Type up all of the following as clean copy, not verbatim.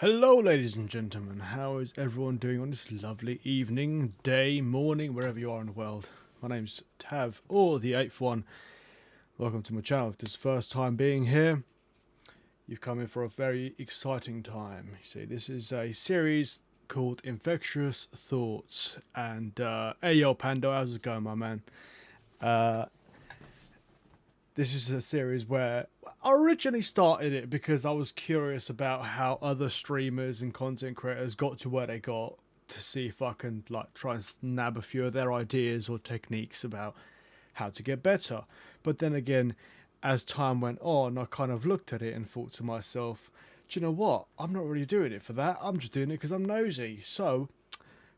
Hello, ladies and gentlemen. How is everyone doing on this lovely evening, day, morning, wherever you are in the world? My name's Tav, or the Eighth One. Welcome to my channel. If this is the first time being here, you've come in for a very exciting time. You see, this is a series called Infectious Thoughts. And, hey, yo, Pando, how's it going, my man? This is a series where I originally started it because I was curious about how other streamers and content creators got to where they got, to see if I can try and snab a few of their ideas or techniques about how to get better. But then again, as time went on, I kind of looked at it and thought to myself, do you know what? I'm not really doing it for that. I'm just doing it because I'm nosy. So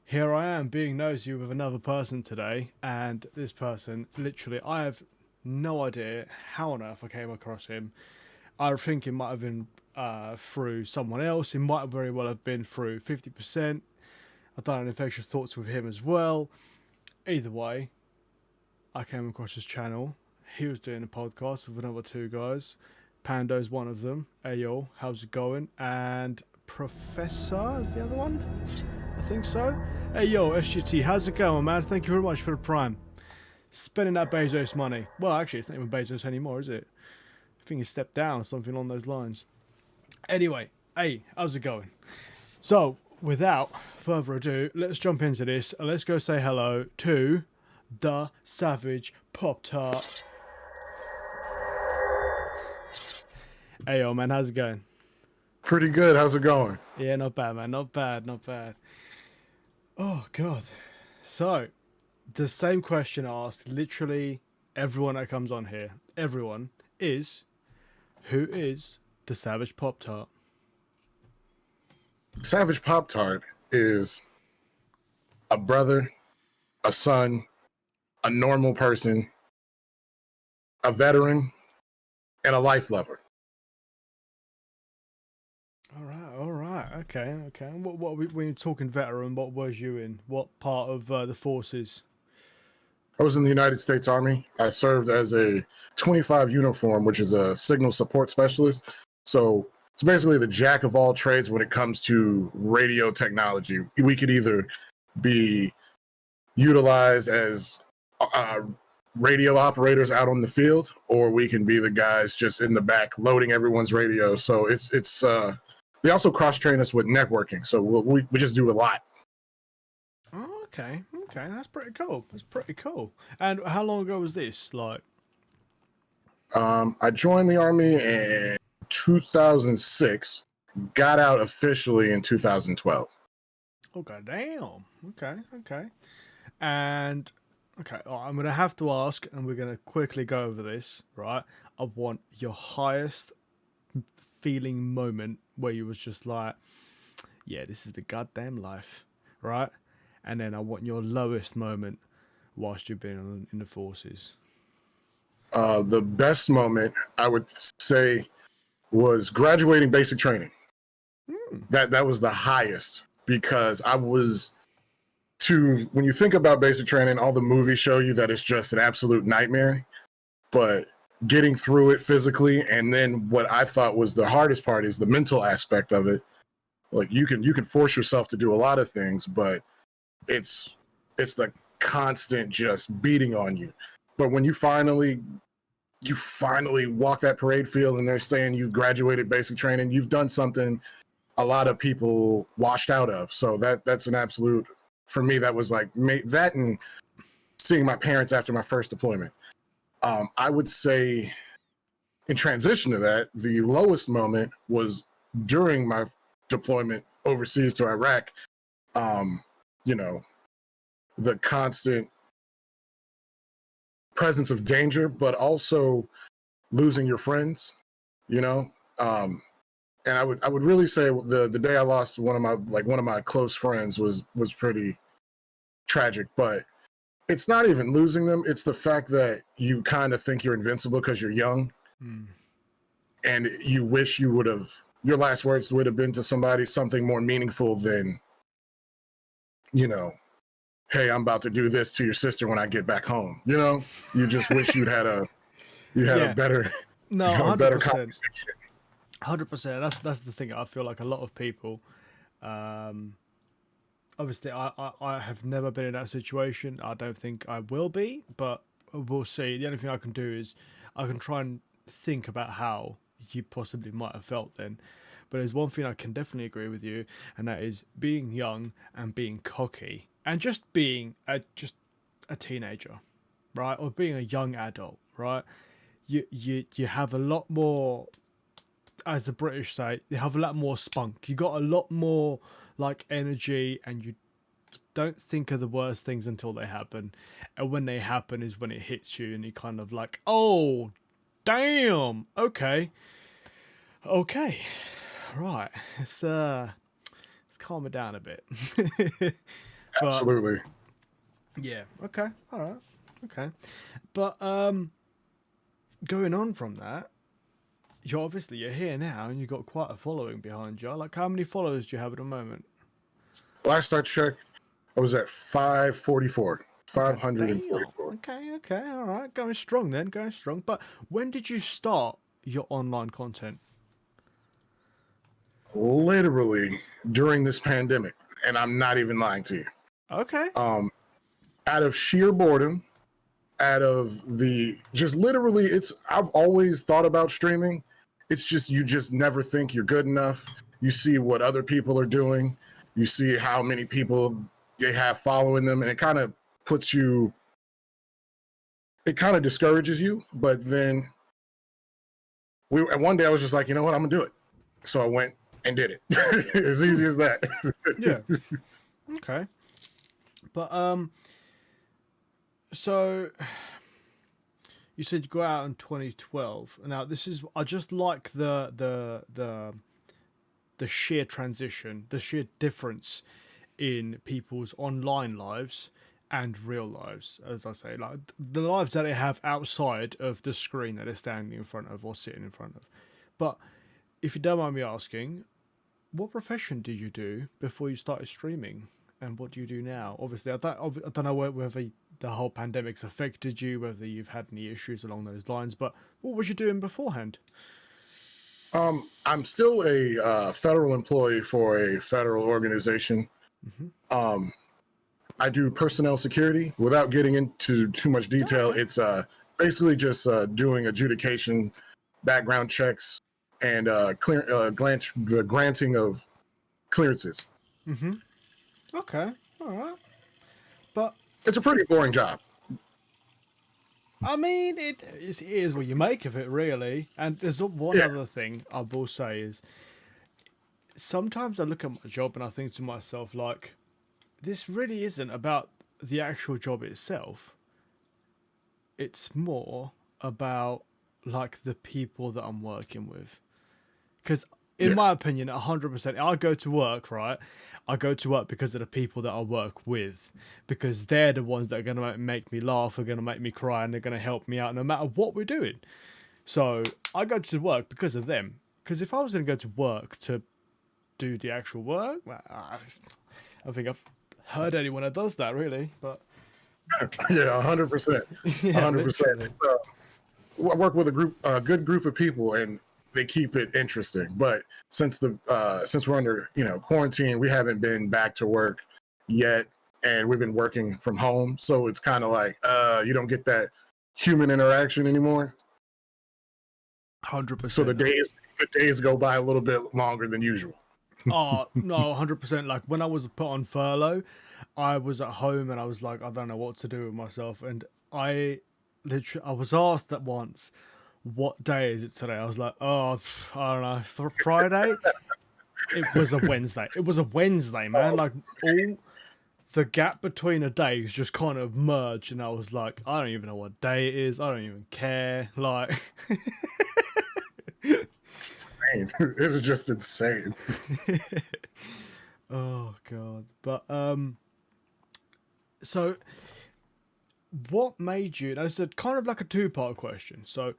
here I am being nosy with another person today, and this person, literally, I have no idea how on earth I came across him. I think it might have been through someone else. It might very well have been through 50%. I've done an Infectious Thoughts with him as well. Either way, I came across his channel. He was doing a podcast with another two guys. Pando's one of them. Hey yo, how's it going? And Professor is the other one? I think so. Hey yo, SGT, how's it going, man? Thank you very much for the Prime. Spending that Bezos money. Well, actually, it's not even Bezos anymore, is it? I think he stepped down, something along those lines. Anyway, hey, how's it going? So, without further ado, let's jump into this. Let's go say hello to the Savage Pop-Tart. Hey, yo, man, how's it going? Pretty good. How's it going? Yeah, not bad, man. Not bad, not bad. Oh, God. So, the same question asked literally everyone that comes on here. Everyone is, who is the Savage Pop-Tart? Savage Pop-Tart is a brother, a son, a normal person, a veteran, and a life lover. All right, okay. When you're talking veteran, what was you in? What part of the forces? I was in the United States Army. I served as a 25 uniform, which is a signal support specialist. So it's basically the jack of all trades when it comes to radio technology. We could either be utilized as radio operators out on the field, or we can be the guys just in the back loading everyone's radio. So it's they also cross train us with networking. So we just do a lot. Oh, okay, that's pretty cool. And how long ago was this? I joined the Army in 2006, got out officially in 2012. Okay, damn. Okay. And okay, I'm gonna have to ask, and we're gonna quickly go over this, right? I want your highest feeling moment where you was just like, yeah, this is the goddamn life, right? And then I want your lowest moment whilst you've been in the forces. The best moment I would say was graduating basic training. That was the highest, because I was when you think about basic training, all the movies show you that it's just an absolute nightmare, but getting through it physically, and then what I thought was the hardest part is the mental aspect of it. Like you can force yourself to do a lot of things, but it's the constant just beating on you. But when you finally walk that parade field and they're saying you graduated basic training, you've done something a lot of people washed out of. So that's an absolute, for me, that was like that, and seeing my parents after my first deployment. I would say in transition to that, the lowest moment was during my deployment overseas to Iraq. The constant presence of danger, but also losing your friends, and I would really say the day I lost one of my close friends was pretty tragic. But it's not even losing them, it's the fact that you kind of think you're invincible because you're young, and you wish your last words would have been to somebody something more meaningful than, hey, I'm about to do this to your sister when I get back home. You just wish you had a better, No, better 100%. conversation. 100%. That's the thing. I feel like a lot of people. Um, Obviously, I have never been in that situation. I don't think I will be, but we'll see. The only thing I can do is I can try and think about how you possibly might have felt then. But there's one thing I can definitely agree with you, and that is being young and being cocky, and just being a teenager, right, or being a young adult, right. You have a lot more, as the British say, you have a lot more spunk. You got a lot more like energy, and you don't think of the worst things until they happen. And when they happen is when it hits you, and you kind of like, oh, damn, okay, okay, right. Let's calm it down a bit. But Absolutely. yeah, okay, all right, okay. But going on from that, you're here now, and you've got quite a following behind you. Like, how many followers do you have at the moment? Last I checked, I was at 544. Okay, damn. 544. Okay, all right. Going strong then, going strong. But when did you start your online content? Literally during this pandemic, and I'm not even lying to you. Okay. Out of sheer boredom, out of the just literally, it's I've always thought about streaming. It's just you just never think you're good enough. You see what other people are doing. You see how many people they have following them, and it kind of puts you. It kind of discourages you. But then one day I was just like, you know what, I'm gonna do it. So I went and did it. As easy as that. Yeah. Okay. But so you said you go out in 2012. Now this is I just like the sheer transition, the sheer difference in people's online lives and real lives, as I say, like the lives that they have outside of the screen that they're standing in front of or sitting in front of. But if you don't mind me asking, what profession did you do before you started streaming, and what do you do now? Obviously, I don't know whether the whole pandemic's affected you, whether you've had any issues along those lines. But what was you doing beforehand? I'm still a federal employee for a federal organization. Hmm. Um, I do personnel security. Without getting into too much detail, Okay. it's basically just doing adjudication, background checks, and the granting of clearances. Hmm. Okay. All right. But It's a pretty boring job. I mean, it is what you make of it, really. And there's one Yeah, other thing I will say is sometimes I look at my job and I think to myself, like, this really isn't about the actual job itself. It's more about like the people that I'm working with. Because in yeah, my opinion, 100%, I go to work, right? I go to work because of the people that I work with, because they're the ones that are going to make me laugh, are going to make me cry, and they're going to help me out no matter what we're doing. So I go to work because of them. Because if I was going to go to work to do the actual work, well, I don't think I've heard anyone that does that really. But yeah, 100%, yeah, 100%. literally. So I work with a good group of people, and they keep it interesting. But since we're under quarantine, we haven't been back to work yet, and we've been working from home. So it's kind of like you don't get that human interaction anymore. Hundred So percent. the days go by a little bit longer than usual. Oh no, 100%. Like when I was put on furlough, I was at home and I was like, I don't know what to do with myself. And I literally, I was asked at once, "What day is it today?" I was like, "Oh, I don't know, Friday." It was a Wednesday. It was a Wednesday, man. Oh, Like all the gap between a days just kind of merged, and I was like, I don't even know what day it is. I don't even care. Like, it's insane. It's just insane. oh god. But so what made you? Now, it's a kind of like a two-part question. So,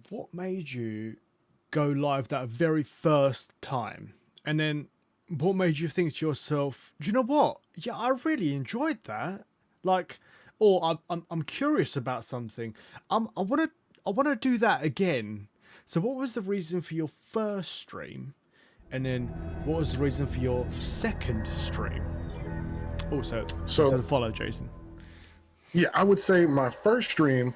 what made you go live that very first time, and then what made you think to yourself, do you know what? Yeah, I really enjoyed that. Like, or I'm curious about something. I want to do that again. So what was the reason for your first stream? And then what was the reason for your second stream? Also, So follow Jason. yeah, I would say my first stream,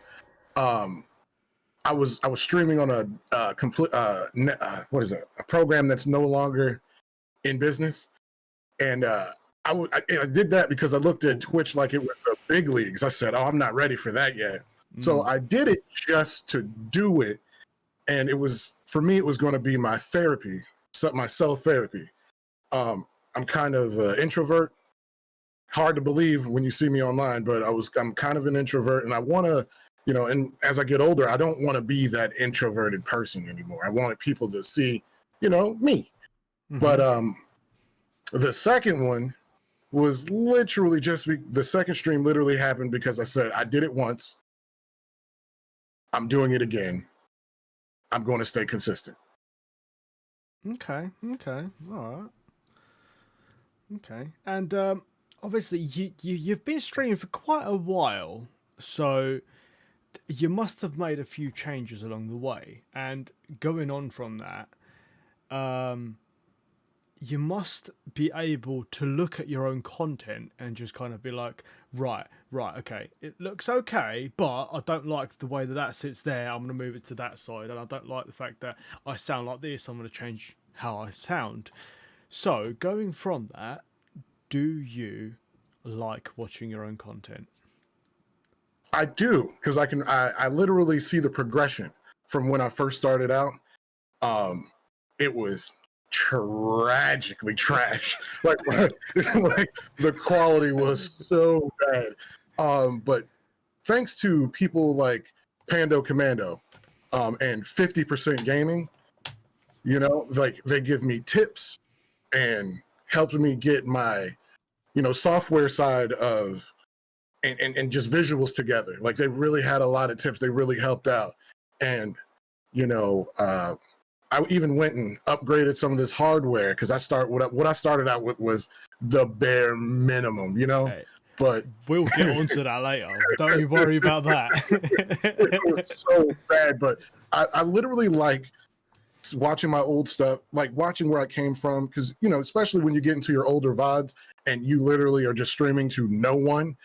I was streaming on a complete what is it? A program that's no longer in business, and I did that because I looked at Twitch like it was the big leagues. I said, "Oh, I'm not ready for that yet." So I did it just to do it, and it was for me. It was going to be my therapy, my self therapy. I'm kind of an introvert. Hard to believe when you see me online, but I'm kind of an introvert, and I want to, and as I get older, I don't want to be that introverted person anymore. I wanted people to see, me. But the second one was literally the second stream literally happened because I said I did it once. I'm doing it again. I'm going to stay consistent. Okay. All right. Okay. And obviously you've been streaming for quite a while, so you must have made a few changes along the way. And going on from that, you must be able to look at your own content and just kind of be like, right, okay, it looks okay, but I don't like the way that sits there. I'm going to move it to that side, and I don't like the fact that I sound like this. I'm going to change how I sound. So going from that, do you like watching your own content? I do, because I literally see the progression from when I first started out. It was tragically trash. like the quality was so bad. But thanks to people like Pando Commando and 50% Gaming, like they give me tips and helped me get my software side of and just visuals together. Like they really had a lot of tips. They really helped out. And I even went and upgraded some of this hardware because what I started out with was the bare minimum, Hey, but we'll get onto that later. Don't you worry about that. it was so bad. But I literally like watching my old stuff, like watching where I came from, because especially when you get into your older VODs and you literally are just streaming to no one,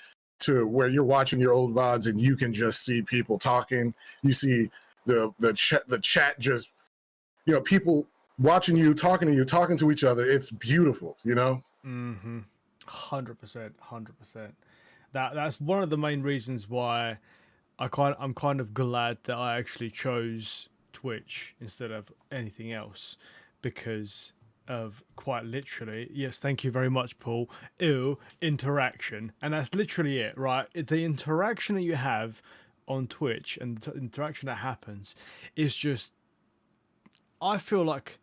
to where you're watching your old VODs and you can just see people talking. You see the chat just people watching you, talking to each other. It's beautiful, 100%. That's one of the main reasons why I'm kind of glad that I actually chose Twitch instead of anything else, because of quite literally, yes, thank you very much, Paul. Interaction, and that's literally it, right? The interaction that you have on Twitch and the interaction that happens is just, I feel like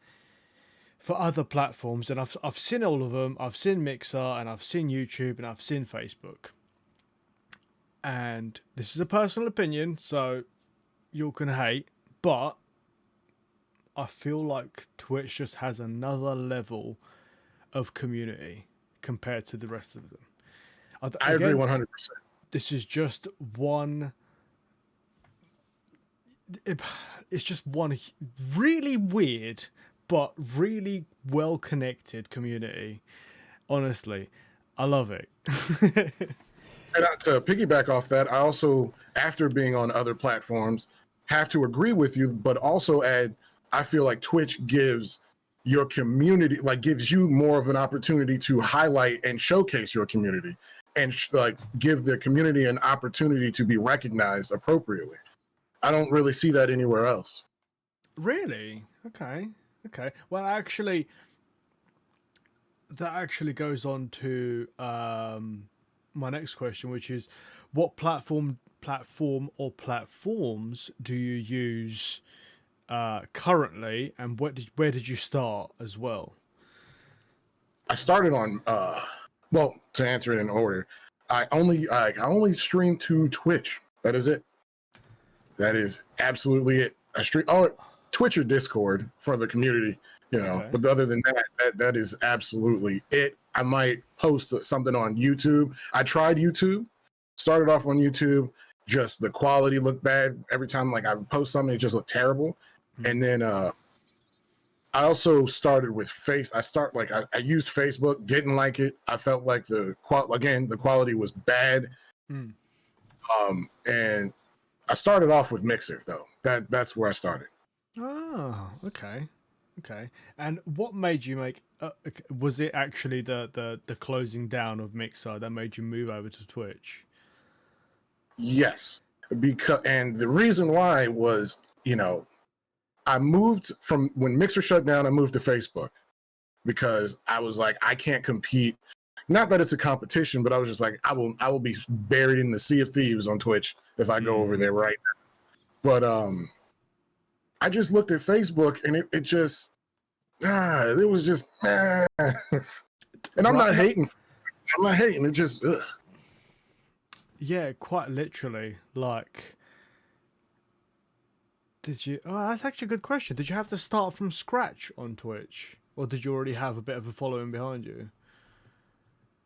for other platforms, and I've seen all of them. I've seen Mixer, and I've seen YouTube, and I've seen Facebook. And this is a personal opinion, so you can hate, but I feel like Twitch just has another level of community compared to the rest of them. I agree 100%. This is just one. It's just one really weird but really well connected community. Honestly, I love it. And to piggyback off that, I also, after being on other platforms, have to agree with you, but also add, I feel like Twitch gives your community, like gives you more of an opportunity to highlight and showcase your community and like give the community an opportunity to be recognized appropriately. I don't really see that anywhere else. Really? Okay. Well, actually, that actually goes on to my next question, which is, what platform or platforms do you use currently, and where did you start as well? I started on well, to answer it in order, I only stream to Twitch. That is it. That is absolutely it. I stream Twitch or Discord for the community, Okay. But other than that is absolutely it. I might post something on YouTube. I tried YouTube, started off on YouTube. Just the quality looked bad every time. Like I would post something, it just looked terrible. And then I also started with I used Facebook, didn't like it. I felt like the quality was bad. Mm. And I started off with Mixer though. That's where I started. Oh, okay. Okay. And what made you make? Was it actually the closing down of Mixer that made you move over to Twitch? Yes, and the reason why was, I moved from when Mixer shut down. I moved to Facebook because I was like, I can't compete. Not that it's a competition, but I was just like, I will be buried in the sea of thieves on Twitch if I go over there right now. But I just looked at Facebook and it just it was just and I'm not hating. I'm not hating. It just Yeah, quite literally. Like, did you? Oh, that's actually a good question. Did you have to start from scratch on Twitch, or did you already have a bit of a following behind you?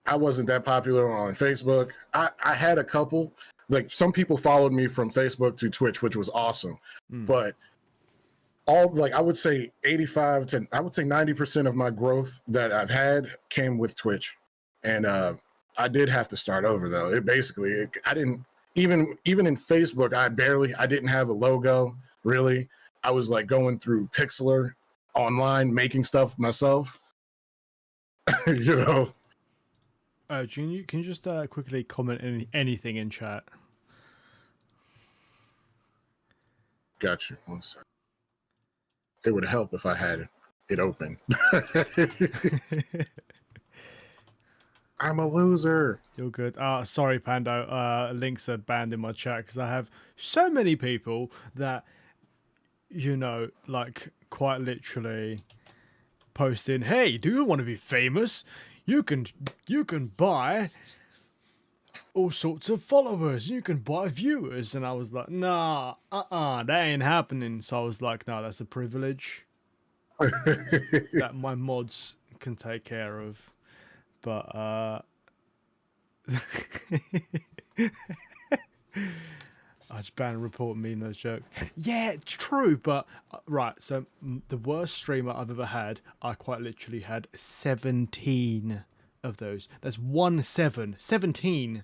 I wasn't that popular on Facebook. I had a couple. Like some people followed me from Facebook to Twitch, which was awesome. But I would say 90% of my growth that I've had came with Twitch. And I did have to start over though. I didn't even in Facebook, I didn't have a logo really. I was like going through Pixlr online, making stuff myself. you know. Can you just quickly comment anything in chat? Got you. One second. It would help if I had it open. I'm a loser. You're good. Sorry, Pando. Links are banned in my chat because I have so many people that, like quite literally posting, "Hey, do you want to be famous? You can buy all sorts of followers. You can buy viewers." And I was like, "Nah, that ain't happening." So I was like, "No, that's a privilege that my mods can take care of." But I just ban and report me those jokes. Yeah, it's true, but right. So the worst streamer I've ever had, I quite literally had 17 of those. That's 17.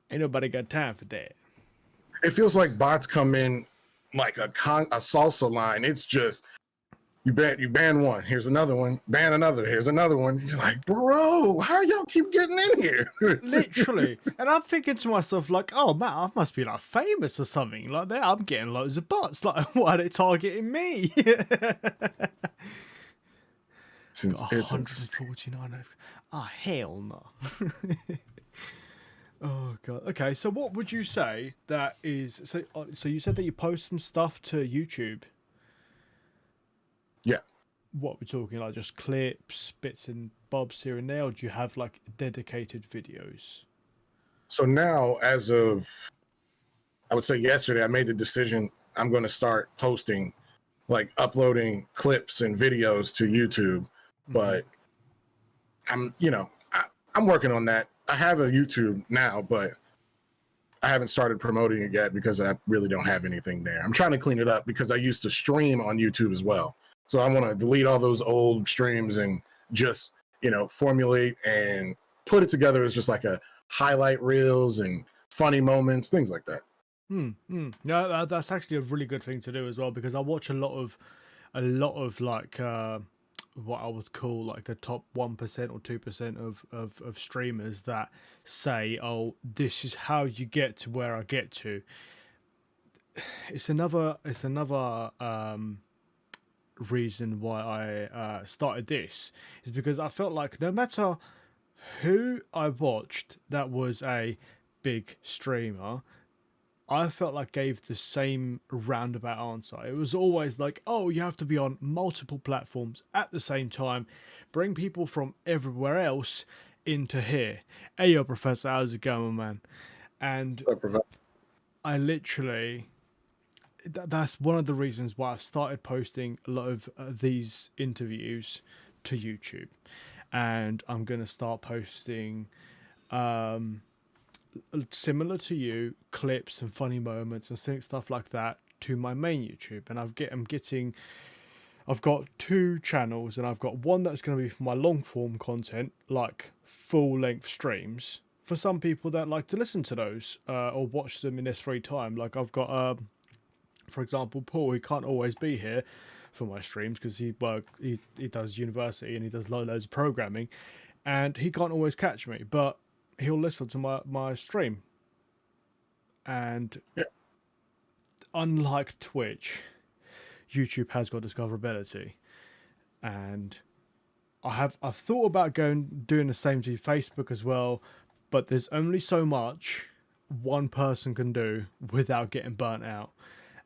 Ain't nobody got time for that. It feels like bots come in like a salsa line. It's just you ban one, here's another one, ban another, here's another one. You're like, bro, how y'all keep getting in here? Literally. And I'm thinking to myself, like, oh man, I must be like famous or something. Like that, I'm getting loads of bots. Like, why are they targeting me? Since Got it's 149. Ah, hell no. Oh god. Okay, so what would you say that is? So you said that you post some stuff to YouTube. yeah. What we're talking, like just clips, bits and bobs here and there, or do you have like dedicated videos? So now, as of I would say yesterday, I made the decision I'm going to start posting, like uploading clips and videos to YouTube. But I'm working on that. I have a YouTube now, but I haven't started promoting it yet because I really don't have anything there. I'm trying to clean it up because I used to stream on YouTube as well. So I want to delete all those old streams and just, formulate and put it together as just like a highlight reels and funny moments, things like that. No, that's actually a really good thing to do as well because I watch a lot of like what I would call like the top 1% or 2% of streamers that say, "Oh, this is how you get to where I get to." It's another reason why I started this is because I felt like no matter who I watched that was a big streamer, I felt like gave the same roundabout answer. It was always like, oh, you have to be on multiple platforms at the same time, bring people from everywhere else into here. Hey, yo, Professor, how's it going, man? And I literally, that's one of the reasons why I've started posting a lot of these interviews to YouTube. And I'm going to start posting similar to you, clips and funny moments and stuff like that to my main YouTube, and I've got two channels, and I've got one that's going to be for my long form content, like full length streams. For some people that like to listen to those or watch them in their free time, like I've got, for example, Paul. He can't always be here for my streams because he does university and he does loads of programming, and he can't always catch me, but he'll listen to my stream. And Yeah. unlike Twitch, YouTube has got discoverability, and I've thought about doing the same to Facebook as well, but there's only so much one person can do without getting burnt out.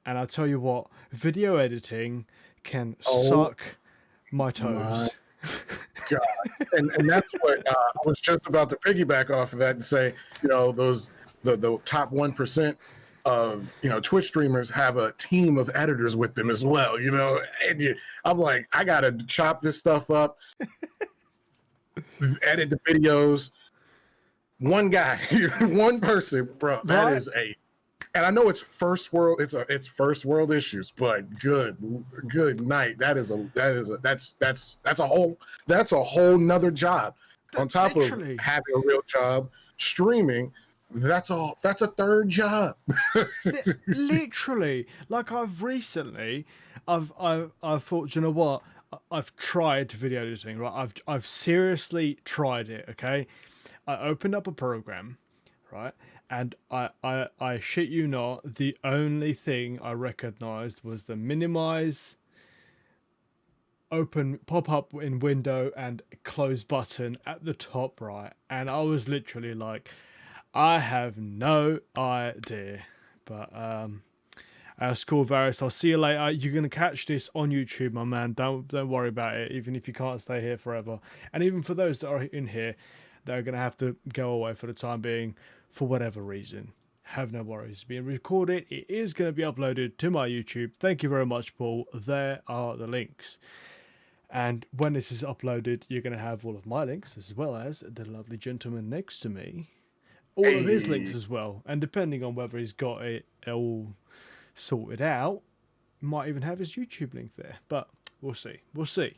And I'll tell you what, video editing can suck my toes. God. And that's what I was just about to piggyback off of that and say, those the top 1% of Twitch streamers have a team of editors with them as well. And I'm like, I gotta chop this stuff up, edit the videos. One guy, one person, bro. That is and I know it's first world. It's first world issues, but good night. That's a whole nother job on top of having a real job streaming. That's a third job. Literally, like I've thought, you know what? I've tried video editing, right? I've seriously tried it. Okay, I opened up a program, right? And I shit you not, the only thing I recognized was the minimize, open, pop up in window, and close button at the top right. And I was literally like, I have no idea. But that's cool, Varys. I'll see you later. You're gonna catch this on YouTube, my man. Don't worry about it, even if you can't stay here forever. And even for those that are in here, they're gonna have to go away for the time being, for whatever reason. Have no worries. It's being recorded. It is going to be uploaded to my YouTube. Thank you very much, Paul. There are the links. And when this is uploaded, you're going to have all of my links, as well as the lovely gentleman next to me. All of his links as well. And depending on whether he's got it all sorted out, might even have his YouTube link there. But we'll see. We'll see.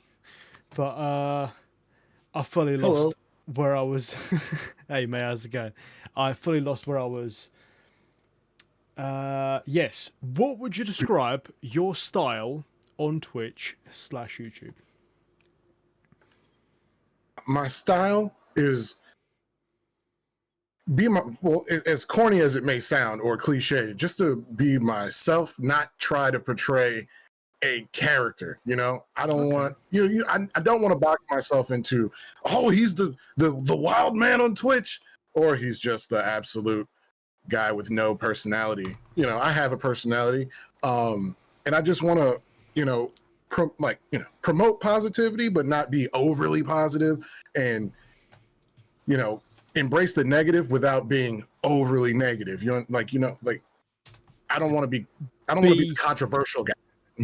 But I fully lost where I was. Hey, mate, how's it going? I fully lost where I was. Yes. What would you describe your style on Twitch/YouTube? My style is as corny as it may sound or cliche, just to be myself, not try to portray a character. I don't want I don't want to box myself into, he's the wild man on Twitch, or he's just the absolute guy with no personality. I have a personality, and I just want to promote positivity, but not be overly positive, and embrace the negative without being overly negative. I don't want to be the controversial guy.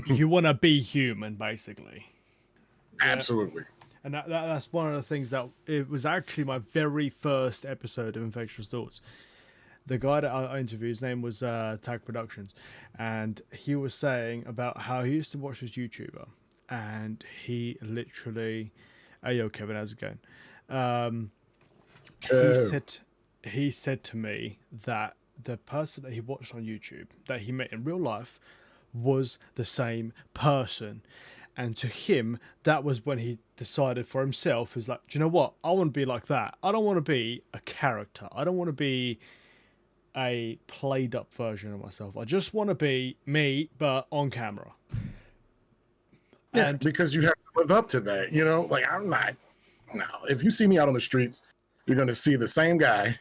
You want to be human, basically. Absolutely. And that's one of the things that it was actually my very first episode of Infectious Thoughts. The guy that I interviewed, his name was Tag Productions, and he was saying about how he used to watch this YouTuber, and he literally, hey yo Kevin, how's it going? He said to me that the person that he watched on YouTube that he met in real life was the same person. And to him, that was when he decided for himself, he's like, do you know what? I want to be like that. I don't want to be a character. I don't want to be a played up version of myself. I just want to be me, but on camera. Yeah, because you have to live up to that. I'm not. No, if you see me out on the streets, you're going to see the same guy.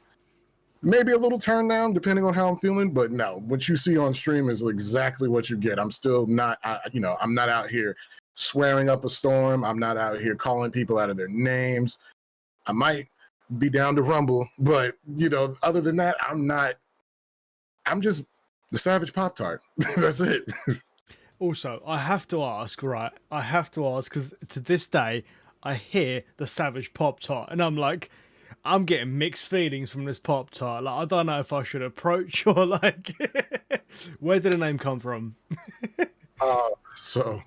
Maybe a little turned down, depending on how I'm feeling. But no, what you see on stream is exactly what you get. I'm still not, I'm not out here swearing up a storm. I'm not out here calling people out of their names. I might be down to rumble, but other than that, I'm not. I'm just the Savage Pop-Tart. That's it. Also, I have to ask, because to this day, I hear the Savage Pop-Tart, and I'm like, I'm getting mixed feelings from this Pop-Tart. Like, I don't know if I should approach or Where did the name come from? So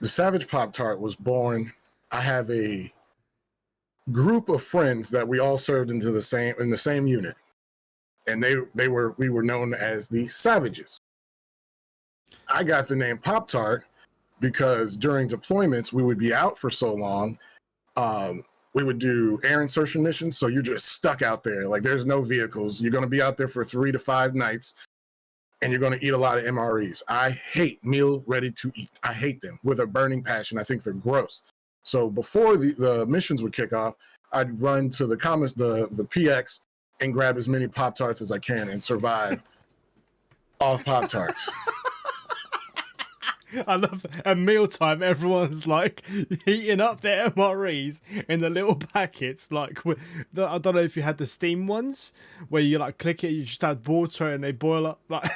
the Savage Pop Tart was born. I have a group of friends that we all served in the same unit, and we were known as the Savages. I got the name Pop Tart because during deployments we would be out for so long. We would do air insertion missions, so you're just stuck out there. Like there's no vehicles. You're going to be out there for 3 to 5 nights, and you're going to eat a lot of MREs. I hate meal ready to eat. I hate them with a burning passion. I think they're gross. So before the missions would kick off, I'd run to the PX and grab as many Pop Tarts as I can and survive off Pop Tarts. I love that. At mealtime, everyone's like heating up their MREs in the little packets. Like, I don't know if you had the steam ones where you like click it, you just add water and they boil up. Like,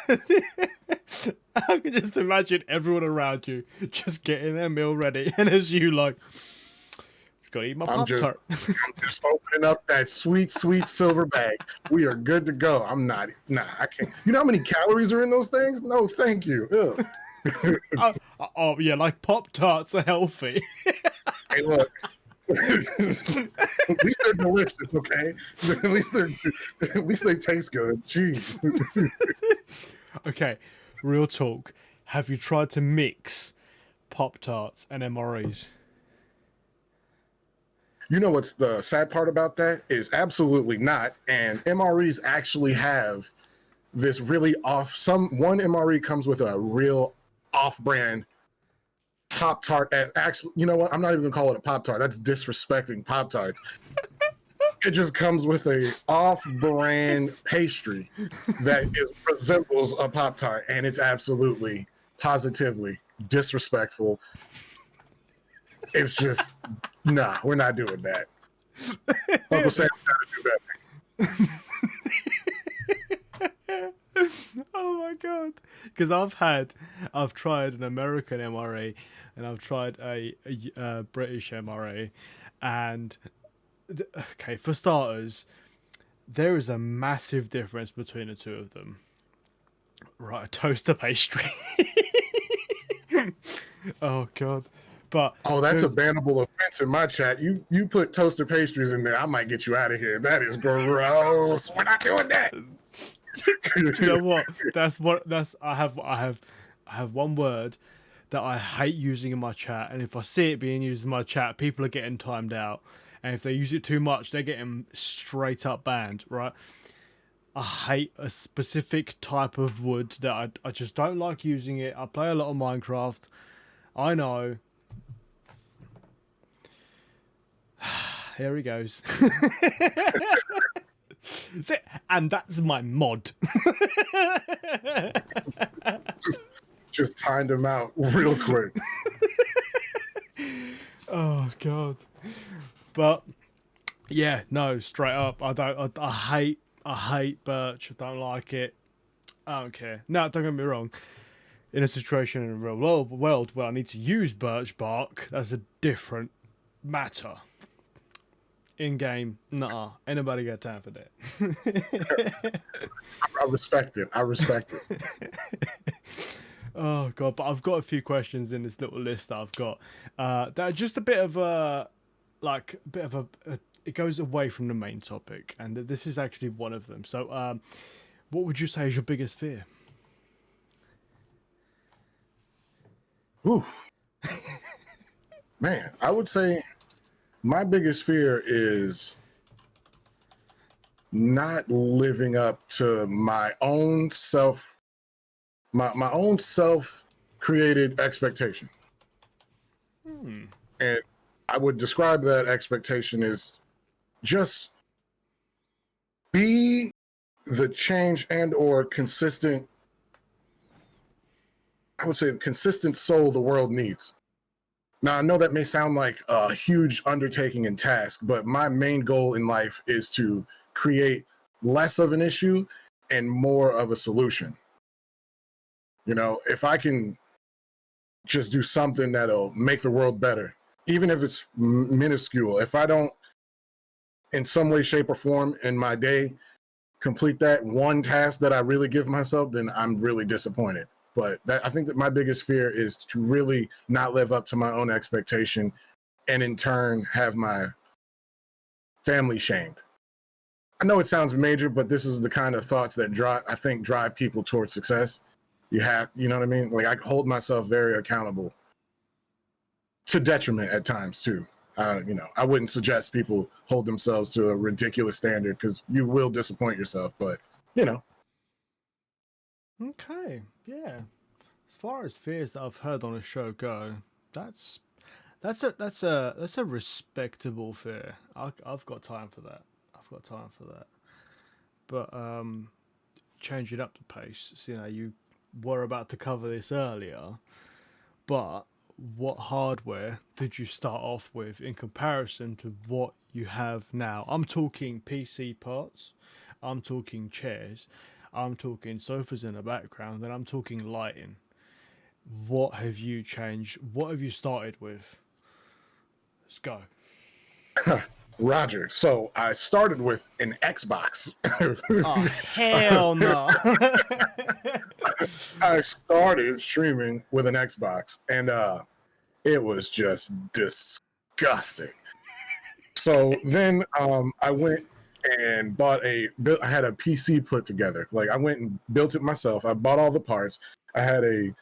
I can just imagine everyone around you just getting their meal ready, and as you like, gotta eat my Pop-Tart. I'm just opening up that sweet, sweet silver bag. We are good to go. I can't. You know how many calories are in those things? No, thank you. Oh yeah, like Pop-Tarts are healthy. Hey, look. At least they're delicious, okay? At least they taste good. Jeez. Okay, real talk. Have you tried to mix Pop-Tarts and MREs? You know what's the sad part about that is absolutely not. And MREs actually have this really one MRE comes with a real off-brand Pop-Tart. Actually, you know what? I'm not even gonna call it a Pop-Tart. That's disrespecting Pop-Tarts. It just comes with a off-brand pastry that resembles a Pop-Tart, and it's absolutely, positively disrespectful. It's just, nah, we're not doing that. Uncle Sam's got to do that. Oh my god! Because I've tried an American MRE and I've tried a British MRE, and okay, for starters, there is a massive difference between the two of them. Right, a toaster pastry. Oh god. But that's a bannable offense in my chat. You put toaster pastries in there, I might get you out of here. That is gross. We're not doing that. You know what? I have one word that I hate using in my chat, and if I see it being used in my chat, people are getting timed out. And if they use it too much, they're getting straight up banned, right? I hate a specific type of wood that I just don't like using it. I play a lot of Minecraft. I know. Here he goes. And that's my mod. just timed him out real quick. Oh god. But yeah, no, straight up. I hate birch. I don't like it. I don't care. No, don't get me wrong. In a situation in a real world where I need to use birch bark, that's a different matter. In game, nah, ain't nobody got time for that. I respect it. Oh god, but I've got a few questions in this little list that I've got that are just a bit of a it goes away from the main topic, and this is actually one of them. So, what would you say is your biggest fear? Ooh. Man, I would say my biggest fear is not living up to my own my own self-created expectation. And I would describe that expectation as just be the change and or consistent, I would say the consistent soul the world needs. Now, I know that may sound like a huge undertaking and task, but my main goal in life is to create less of an issue and more of a solution. You know, if I can just do something that'll make the world better, even if it's minuscule, if I don't, in some way, shape, or form in my day, complete that one task that I really give myself, then I'm really disappointed. But I think that my biggest fear is to really not live up to my own expectation, and in turn have my family shamed. I know it sounds major, but this is the kind of thoughts that drive people towards success. You know what I mean? Like, I hold myself very accountable, to detriment at times too. I wouldn't suggest people hold themselves to a ridiculous standard, because you will disappoint yourself. But Okay, yeah. As far as fears that I've heard on a show go, that's a respectable fear. I've got time for that. I've got time for that. But changing up the pace. So, you were about to cover this earlier, but what hardware did you start off with in comparison to what you have now? I'm talking PC parts, I'm talking chairs, I'm talking sofas in the background, and I'm talking lighting. What have you changed? What have you started with? Let's go. Roger. So I started with an Xbox. Oh, hell no. I started streaming with an Xbox, and it was just disgusting. So then I went and I had a PC put together. Like, I went and built it myself. I bought all the parts. I had a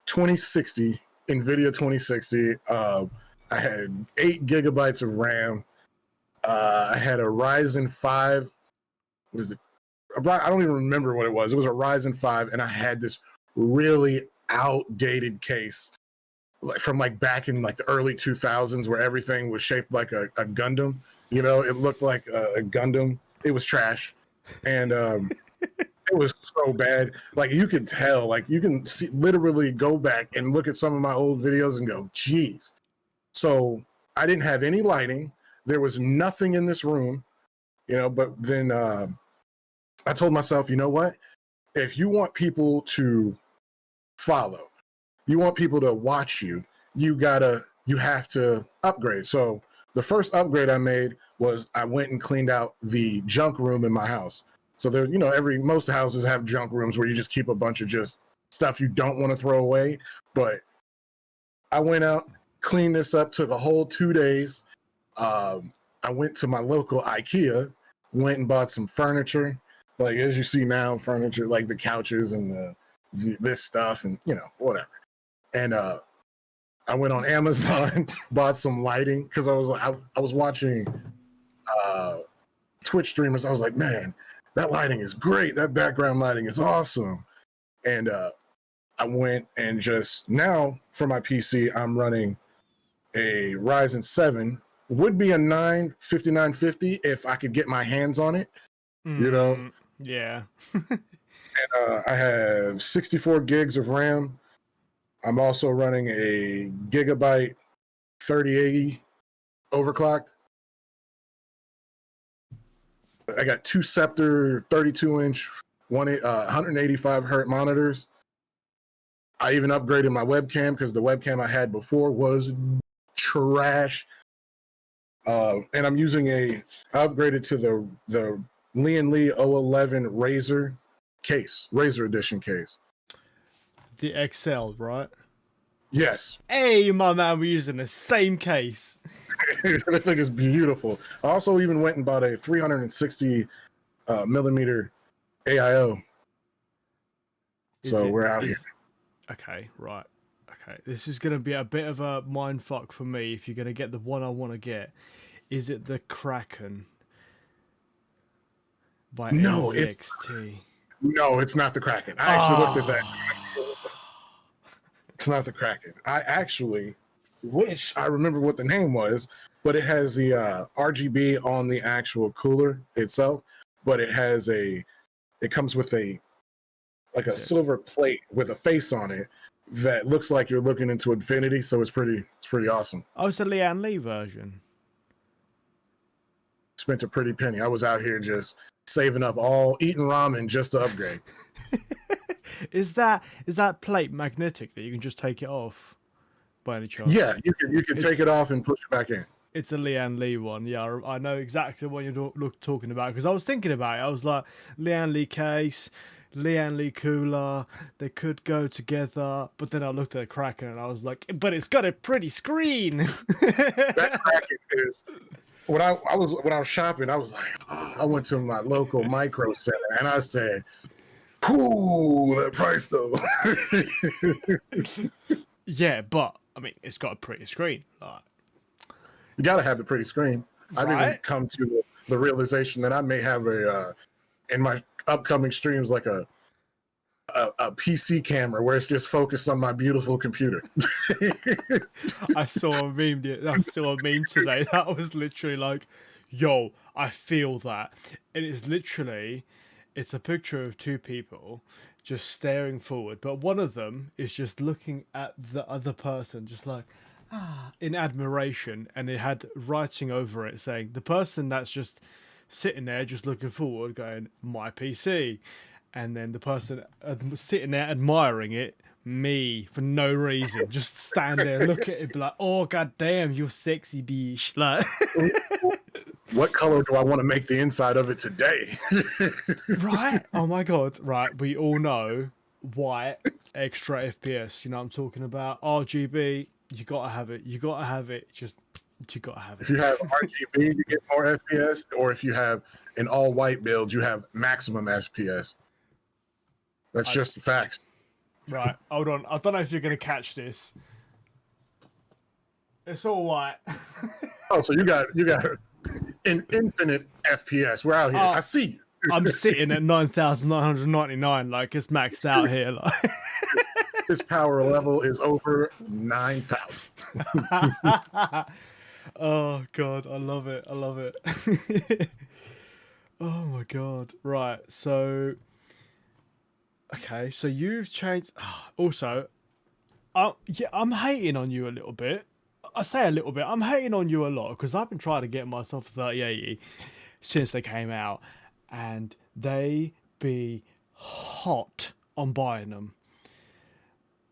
2060 NVIDIA 2060. I had 8 gigabytes of RAM. I had a Ryzen 5. What is it? I don't even remember what it was. It was a Ryzen 5, and I had this really outdated case, like from back in the early 2000s, where everything was shaped like a Gundam. It looked like a Gundam. It was trash, and it was so bad. Like, you could tell. Like, you can literally go back and look at some of my old videos and go, "Geez." So I didn't have any lighting. There was nothing in this room, But then I told myself, you know what? If you want people to follow, you want people to watch you, you have to upgrade. So the first upgrade I made was I went and cleaned out the junk room in my house. So there, most houses have junk rooms where you just keep a bunch of just stuff you don't want to throw away. But I went out, cleaned this up, took a whole 2 days. I went to my local IKEA, went and bought some furniture. Like, as you see now, furniture like the couches and this stuff and whatever. And I went on Amazon, bought some lighting, because I was watching Twitch streamers. I was like, man, that lighting is great. That background lighting is awesome. And I went and just now for my PC, I'm running a Ryzen 7. Would be a 5950 if I could get my hands on it. Yeah. And I have 64 gigs of RAM. I'm also running a gigabyte 3080 overclocked. I got 2 Scepter 32-inch 185 hertz monitors. I even upgraded my webcam, because the webcam I had before was trash. And I'm using I upgraded to the Lee 011 Razer edition case. The XL, right? Yes. Hey, my man, we're using the same case. I think it's beautiful. I also even went and bought a 360 millimeter AIO. We're out here. Okay, right. Okay, this is going to be a bit of a mind fuck for me if you're going to get the one I want to get. Is it the Kraken by NZXT? No, it's not the Kraken. I actually looked at that. It's not the Kraken. I actually wish I remember what the name was, but it has the RGB on the actual cooler itself, but it comes with a silver plate with a face on it that looks like you're looking into infinity. So it's pretty awesome. Oh, it's the Lian Lee version. Spent a pretty penny. I was out here just saving up, eating ramen just to upgrade. Is that plate magnetic that you can just take it off by any chance? Yeah, you can take it off and push it back in. It's a Leanne Lee one. Yeah, I know exactly what you're talking about because I was thinking about it. I was like, Leanne Lee Case, Leanne Lee Cooler, they could go together. But then I looked at the Kraken and I was like, but it's got a pretty screen. That Kraken is. When I was shopping, I was like, I went to my local micro center and I said, "Cool, that price though." Yeah, but I mean, it's got a pretty screen. Like, You got to have the pretty screen. I've even right? come to the realization that I may have in my upcoming streams like a PC camera where it's just focused on my beautiful computer. I saw a meme. I saw a meme today that was literally like, "Yo, I feel that," and it's a picture of two people just staring forward, but one of them is just looking at the other person, just like in admiration, and it had writing over it saying, "The person that's just sitting there, just looking forward, going my PC," and then the person sitting there admiring it. Me for no reason, just stand there, look at it, be like, "Oh god damn, you're sexy, bitch!" Like, What color do I want to make the inside of it today? right? Oh my god! Right, we all know white extra FPS. You know what I'm talking about? RGB. You gotta have it. You gotta have it. Just you gotta have If it. you have RGB, you get more FPS, or if you have an all white build, you have maximum FPS. That's just the facts. Right, hold on. I don't know if you're gonna catch this. It's all white. Oh, so you got an infinite FPS. We're out here. I see you. I'm sitting at 9,999. Like it's maxed out here. Like. His power level is over 9,000. Oh god, I love it. I love it. Oh my god. Right. So okay, so you've changed also yeah, I'm hating on you a little bit. I say a little bit. I'm hating on you a lot because I've been trying to get myself 3080 since they came out and they be hot on buying them.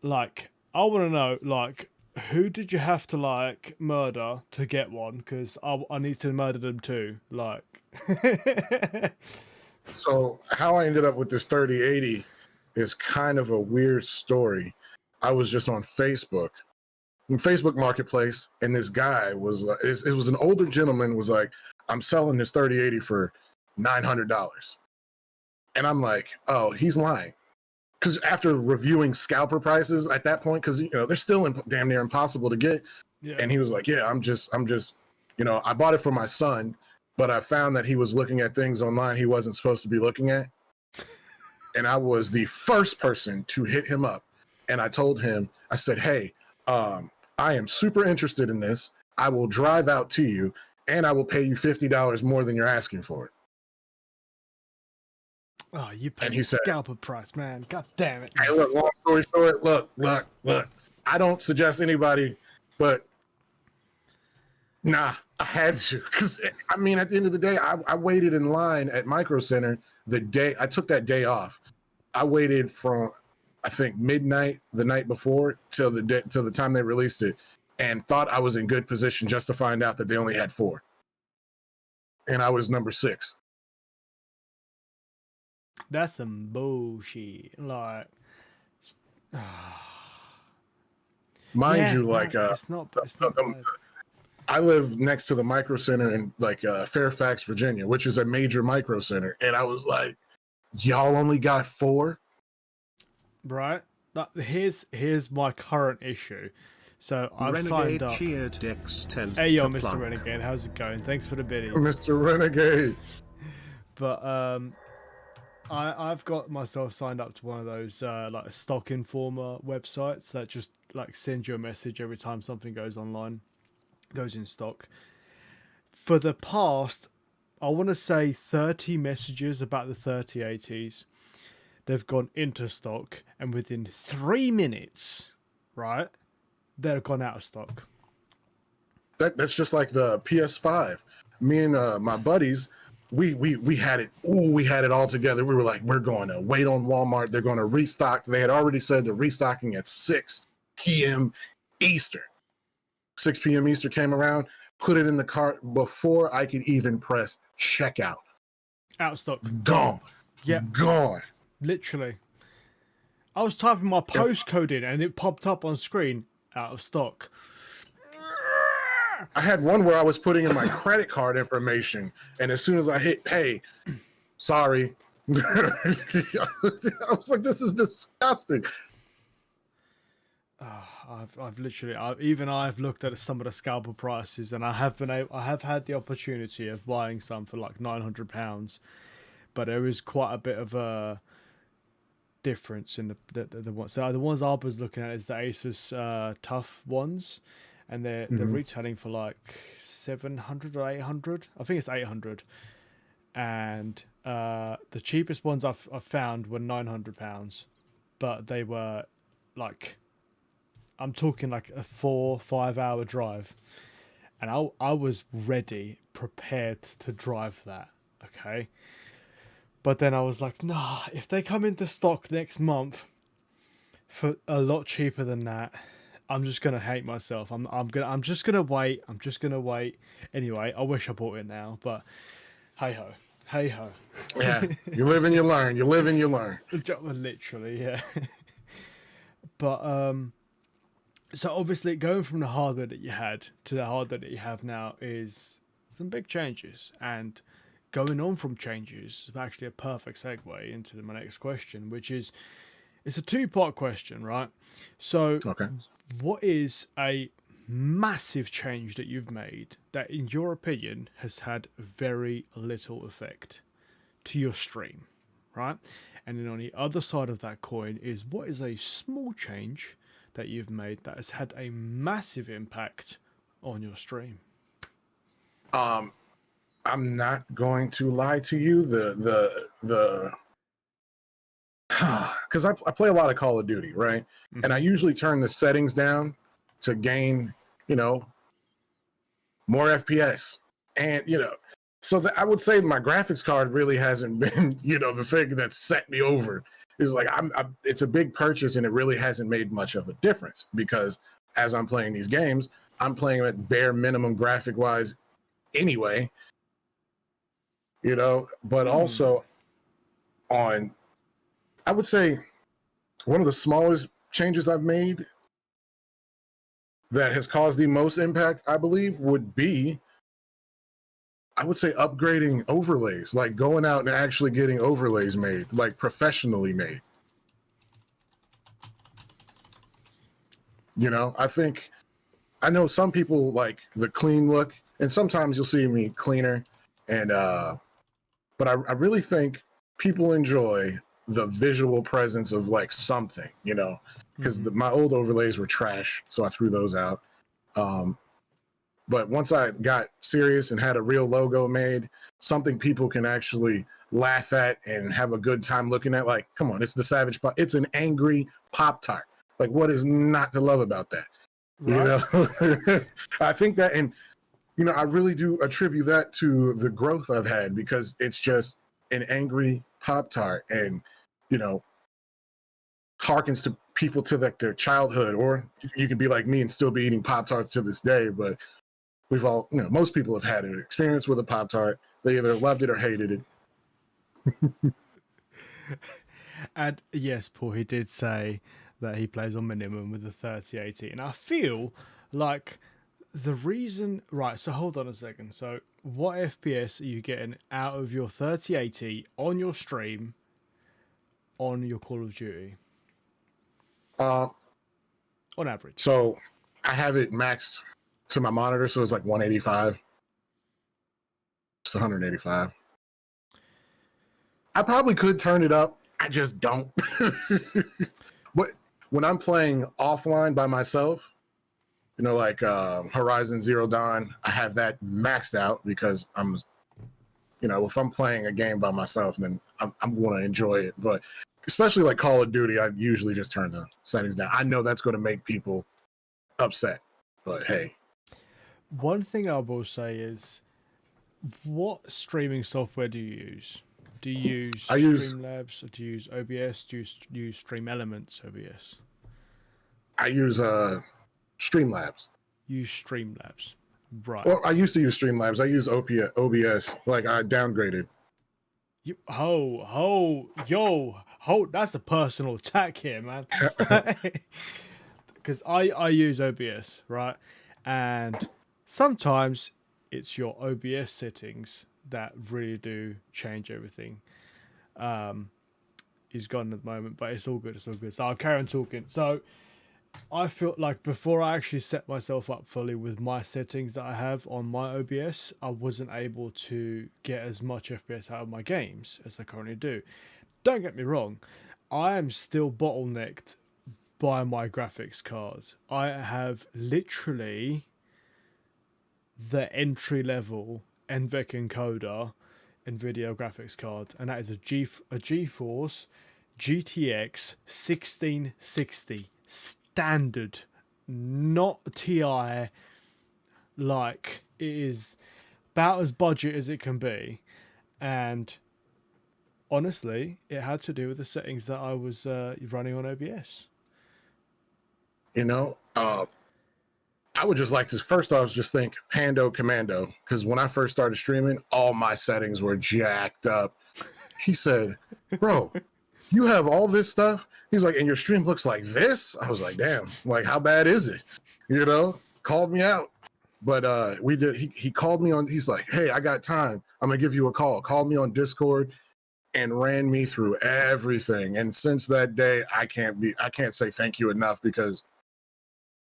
Like, I want to know, like, who did you have to like murder to get one? Because I need to murder them too. Like, So how I ended up with this 3080 is kind of a weird story. I was just on Facebook Marketplace, and this guy was it was an older gentleman was like, "I'm selling this 3080 for $900," and I'm like, "Oh, he's lying." Because after reviewing scalper prices at that point, because they're still damn near impossible to get, yeah, and he was like, "Yeah, I'm just, I bought it for my son, but I found that he was looking at things online he wasn't supposed to be looking at." And I was the first person to hit him up. And I told him, I said, "Hey, I am super interested in this. I will drive out to you and I will pay you $50 more than you're asking for it." oh, you paid And he said, scalper price, man. God damn it. "Hey, look, long story short, look. I don't suggest anybody, but nah, I had to. Because, I mean, at the end of the day, I waited in line at Micro Center the day, I took that day off. I waited from, I think, midnight the night before till the time they released it, and thought I was in good position just to find out that they only had 4. And I was number 6. That's some bullshit. Like, Mind yeah, you, no, like, it's not bad. I live next to the Micro Center in like Fairfax, Virginia, which is a major Micro Center. And I was like, "Y'all only got 4?" Right? Here's my current issue. So I've signed up. Cheered Dex 10 Hey yo, Mr. plug. Renegade, how's it going? Thanks for the biddies. Mr. Renegade. But I've got myself signed up to one of those like stock informer websites that just like send you a message every time something goes online, goes in stock. For the past, I want to say 30 messages about the 3080s, they've gone into stock, and within 3 minutes, right, they're gone out of stock. That's just like the PS5. Me and my buddies, we had it. Ooh, we had it all together. We were like, we're going to wait on Walmart. They're going to restock. They had already said they're restocking at 6 p.m. Eastern. 6 p.m. Eastern came around. put it in the cart before I could even press checkout. Out of stock. Gone. Yeah, Gone. literally. I was typing my postcode in and it popped up on screen. Out of stock. I had one where I was putting in my credit card information, and as soon as I hit pay, sorry. I was like, this is disgusting. I've literally, I've looked at some of the scalper prices, and I have had the opportunity of buying some for like £900, but there is quite a bit of a difference in the ones. So the ones I was looking at is the Asus Tough ones, and they're retailing for like 700 or 800. I think it's 800, and the cheapest ones I've found were £900, but they were like, I'm talking like a 4-5 hour drive, and I was ready, prepared to drive that. Okay. But then I was like, nah, if they come into stock next month for a lot cheaper than that, I'm just gonna hate myself. I'm just gonna wait. I'm just gonna wait. Anyway, I wish I bought it now, but hey ho. Hey ho. Yeah. You live and you learn. You live and you learn. Literally, yeah. But so obviously going from the hardware that you had to the hardware that you have now is some big changes, and going on from changes is actually a perfect segue into my next question, which is, it's a two-part question, right? So Okay. what is a massive change that you've made that in your opinion has had very little effect to your stream, right? And then on the other side of that coin is, what is a small change that you've made that has had a massive impact on your stream? I'm not going to lie to you. Because I play a lot of Call of Duty, right? And I usually turn the settings down to gain, more FPS. And, so I would say my graphics card really hasn't been, the thing that set me over. Is like, it's a big purchase, and it really hasn't made much of a difference, because as I'm playing these games, I'm playing at bare minimum graphic wise anyway, but also I would say one of the smallest changes I've made that has caused the most impact, I believe, would be, I would say, upgrading overlays, like going out and actually getting overlays made, like professionally made. I know some people like the clean look, and sometimes you'll see me cleaner, and but I really think people enjoy the visual presence of like something, because my old overlays were trash, so I threw those out. But once I got serious and had a real logo made, something people can actually laugh at and have a good time looking at, like, come on, it's the Savage Pop. It's an angry Pop-Tart. Like, what is not to love about that? Right. I think that, and I really do attribute that to the growth I've had, because it's just an angry Pop-Tart, and harkens to people to like their childhood, or you could be like me and still be eating Pop-Tarts to this day, but we've all, most people have had an experience with a Pop-Tart. They either loved it or hated it. And yes, Paul, he did say that he plays on minimum with the 3080, and I feel like the reason, right, so hold on a second. So what FPS are you getting out of your 3080 on your stream on your Call of Duty? On average. So I have it maxed to my monitor, so it's like 185. It's 185. I probably could turn it up. I just don't. But when I'm playing offline by myself, like Horizon Zero Dawn, I have that maxed out, because I'm, if I'm playing a game by myself, then I'm going to enjoy it. But especially like Call of Duty, I usually just turn the settings down. I know that's going to make people upset, but hey. One thing I will say is, what streaming software do you use? Do you use Streamlabs, or do you use OBS? Do you use Stream Elements OBS? I use Streamlabs. Use Streamlabs. Right. Well, I used to use Streamlabs. I use OBS. Like I downgraded. That's a personal attack here, man. Because I use OBS, right? And sometimes it's your OBS settings that really do change everything. He's gone at the moment, but it's all good. It's all good. So I'll carry on talking. So I feel like before I actually set myself up fully with my settings that I have on my OBS, I wasn't able to get as much FPS out of my games as I currently do. Don't get me wrong, I am still bottlenecked by my graphics card. I have literally the entry level NVENC encoder NVIDIA graphics card, and that is a GeForce GTX 1660 standard, not TI. Like, it is about as budget as it can be, and honestly, it had to do with the settings that I was running on OBS. You know, I would just like to first off just think Pando Commando, because when I first started streaming, all my settings were jacked up. He said, "Bro, you have all this stuff." He's like, "And your stream looks like this." I was like, "Damn, like how bad is it?" You know, called me out. But we did. He called me on. He's like, "Hey, I got time. I'm gonna give you a call." Called me on Discord and ran me through everything. And since that day, I can't say thank you enough, because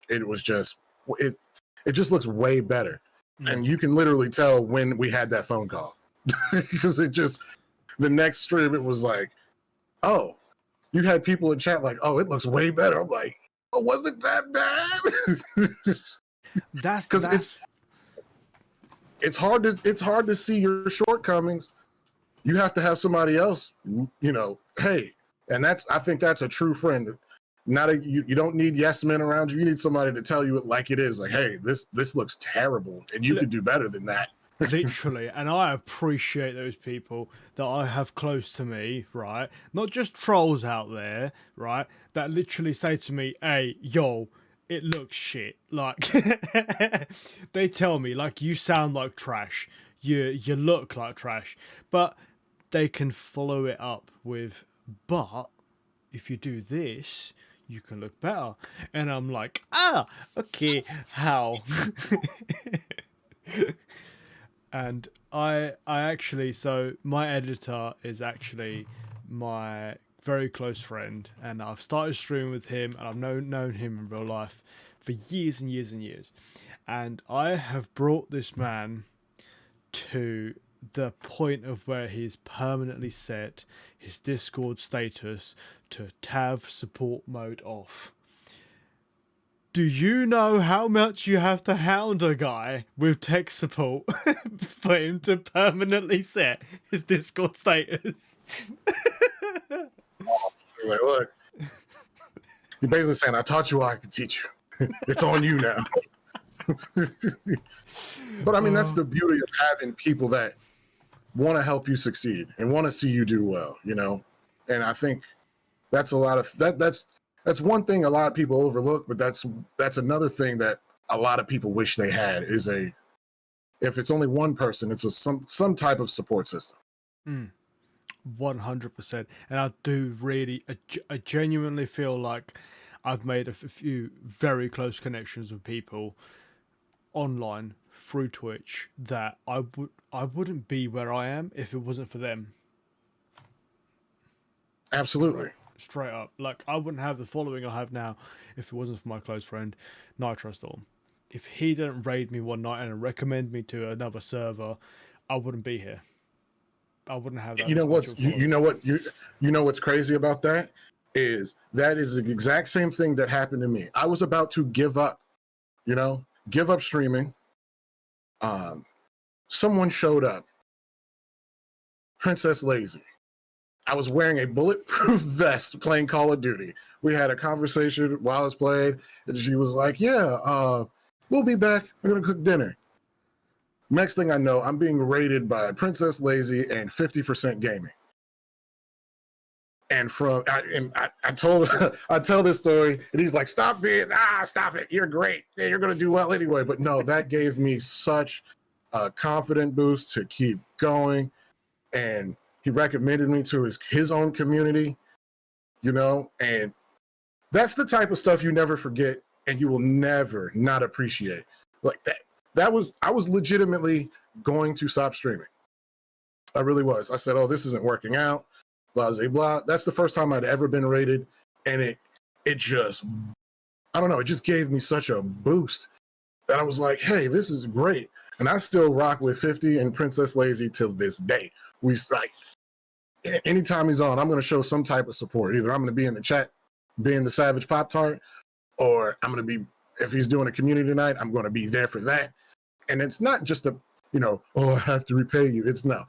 it was just it just looks way better. And you can literally tell when we had that phone call, because it just, the next stream it was like, oh, you had people in chat like, oh, it looks way better. I'm like, oh, was it that bad? That's because it's hard to see your shortcomings. You have to have somebody else, hey, and I think that's a true friend. You don't need yes men around you. You need somebody to tell you it like it is. Like, hey, this looks terrible, and you could do better than that. Literally, and I appreciate those people that I have close to me, right? Not just trolls out there, right? That literally say to me, "Hey, yo, it looks shit." Like, they tell me, like, you sound like trash. You look like trash, but they can follow it up with, but if you do this, you can look better. And I'm like, okay, how? And I actually, so my editor is actually my very close friend, and I've started streaming with him, and I've known him in real life for years and years and years. And I have brought this man to the point of where he's permanently set his Discord status to TAV support mode off. Do you know how much you have to hound a guy with tech support for him to permanently set his Discord status? Like, look, you're basically saying, I taught you, I can teach you. It's on you now. But I mean, that's the beauty of having people that want to help you succeed and want to see you do well, And I think that's a lot of that's one thing a lot of people overlook, but that's another thing that a lot of people wish they had is if it's only one person, it's some type of support system. 100%. And I do really, I genuinely feel like I've made a few very close connections with people online through Twitch that I wouldn't be where I am if it wasn't for them. Absolutely. Straight up. Like, I wouldn't have the following I have now if it wasn't for my close friend, Nitro Storm. If he didn't raid me one night and recommend me to another server, I wouldn't be here. I wouldn't have that. You know what's crazy about that is the exact same thing that happened to me. I was about to give up streaming. Someone showed up. Princess Lazy. I was wearing a bulletproof vest playing Call of Duty. We had a conversation while I was playing, and she was like, yeah, we'll be back. We're going to cook dinner. Next thing I know, I'm being raided by Princess Lazy and 50% Gaming. And I told I tell this story, and he's like, stop it, stop it, you're great, yeah, you're gonna do well anyway. But no, that gave me such a confident boost to keep going. And he recommended me to his own community, you know, and that's the type of stuff you never forget and you will never not appreciate. Like I was legitimately going to stop streaming. I really was. I said, oh, this isn't working out, blah, blah, blah. That's the first time I'd ever been rated. And it just, I don't know, it just gave me such a boost that I was like, hey, this is great. And I still rock with 50 and Princess Lazy till this day. We like, anytime he's on, I'm going to show some type of support. Either I'm going to be in the chat, being the Savage Pop-Tart, or I'm going to be, if he's doing a community night, I'm going to be there for that. And it's not just a, you know, oh, I have to repay you. It's no.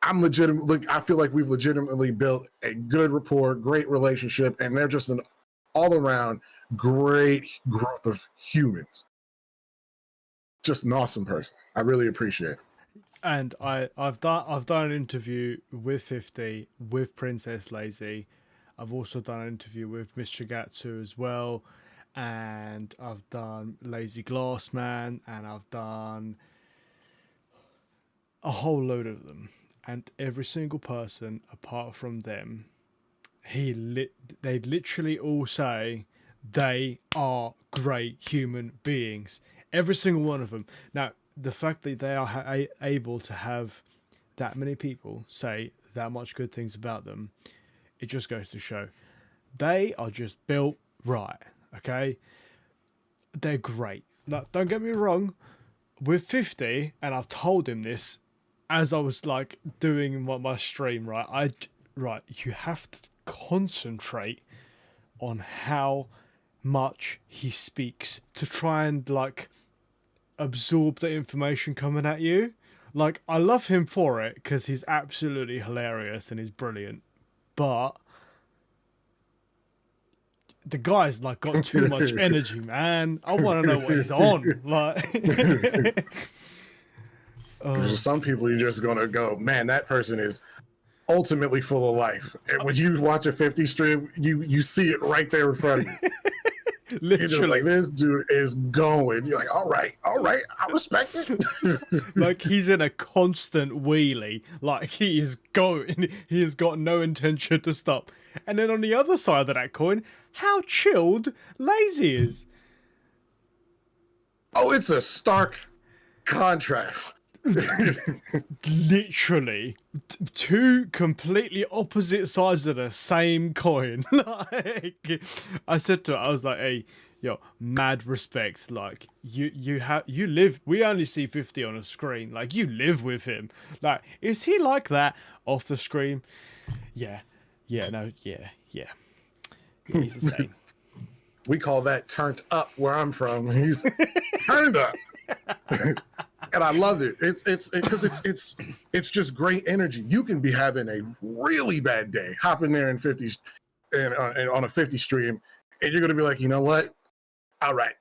I'm legitimately, I feel like we've legitimately built a good rapport, great relationship, and they're just an all-around great group of humans. Just an awesome person. I really appreciate it. And I've done an interview with 50, with Princess Lazy. I've also done an interview with Mr. Gatsu as well, and I've done Lazy Glassman, and I've done a whole load of them. And every single person, apart from them, they literally all say they are great human beings. Every single one of them. Now, the fact that they are able to have that many people say that much good things about them, it just goes to show they are just built right. Okay, they're great. Now, don't get me wrong. With 50, and I've told him this as I was like doing my stream. Right, you have to concentrate on how much he speaks to try and like absorb the information coming at you. Like, I love him for it because he's absolutely hilarious and he's brilliant, but the guy's like got too much energy, man. I want to know what he's on. Like, There's some people you're just gonna go, man, that person is ultimately full of life. And when you watch a 50 stream, you see it right there in front of you. literally, you're just like, this dude is going. You're like, all right, I respect it. like he's in a constant wheelie. Like he is going. He has got no intention to stop. And then on the other side of that coin, how chilled Lazy is. Oh, it's a stark contrast. Literally two completely opposite sides of the same coin. Like, I said to her, I was like, hey, yo, mad respect. Like, you live, we only see 50 on a screen. Like, you live with him. Like, is he like that off the screen? Yeah. He's the same. We call that turned up where I'm from. He's turned up. And I love it. It's because it's just great energy. You can be having a really bad day, hop in there in 50s and on a 50 stream, and you're gonna be like, you know what? All right,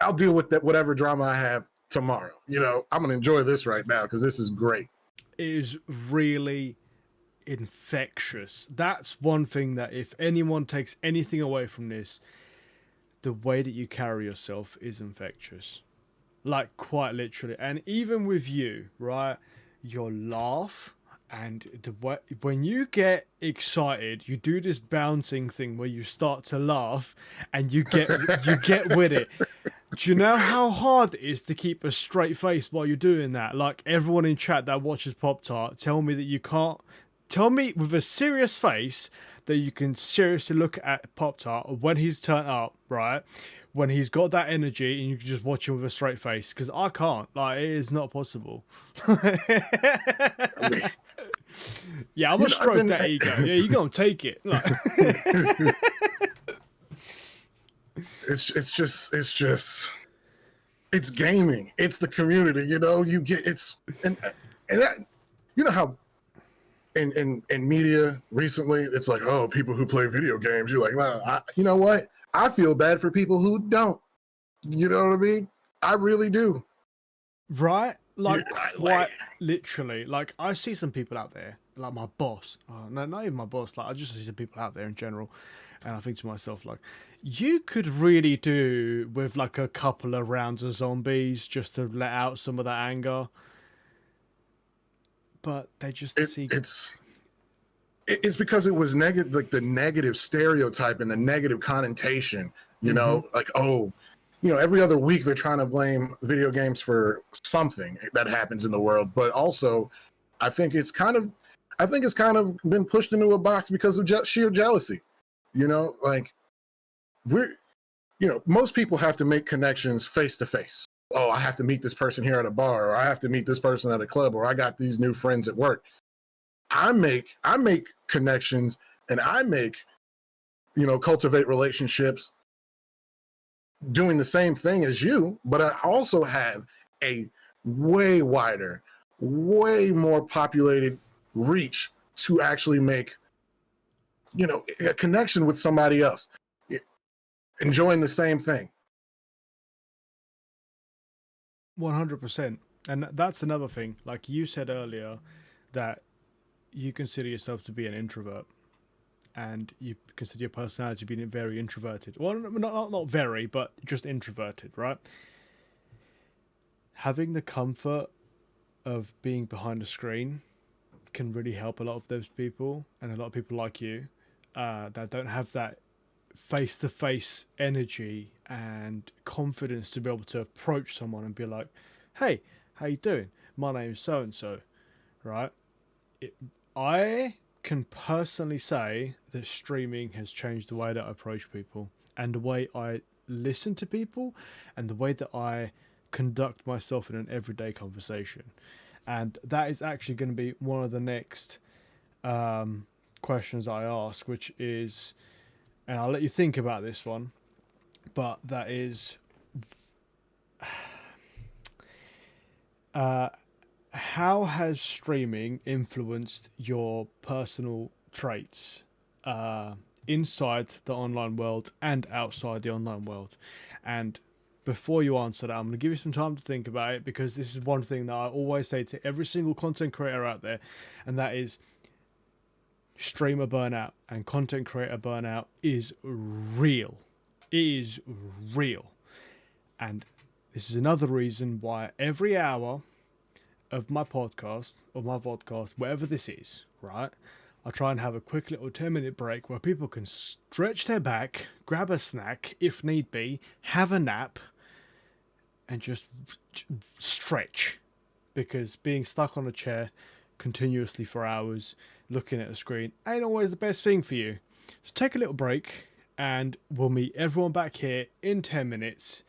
I'll deal with that whatever drama I have tomorrow. You know, I'm gonna enjoy this right now because this is great. It is really infectious. That's one thing that if anyone takes anything away from this, the way that you carry yourself is infectious. Like, quite literally. And even with you, right, your laugh and the way, when you get excited, you do this bouncing thing where you start to laugh and you get with it. Do you know how hard it is to keep a straight face while you're doing that? Like, everyone in chat that watches Pop-Tart, tell me that you can't, tell me with a serious face that you can seriously look at Pop-Tart when he's turned up, right? When he's got that energy and you can just watch him with a straight face, because I can't. Like, it is not possible. Yeah, I'm gonna stroke that ego. Yeah, you gonna take it. Like. It's gaming. It's the community. You know, you get and that, you know how in media recently it's like, oh, people who play video games. You're like, well, you know what? I feel bad for people who don't. You know what I mean? I really do. Right? Like, quite literally. Like, I see some people out there like my boss. Oh, no, not even my boss. Like I just see the people out there in general, and I think to myself like, you could really do with like a couple of rounds of zombies just to let out some of that anger. But they just it, see. it's it's because it was negative, like the negative stereotype and the negative connotation, Mm-hmm. like, oh, every other week they're trying to blame video games for something that happens in the world. But also I think it's kind of been pushed into a box because of sheer jealousy. Like, we're most people have to make connections face to face. Oh, I have to meet this person here at a bar, or I have to meet this person at a club, or I got these new friends at work. I make connections, and I make cultivate relationships doing the same thing as you, but I also have a way wider, way more populated reach to actually make a connection with somebody else enjoying the same thing. 100%. And that's another thing. Like you said earlier, that you consider yourself to be an introvert, and you consider your personality being very introverted. Well, not very, but just introverted, right? Having the comfort of being behind a screen can really help a lot of those people, and a lot of people like you that don't have that face-to-face energy and confidence to be able to approach someone and be like, "Hey, how you doing? My name's so and so," right? I can personally say that streaming has changed the way that I approach people and the way I listen to people and the way that I conduct myself in an everyday conversation. And that is actually going to be one of the next questions I ask, which is, and I'll let you think about this one, but that is, uh, how has streaming influenced your personal traits inside the online world and outside the online world? And before you answer that, I'm going to give you some time to think about it, because this is one thing that I always say to every single content creator out there, and that is streamer burnout and content creator burnout is real. It is real. And this is another reason why every hour of my podcast or my vodcast, whatever this is, right? I try and have a quick little 10-minute break where people can stretch their back, grab a snack if need be, have a nap, and just stretch. Because being stuck on a chair continuously for hours looking at a screen ain't always the best thing for you. So take a little break, and we'll meet everyone back here in 10 minutes,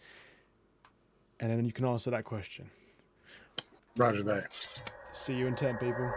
and then you can answer that question. Roger that. See you in 10, people.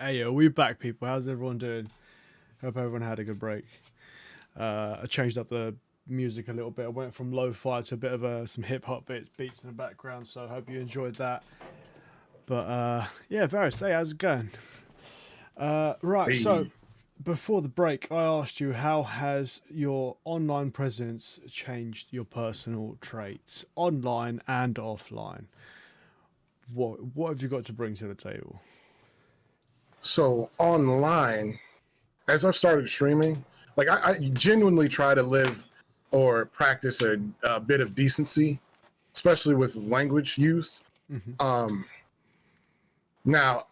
Hey, we back, people. How's everyone doing? Hope everyone had a good break. I changed up the music a little bit. I went from lo-fi to a bit of some hip hop beats in the background. So I hope you enjoyed that. But yeah, Varys, hey, how's it going? Right, so Hey. before the break, I asked you how has your online presence changed your personal traits, online and offline? What have you got to bring to the table? So online, as I've started streaming, like I genuinely try to live or practice a bit of decency, especially with language use. Hmm. Um, Now,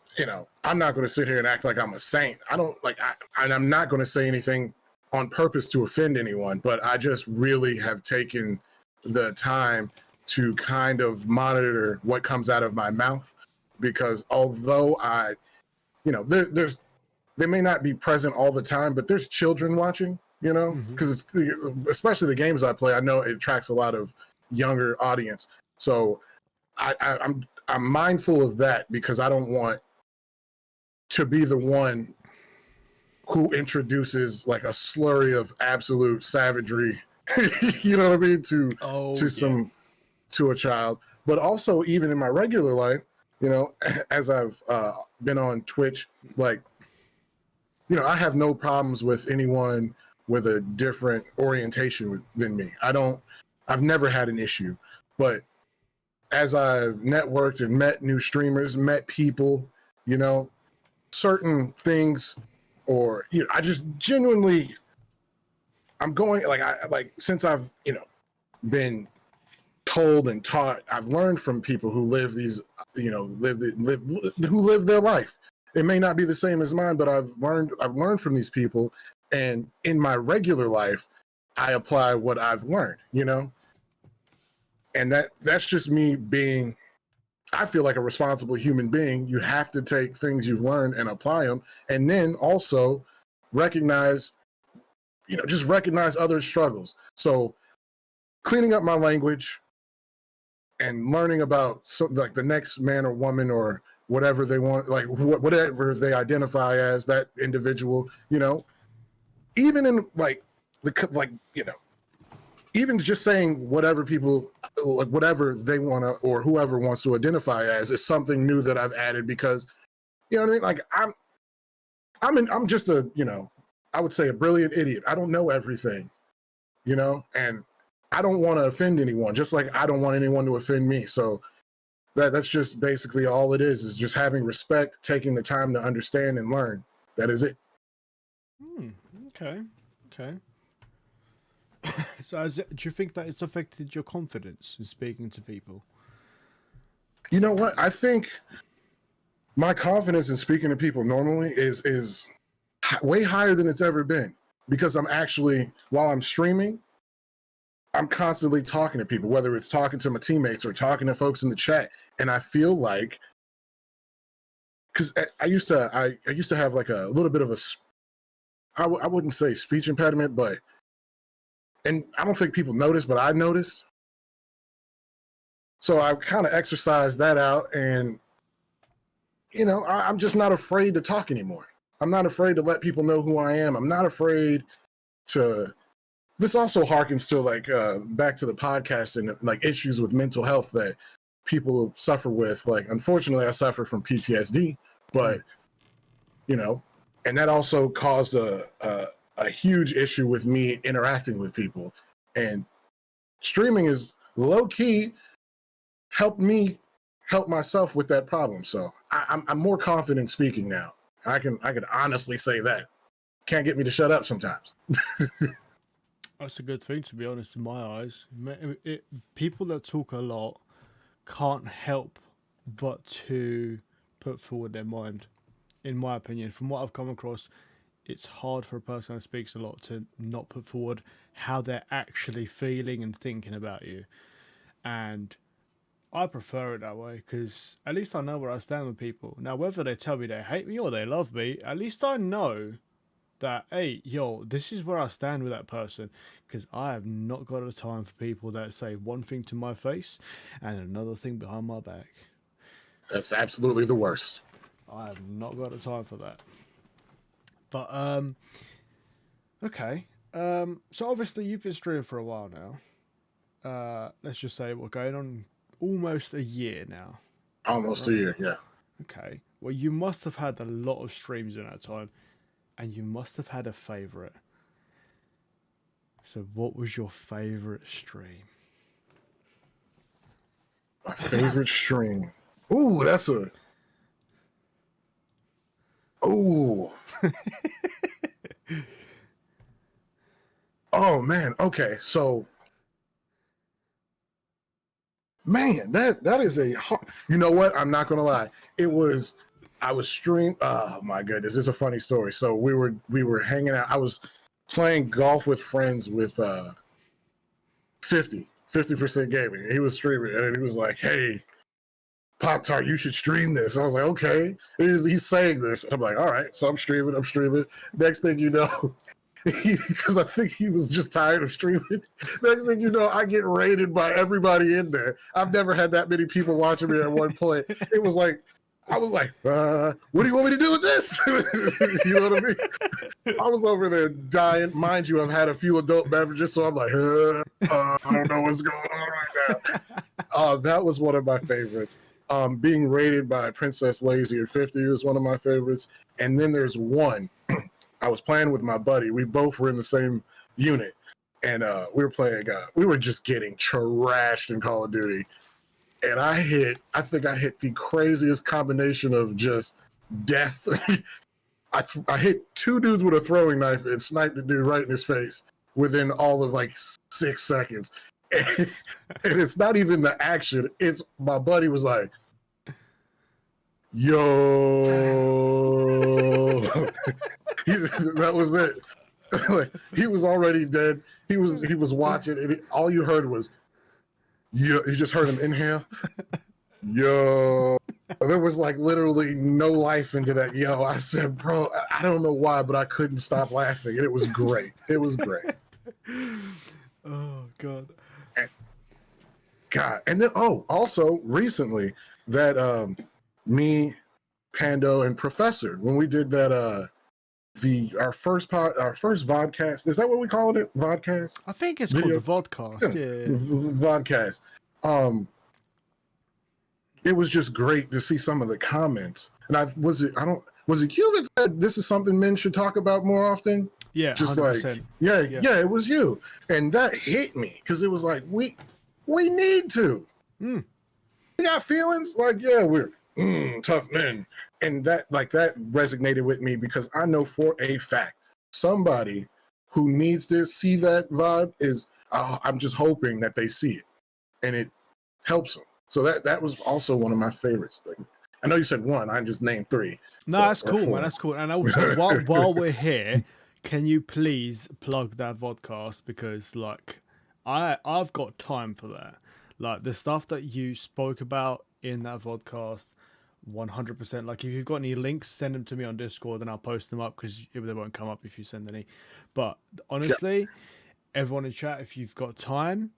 I'm not going to sit here and act like I'm a saint. I don't like, and I'm not going to say anything on purpose to offend anyone, but I just really have taken the time to kind of monitor what comes out of my mouth because although there's they may not be present all the time, but there's children watching, Hmm. because especially the games I play, I know it attracts a lot of younger audience. So I'm mindful of that because I don't want to be the one who introduces like a slurry of absolute savagery, you know what I mean, Oh to yeah. some to a child. But also even in my regular life, as I've been on Twitch, like I have no problems with anyone with a different orientation than me. I've never had an issue. But as I've networked and met new streamers, met people, you know, certain things, or I just genuinely, I'm going like since I've been told and taught, I've learned from people who live these, who live their life. It may not be the same as mine, but I've learned from these people, and in my regular life, I apply what I've learned, and that's just me being. I feel like a responsible human being. You have to take things you've learned and apply them, and then also recognize, just recognize others' struggles. So cleaning up my language and learning about like the next man or woman or whatever they want, like whatever they identify as, that individual, even in like even just saying whatever people, like whatever they want to, or whoever wants to identify as, is something new that I've added because you know what I mean. Like I'm just I would say a brilliant idiot. I don't know everything, and I don't want to offend anyone, just like I don't want anyone to offend me. So that's just basically all it is just having respect, taking the time to understand and learn. That is it. Hmm. Okay. Okay. So, do you think that it's affected your confidence in speaking to people? You know what? I think my confidence in speaking to people normally is way higher than it's ever been because I'm actually, while I'm streaming, I'm constantly talking to people, whether it's talking to my teammates or talking to folks in the chat, and I feel like because I used to have like a little bit of a I wouldn't say speech impediment, but and I don't think people notice, but I notice. So I kind of exercised that out, and I'm just not afraid to talk anymore. I'm not afraid to let people know who I am. I'm not afraid to. This also harkens to like back to the podcast and like issues with mental health that people suffer with. Like, unfortunately, I suffer from PTSD, Mm. but you know, and that also caused a huge issue with me interacting with people. And streaming is low key helped me help myself with that problem. So I'm more confident speaking now. I can honestly say that. Can't get me to shut up sometimes. That's a good thing, to be honest, in my eyes. People that talk a lot can't help but to put forward their mind. In my opinion, from what I've come across, it's hard for a person that speaks a lot to not put forward how they're actually feeling and thinking about you. And I prefer it that way because at least I know where I stand with people. Now, whether they tell me they hate me or they love me, at least I know that, hey, yo, this is where I stand with that person. Because I have not got the time for people that say one thing to my face and another thing behind my back. That's absolutely the worst. I have not got the time for that. But okay. So obviously you've been streaming for a while now. Let's just say we're going on almost a year now. Almost a year, yeah. Okay. Well, you must have had a lot of streams in that time, and you must have had a favorite. So, what was your favorite stream? My favorite stream. Ooh, that's a. Ooh. Oh man. Okay, so. Man, that is a hard, you know what? I'm not gonna lie. I was stream. Oh my goodness, it's a funny story. So we were hanging out. I was playing golf with friends with 50% gaming. He was streaming and he was like, "Hey, Pop Tart, you should stream this." I was like, "Okay." He's saying this. And I'm like, "All right." So I'm streaming. Next thing you know, because I think he was just tired of streaming. Next thing you know, I get raided by everybody in there. I've never had that many people watching me at one point. It was like, I was like, what do you want me to do with this? You know what I mean? I was over there dying. Mind you, I've had a few adult beverages, so I'm like, I don't know what's going on right now. That was one of my favorites. Being raided by Princess Lazy at 50 was one of my favorites. And then there's one. I was playing with my buddy. We both were in the same unit, and we were playing. We were just getting trashed in Call of Duty, and I think I hit the craziest combination of just death. I hit two dudes with a throwing knife and sniped the dude right in his face within all of like 6 seconds. And it's not even the action. It's my buddy was like, "Yo." That was it. Like, he was already dead. He was watching, and all you heard was, "Yo." You just heard him inhale. Yo. There was like literally no life into that. Yo, I said, "Bro, I don't know why, but I couldn't stop laughing, and it was great. It was great." Oh God. And then also recently that me, Pando, and Professor, when we did that our first vodcast. Is that what we call it? Vodcast? I think it's called the vodcast. Yeah. Vodcast. It was just great to see some of the comments. And was it you that said this is something men should talk about more often? Yeah, just 100%. like yeah, it was you. And that hit me because it was like we need to. We got feelings, like, yeah, we're tough men. And that resonated with me because I know for a fact somebody who needs to see that vibe is, I'm just hoping that they see it and it helps them. So that was also one of my favorites. I know you said one, I just named three. No, that's cool, man. That's cool. And also, while we're here, can you please plug that vodcast? Because like I've got time for that. Like the stuff that you spoke about in that vodcast, 100%. Like if you've got any links, send them to me on Discord and I'll post them up because they won't come up if you send any. But honestly, everyone in chat, if you've got time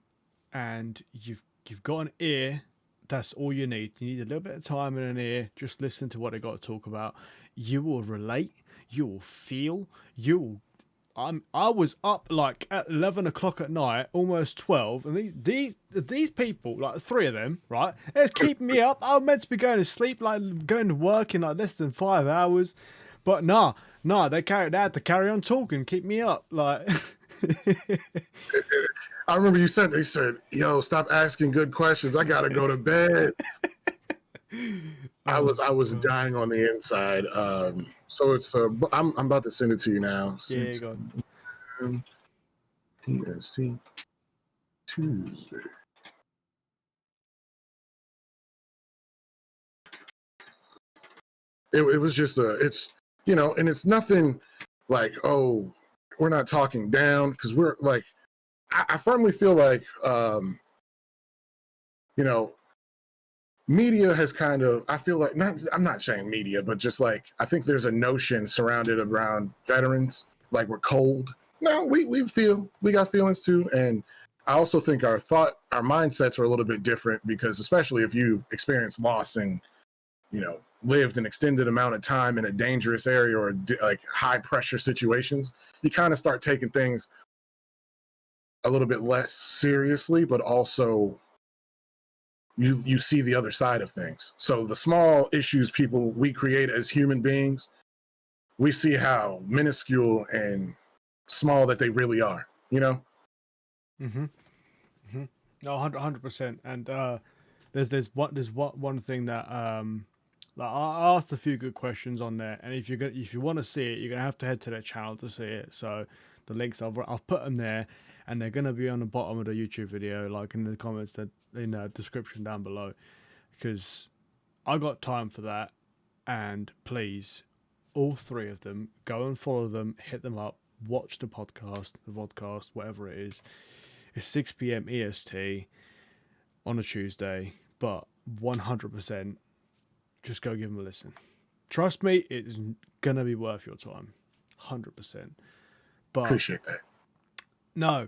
and you've got an ear, that's all you need. You need a little bit of time and an ear. Just listen to what they got to talk about. You will relate. You will feel. You will. I was up like at 11 o'clock at night, almost 12, and these people, like three of them, right? It's keeping me up. I was meant to be going to sleep, like going to work in like less than 5 hours, but nah, they had to carry on talking, keep me up, like. I remember they said, "Yo, stop asking good questions. I gotta go to bed." I was dying on the inside. So it's I'm about to send it to you now. Yeah, go on. PST Tuesday. It was just it's and it's nothing like, oh, we're not talking down, because we're like, I firmly feel like media has kind of, I feel like, I'm not saying media, but just like, I think there's a notion surrounded around veterans, like we're cold. No, we got feelings too. And I also think our mindsets are a little bit different because, especially if you experience loss in lived an extended amount of time in a dangerous area or like high pressure situations, you kind of start taking things a little bit less seriously, but also you see the other side of things. So the small issues we create as human beings, we see how minuscule and small that they really are, Mm-hmm. Mm-hmm. No, 100%. And there's one thing that like I asked a few good questions on there, and if you want to see it, you're gonna have to head to their channel to see it. So the links I've put them there, and they're gonna be on the bottom of the YouTube video, like in the comments, that in the description down below, because I got time for that. And please, all three of them, go and follow them, hit them up, watch the vodcast, whatever it is. It's 6 p.m. EST on a Tuesday, but 100% just go give them a listen. Trust me, it's gonna be worth your time, 100%. But appreciate that. No.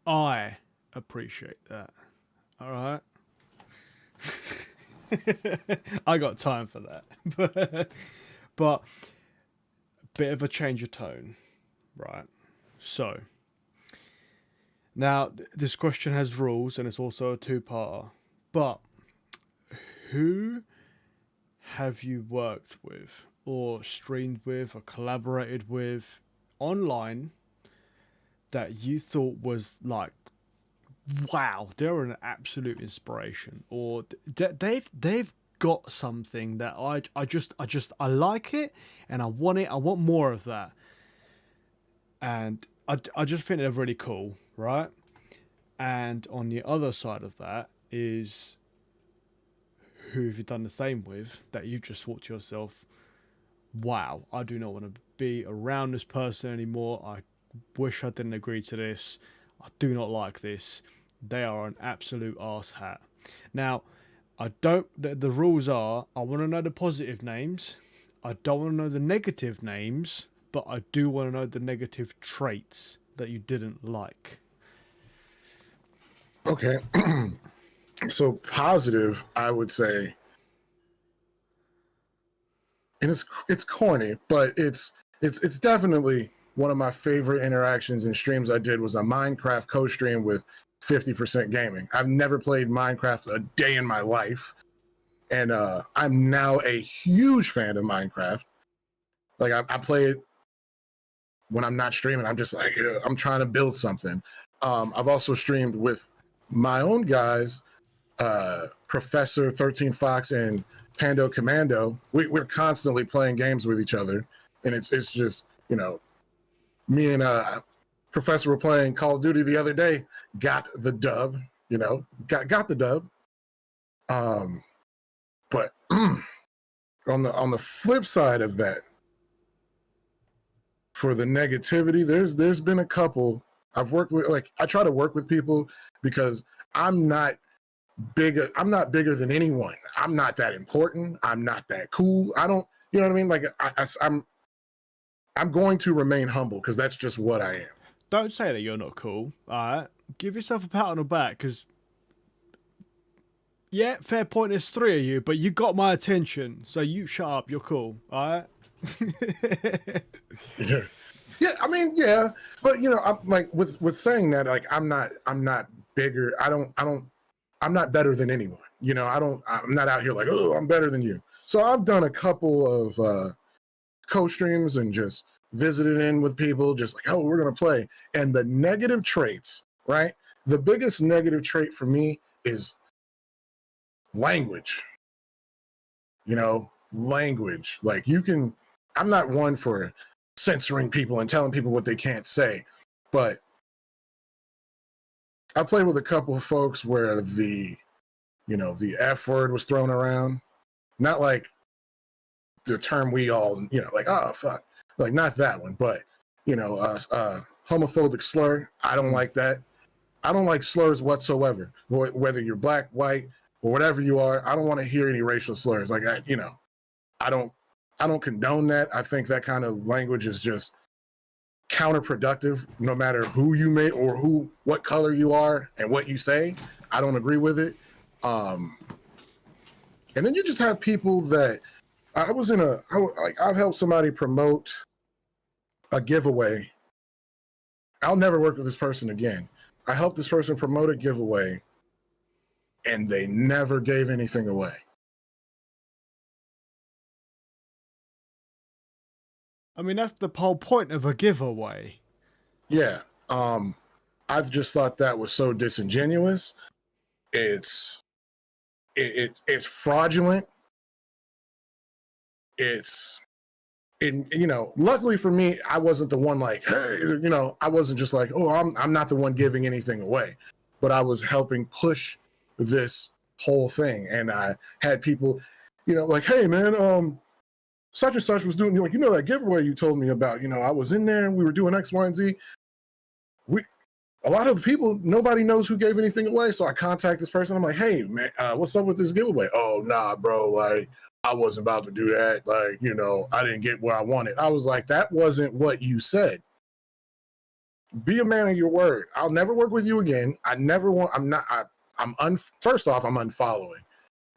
I appreciate that. All right. I got time for that. But a bit of a change of tone, right? So now this question has rules, and it's also a two-parter. But who have you worked with or streamed with or collaborated with online that you thought was like, wow, they're an absolute inspiration, or they've got something that I like it, and I want it. I want more of that, and I just think they're really cool, right? And on the other side of that is, who have you done the same with that you just thought to yourself, wow, I do not want to be around this person anymore. I wish I didn't agree to this. I do not like this. They are an absolute arse hat. Now, the rules are, I want to know the positive names. I don't want to know the negative names, but I do want to know the negative traits that you didn't like. Okay. So positive, I would say, and it's corny, but it's definitely one of my favorite interactions and streams I did was a Minecraft co-stream with 50% Gaming. I've never played Minecraft a day in my life, and I'm now a huge fan of Minecraft. Like I play it when I'm not streaming. I'm just like, I'm trying to build something. I've also streamed with my own guys, Professor 13 Fox and Pando Commando. We're constantly playing games with each other, and it's just, me and Professor were playing Call of Duty the other day, got the dub, got the dub. But on the flip side of that, for the negativity, there's been a couple I've worked with. Like, I try to work with people because I'm not bigger than anyone. I'm not that important. I'm not that cool. I don't, you know what I mean? Like, I'm going to remain humble because that's just what I am. Don't say that you're not cool. All right, give yourself a pat on the back, because yeah, fair point. There's three of you, but you got my attention, so you shut up. You're cool. All right. Yeah. I mean, yeah, but I'm like with saying that, like, I'm not bigger. I'm not better than anyone. I'm not out here like, oh, I'm better than you. So I've done a couple of co-streams and just visited in with people, just like, oh, we're gonna play. And the negative traits, right? The biggest negative trait for me is language. Language. Like, I'm not one for censoring people and telling people what they can't say, but I played with a couple of folks where the F word was thrown around. Not like the term we all, like, oh, fuck. Like, not that one, but, homophobic slur. I don't like that. I don't like slurs whatsoever. Whether you're black, white, or whatever you are, I don't want to hear any racial slurs. Like, I don't condone that. I think that kind of language is just counterproductive, no matter who you may or what color you are and what you say. I don't agree with it. And then you just have people that I've helped somebody promote a giveaway. I'll never work with this person again. I helped this person promote a giveaway and they never gave anything away. I mean, that's the whole point of a giveaway. Yeah. I've just thought that was so disingenuous. It's fraudulent. Luckily for me, I wasn't the one like, hey, I wasn't just like, oh, I'm not the one giving anything away, but I was helping push this whole thing. And I had people, like, hey man, such and such was doing, like, that giveaway you told me about, I was in there and we were doing X, Y, and Z. A lot of the people, nobody knows who gave anything away. So I contact this person. I'm like, hey man, what's up with this giveaway? Oh, nah, bro. Like, I wasn't about to do that. Like, I didn't get what I wanted. I was like, that wasn't what you said. Be a man of your word. I'll never work with you again. First off, I'm unfollowing.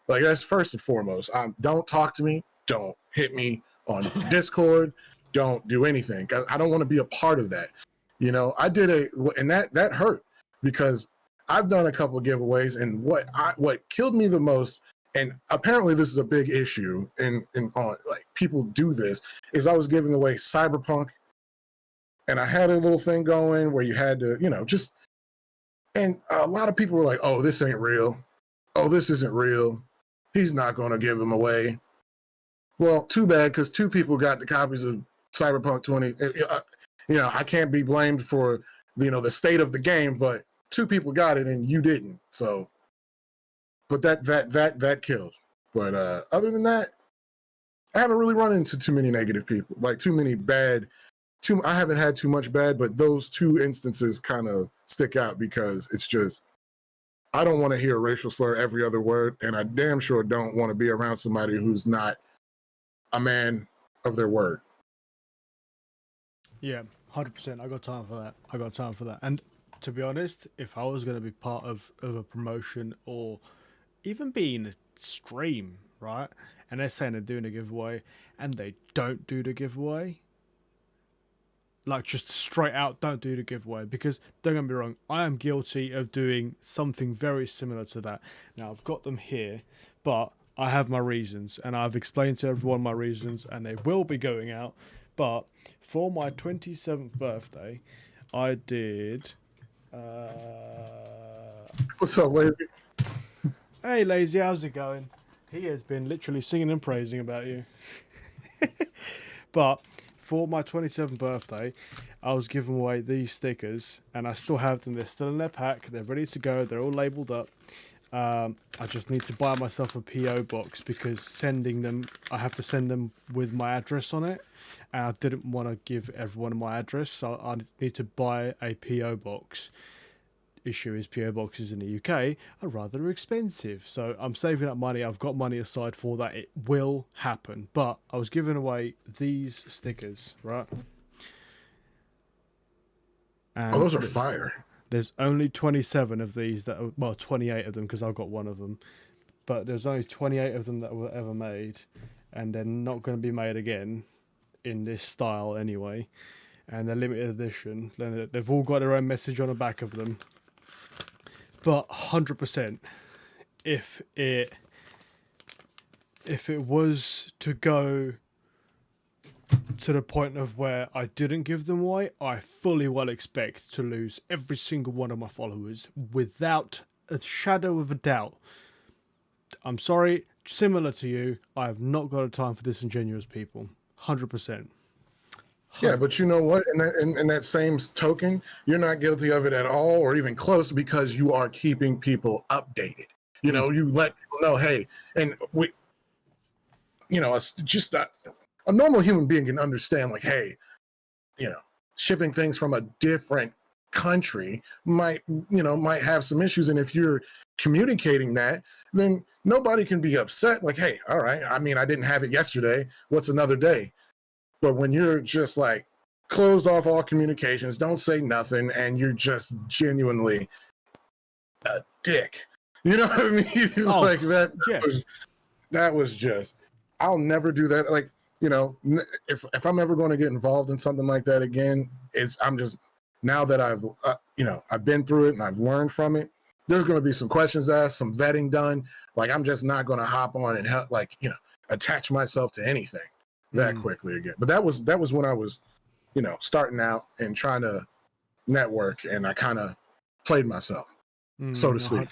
Like, that's first and foremost. Don't talk to me. Don't hit me on Discord. Don't do anything. I don't want to be a part of that. I did and that hurt because I've done a couple of giveaways, and what killed me the most, and apparently this is a big issue in like people do this, is I was giving away Cyberpunk, and I had a little thing going where you had to, and a lot of people were like, oh, this ain't real. Oh, this isn't real. He's not going to give them away. Well, too bad, because 2 people got the copies of Cyberpunk 20. I can't be blamed for, the state of the game, but 2 people got it and you didn't. So, but that killed. But other than that, I haven't really run into too many negative people, like too many bad. I haven't had too much bad, but those 2 instances kind of stick out because it's just, I don't want to hear a racial slur every other word, and I damn sure don't want to be around somebody who's not a man of their word. Yeah, 100%. I got time for that. And to be honest, if I was going to be part of a promotion or even being a stream, right, and they're saying they're doing a giveaway and they don't do the giveaway, like, just straight out don't do the giveaway, because don't get me wrong, I am guilty of doing something very similar to that. Now, I've got them here, but I have my reasons, and I've explained to everyone my reasons, and they will be going out. But for my 27th birthday, I did... What's up, Lazy? Hey, Lazy, how's it going? He has been literally singing and praising about you. But for my 27th birthday, I was giving away these stickers, and I still have them. They're still in their pack. They're ready to go. They're all labelled up. I just need to buy myself a PO box, because sending them, I have to send them with my address on it, and I didn't want to give everyone my address, so I need to buy a PO box. Issue is PO boxes in the UK are rather expensive, so I'm saving up money. I've got money aside for that. It will happen. But I was giving away these stickers, right? And those are fire. There's only 27 of these that are, well, 28 of them, because I've got one of them. But there's only 28 of them that were ever made, and they're not going to be made again in this style anyway. And they're limited edition. They've all got their own message on the back of them. But 100%, if it was to go to the point of where I didn't give them away, I fully well expect to lose every single one of my followers without a shadow of a doubt. I'm sorry, similar to you, I have not got a time for disingenuous people. 100%. Yeah, but you know what? In that same token, you're not guilty of it at all, or even close, because you are keeping people updated. You let people know, hey, and we, it's just a normal human being can understand, like, hey, shipping things from a different country might have some issues, and if you're communicating that, then nobody can be upset. Like, hey, all right, I mean, I didn't have it yesterday. What's another day? But when you're just like closed off all communications, don't say nothing, and you're just genuinely a dick. You know what I mean? Oh, like that. yeah. that was just, I'll never do that. Like, if I'm ever going to get involved in something like that again, I'm just, now that I've I've been through it and I've learned from it, there's going to be some questions asked, some vetting done. Like, I'm just not going to hop on and attach myself to anything that quickly again. But that was when I was starting out and trying to network, and I kind of played myself, so to speak.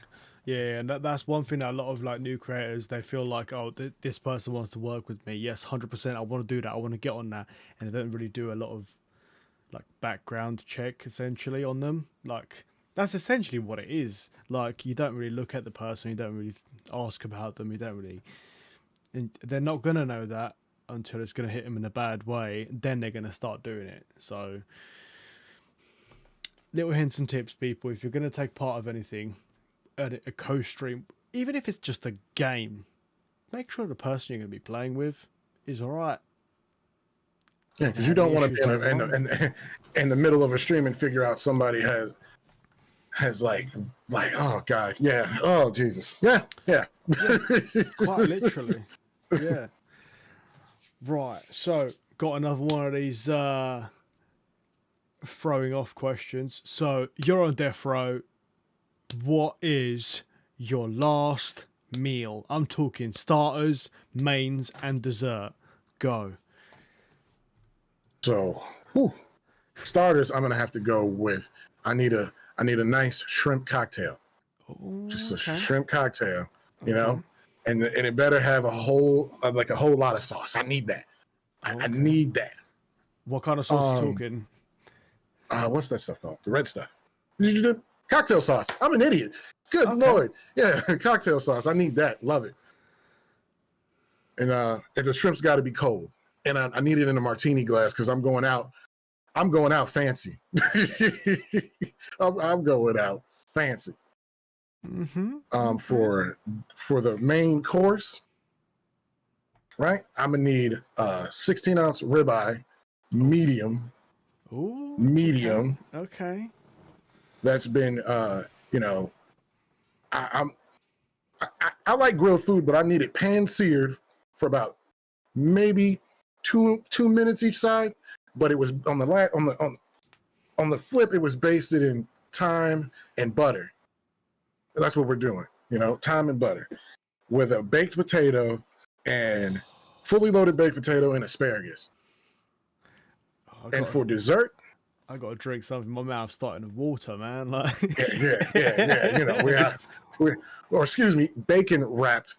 Yeah, and that's one thing that a lot of like new creators, they feel like, oh, this person wants to work with me. Yes, 100%. I want to do that. I want to get on that, and they don't really do a lot of like background check essentially on them. Like, that's essentially what it is. Like, you don't really look at the person, you don't really ask about them, you don't really, and they're not gonna know that until it's gonna hit them in a bad way. Then they're gonna start doing it. So, little hints and tips, people. If you're gonna take part of anything, a co-stream, even if it's just a game, make sure the person you're going to be playing with is all right. Yeah, because you don't want to be in the middle of a stream and figure out somebody has like oh god, yeah, oh Jesus, yeah. Quite literally, yeah. Right, so got another one of these throwing off questions. So you're on death row. What is your last meal? I'm talking starters, mains, and dessert. Go. So, starters, I'm gonna have to go with. I need a nice shrimp cocktail. Ooh, Just a shrimp cocktail, and it better have a whole lot of sauce. I need that. I need that. What kind of sauce are you talking? What's that stuff called? The red stuff. Cocktail sauce. I'm an idiot. Good Lord. Yeah, cocktail sauce. I need that. Love it. And the shrimp's got to be cold. And I need it in a martini glass because I'm going out fancy. I'm going out fancy. For the main course, right? I'm gonna need 16-ounce ribeye, medium. Ooh, medium. Okay. That's been I like grilled food, but I need it pan seared for about maybe two minutes each side. But it was on the flip, it was basted in thyme and butter. That's what we're doing, thyme and butter with a baked potato and fully loaded baked potato and asparagus. And for dessert, I got to drink something. My mouth's starting to water, man. Like, yeah. Bacon wrapped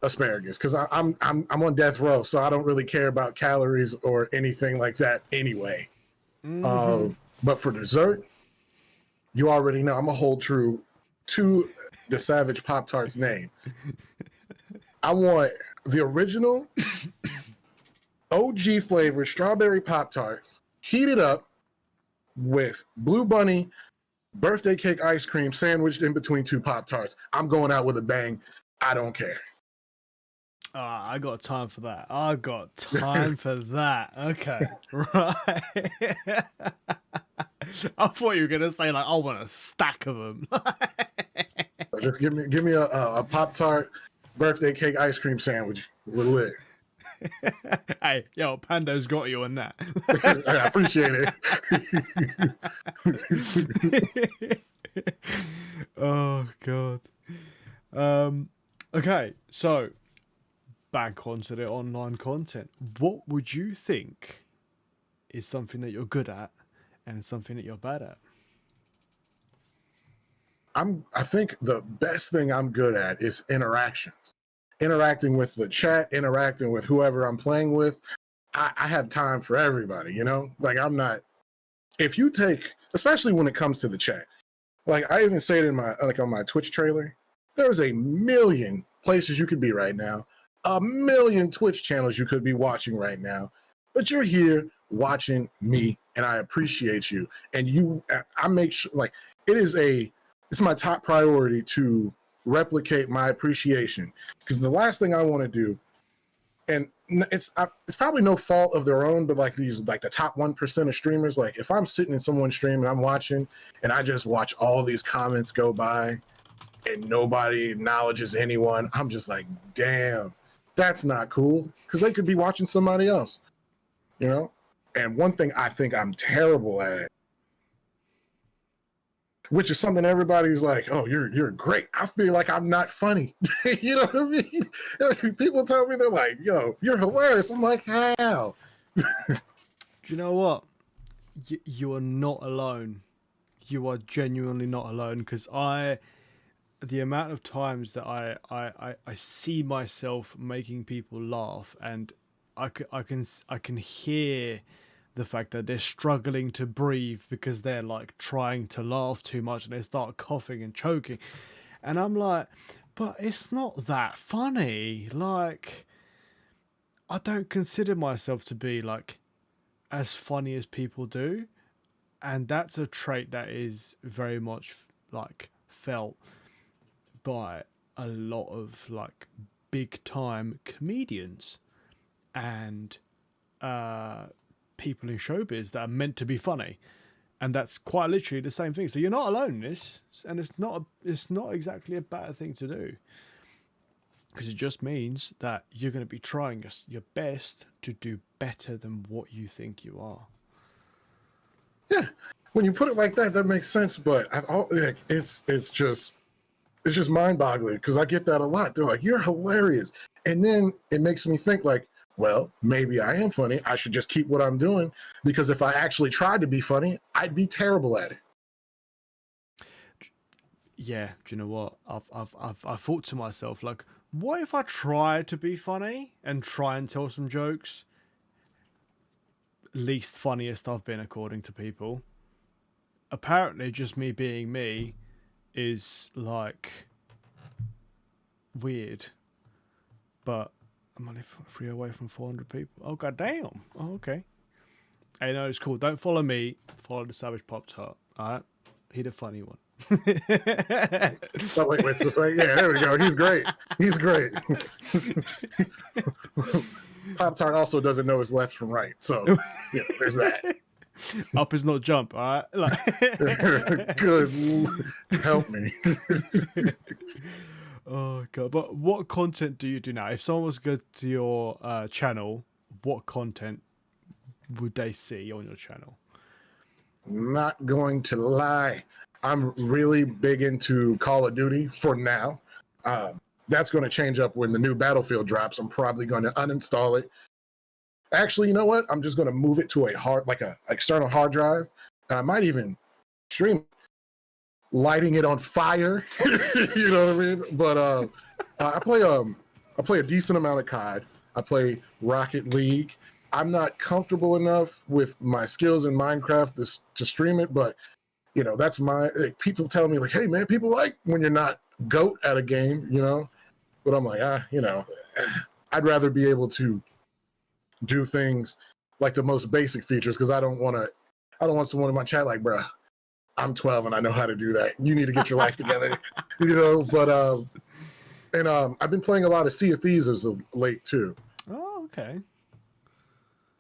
asparagus, because I'm on death row, so I don't really care about calories or anything like that anyway. But for dessert, you already know I'm gonna hold true to the Savage Pop-Tart's name. I want the original OG flavor strawberry Pop-Tarts heated up with Blue Bunny birthday cake ice cream sandwiched in between two Pop-Tarts. I'm going out with a bang. I don't care. I got time for that. I got time for that. Okay. Right. I thought you were going to say, like, I want a stack of them. Just give me a Pop-Tart birthday cake ice cream sandwich. We're lit. Hey, yo, Pando's got you on that. I appreciate it. Oh, God. Okay, so back onto the online content. What would you think is something that you're good at and something that you're bad at? I think the best thing I'm good at is interactions. Interacting with the chat, interacting with whoever I'm playing with. I have time for everybody, Like, I'm not, if you take, especially when it comes to the chat, like I even say it in on my Twitch trailer, there's a million places you could be right now, a million Twitch channels you could be watching right now, but you're here watching me, and I appreciate you. And I make sure, like, it's my top priority to replicate my appreciation, because the last thing I want to do, and it's probably no fault of their own, but like the top 1% of streamers, like if I'm sitting in someone's stream and I'm watching and I just watch all these comments go by and nobody acknowledges anyone. I'm just like, damn, that's not cool, because they could be watching somebody else, you know? And one thing I think I'm terrible at, which is something everybody's like, oh, you're great. I feel like I'm not funny. You know what I mean? People tell me, they're like, yo, you're hilarious. I'm like, how? Do you know what? You are not alone. You are genuinely not alone, because the amount of times that I see myself making people laugh, and I can hear the fact that they're struggling to breathe because they're like trying to laugh too much and they start coughing and choking, and I'm like, but it's not that funny. Like, I don't consider myself to be like as funny as people do, and that's a trait that is very much like felt by a lot of like big time comedians and people in showbiz that are meant to be funny, and that's quite literally the same thing. So you're not alone in this, and it's not exactly a bad thing to do, because it just means that you're going to be trying your best to do better than what you think you are. Yeah, when you put it like that, that makes sense. But it's just mind-boggling, because I get that a lot. They're like, you're hilarious, and then it makes me think like, well, maybe I am funny. I should just keep what I'm doing, because if I actually tried to be funny, I'd be terrible at it. Yeah, do you know what? I've thought to myself, like, what if I try to be funny and try and tell some jokes? Least funniest I've been, according to people. Apparently, just me being me is like weird, but I'm only 3 away from 400 people. Oh, god damn. Oh, okay. Hey, no, it's cool. Don't follow me. Follow the Savage Pop-Tart. All right? He the funny one. Oh, wait, so yeah, there we go. He's great. He's great. Pop-Tart also doesn't know his left from right. So, yeah, there's that. Up is not jump, all right? Like... Good. Help me. Oh, God. But what content do you do now? If someone was to go to your channel, what content would they see on your channel? Not going to lie, I'm really big into Call of Duty for now. That's going to change up when the new Battlefield drops. I'm probably going to uninstall it. Actually, you know what? I'm just going to move it to a external hard drive. And I might even stream lighting it on fire. You know what I mean? But I play a decent amount of COD. I play Rocket League. I'm not comfortable enough with my skills in Minecraft to stream it, but you know, that's people tell me like, hey man, people like when you're not GOAT at a game, you know, but I'm like, you know, I'd rather be able to do things like the most basic features, because I don't want someone in my chat like, bruh, I'm 12 and I know how to do that. You need to get your life together, you know. But I've been playing a lot of Sea of Thieves as of late too. Oh, okay.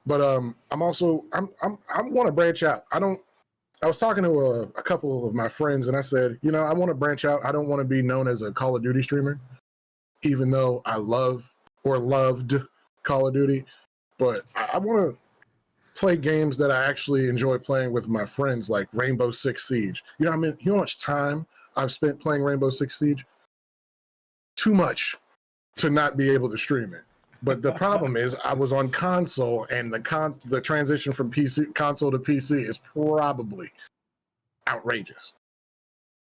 But I'm also I want to branch out. I was talking to a couple of my friends, and I said, you know, I want to branch out. I don't want to be known as a Call of Duty streamer, even though I loved Call of Duty. But I want to play games that I actually enjoy playing with my friends, like Rainbow Six Siege. You know, you know how much time I've spent playing Rainbow Six Siege? Too much to not be able to stream it. But the problem is, I was on console, and the transition from console to PC is probably outrageous.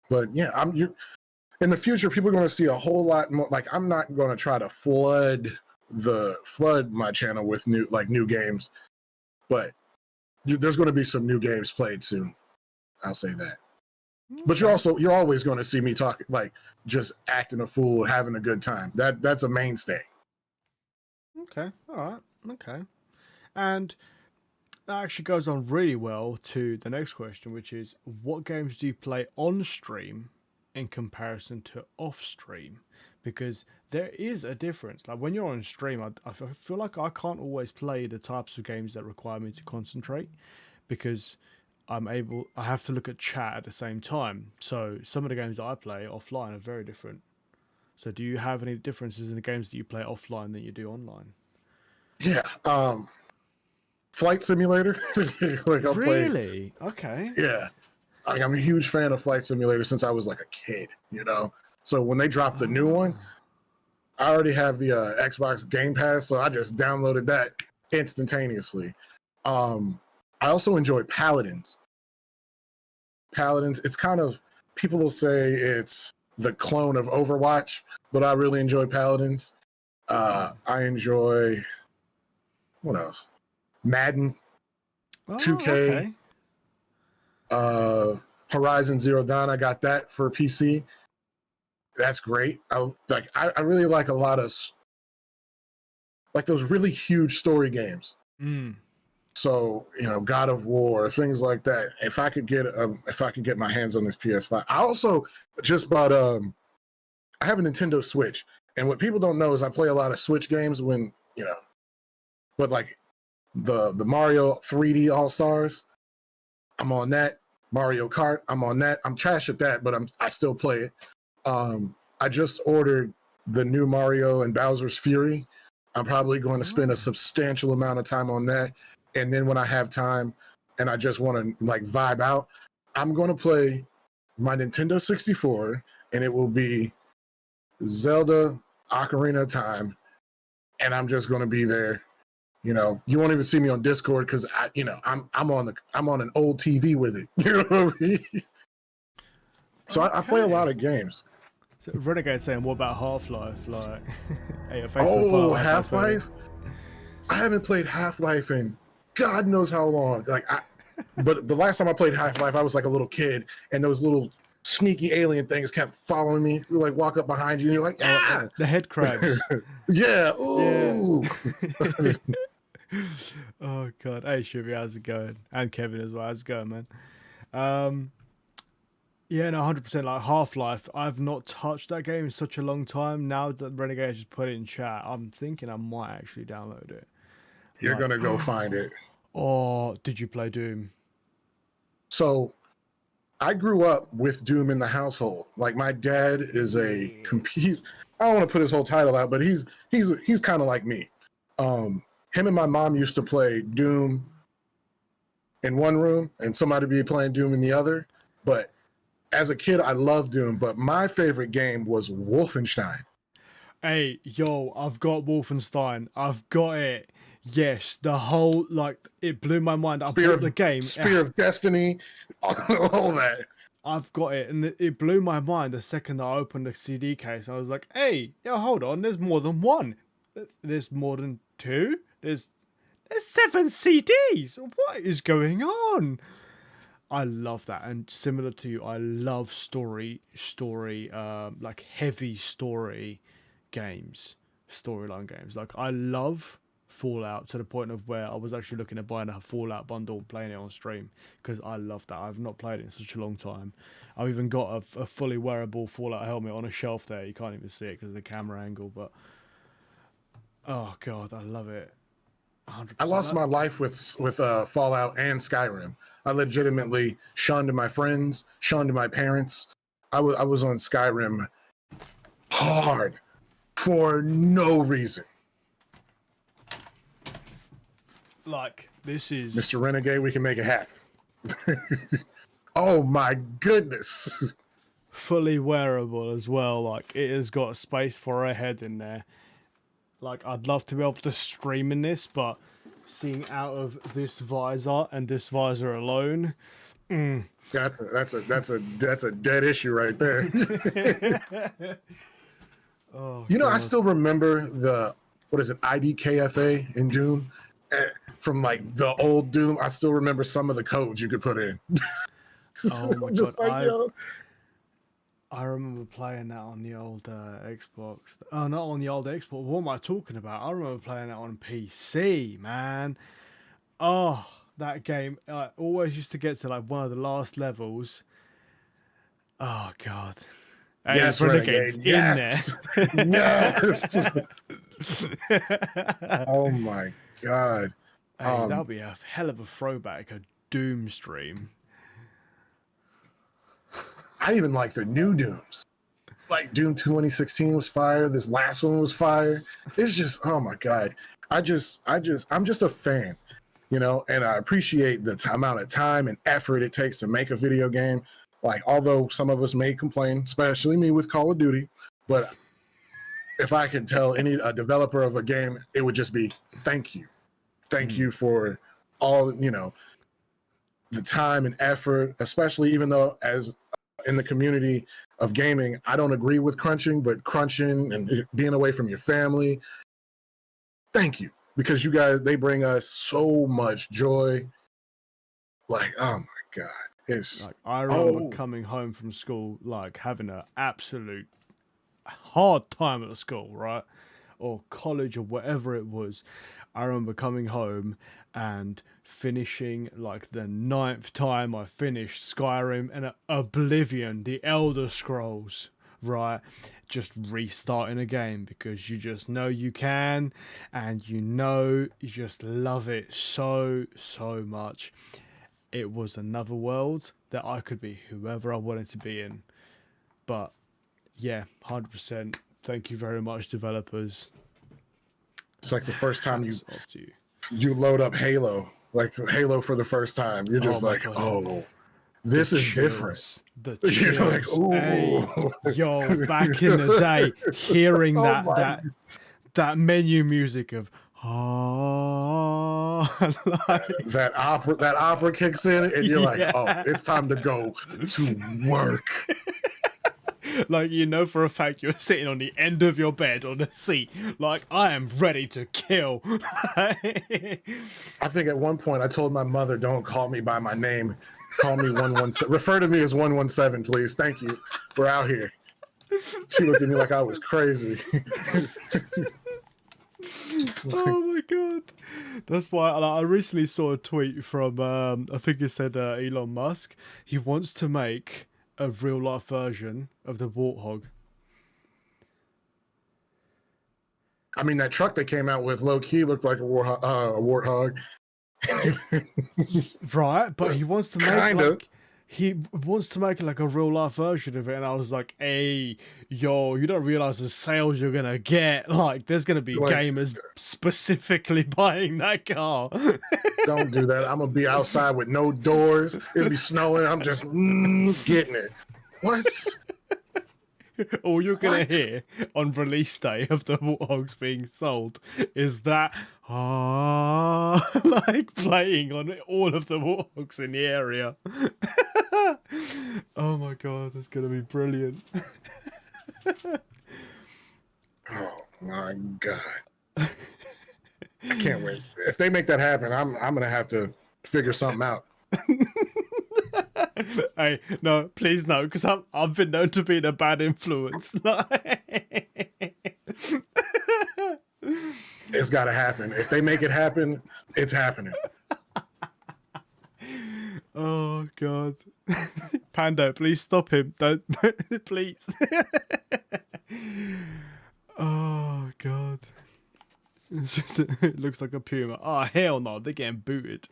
But yeah, in the future, people are going to see a whole lot more. Like, I'm not going to try to flood my channel with new games, but there's going to be some new games played soon. I'll say that. Okay. But you're always going to see me talking, like, just acting a fool, having a good time. That's a mainstay. Okay, all right, okay. And that actually goes on really well to the next question, which is, what games do you play on stream in comparison to off stream? Because there is a difference. Like, when you're on stream, I feel like I can't always play the types of games that require me to concentrate, because I have to look at chat at the same time. So some of the games that I play offline are very different. So do you have any differences in the games that you play offline than you do online? Yeah. Flight Simulator. Like I'll play. Really? Okay. Yeah. Like, I'm a huge fan of Flight Simulator since I was like a kid, you know? So when they dropped the new one, Ah. I already have the Xbox Game Pass, so I just downloaded that instantaneously. I also enjoy Paladins. Paladins, it's kind of, people will say it's the clone of Overwatch, but I really enjoy Paladins. I enjoy, what else? Madden, Oh, 2K, okay. Horizon Zero Dawn. I got that for PC. That's great. I really like a lot of like those really huge story games. Mm. So God of War, things like that. If I could get my hands on this PS5, I also just bought I have a Nintendo Switch, and what people don't know is I play a lot of Switch games when but like the Mario 3D All Stars, I'm on that. Mario Kart, I'm on that. I'm trash at that, but I still play it. I just ordered the new Mario and Bowser's Fury. I'm probably going to spend a substantial amount of time on that. And then when I have time and I just want to like vibe out, I'm going to play my Nintendo 64, and it will be Zelda Ocarina of Time. And I'm just going to be there. You won't even see me on Discord because I'm on an old TV with it. You know what I mean? So I play a lot of games. So Renegade saying, what about Half-Life? Like, hey, a face of the Oh, fire, Half-Life? I haven't played Half-Life in God knows how long. But the last time I played Half-Life, I was like a little kid, and those little sneaky alien things kept following me. They like walk up behind you, and you're like, ah, the head crabs. yeah, ooh. Yeah. Oh god. Hey Shivy, how's it going? And Kevin as well. How's it going, man? Yeah, no, 100%. Like Half-Life, I've not touched that game in such a long time. Now that Renegade just put it in chat, I'm thinking I might actually download it. You're Like, gonna go find it. oh, did you play Doom? So I grew up with Doom in the household. Like my dad is a complete. I don't want to put his whole title out, but he's kind of like me. Him and my mom used to play Doom in one room, and somebody be playing Doom in the other. But as a kid, I loved Doom. But my favorite game was Wolfenstein. Hey, yo, I've got Wolfenstein. I've got it. Yes, the whole, like, it blew my mind. I bought the game. Spear of Destiny, all that. I've got it, and it blew my mind the second I opened the CD case. I was like, hey, yo, hold on, there's more than one. There's more than two? There's 7 CDs. What is going on? I love that, and similar to you, I love story, like heavy story games, storyline games. Like I love Fallout to the point of where I was actually looking at buying a Fallout bundle and playing it on stream because I love that. I've not played it in such a long time. I've even got a fully wearable Fallout helmet on a shelf there. You can't even see it because of the camera angle, but oh god, I love it. 100%. I lost my life with Fallout and Skyrim. I legitimately shunned my friends, shunned my parents. I was on Skyrim hard for no reason. Like this is Mr. Renegade, we can make it happen. Oh my goodness. fully wearable as well. Like it has got a space for a head in there. Like I'd love to be able to stream in this, but seeing out of this visor and this visor alone, That's a dead issue right there. oh, I still remember the IDKFA in Doom from like the old Doom. I still remember some of the codes you could put in. Oh my Just god, like, yo. I remember playing that on the old Xbox. Oh, not on the old Xbox. What am I talking about? I remember playing that on PC, man. Oh, that game. I always used to get to like one of the last levels. Oh god. Hey, Yes, Renegade's Renegade. Yes. In there. Yes. Oh my god. Hey, that'll be a hell of a throwback, a Doom stream. I even like the new Dooms. Like Doom 2016 was fire. This last one was fire. It's just, oh my God. I'm just a fan, you know, and I appreciate the amount of time and effort it takes to make a video game. Like, although some of us may complain, especially me with Call of Duty, but if I could tell a developer of a game, it would just be thank you. Thank you for all, you know, the time and effort, especially even though as in the community of gaming, I don't agree with crunching, but crunching and being away from your family, thank you, because you guys, they bring us so much joy. Like, oh my God. It's like, I remember coming home from school, like having an absolute hard time at school, right? Or college or whatever it was. I remember coming home and finishing like the 9th time I finished Skyrim and Oblivion, the Elder Scrolls, right? Just restarting a game because you just know you can, and you know you just love it so much. It was another world that I could be whoever I wanted to be in. But yeah, 100%. Thank you very much, developers. It's like the first time Hats off to you. you load up Halo, like Halo for the first time. You're just like, God. oh, this is different. The You're chills. like, ooh. Hey, yo, back in the day, hearing that menu music of like, that opera kicks in, and you're like, oh, it's time to go to work. Like, you know for a fact you're sitting on the end of your bed on a seat, like, I am ready to kill. I think at one point I told my mother, don't call me by my name. Call me 117. Refer to me as 117, please. Thank you. We're out here. She looked at me like I was crazy. Oh my God. That's why I recently saw a tweet from, I think it said Elon Musk. He wants to make a real life version of the Warthog. I mean, that truck they came out with low key looked like a warthog. Right, but he wants to make like a real life version of it, and I was like, hey, yo, you don't realize the sales you're gonna get. Like, there's gonna be gamers specifically buying that car. Don't do that. I'm gonna be outside with no doors. It'll be snowing. I'm just getting it. What? All you're gonna hear on release day of the Warthogs being sold is that like playing on all of the Warthogs in the area. Oh my God, that's gonna be brilliant. Oh my God. I can't wait. If they make that happen, I'm gonna have to figure something out. Hey, no, please no, because I've been known to be a bad influence. It's got to happen. If they make it happen, it's happening. Oh God, Pando, please stop him! Don't please. Oh God, it looks like a puma. Oh hell no, they're getting booted.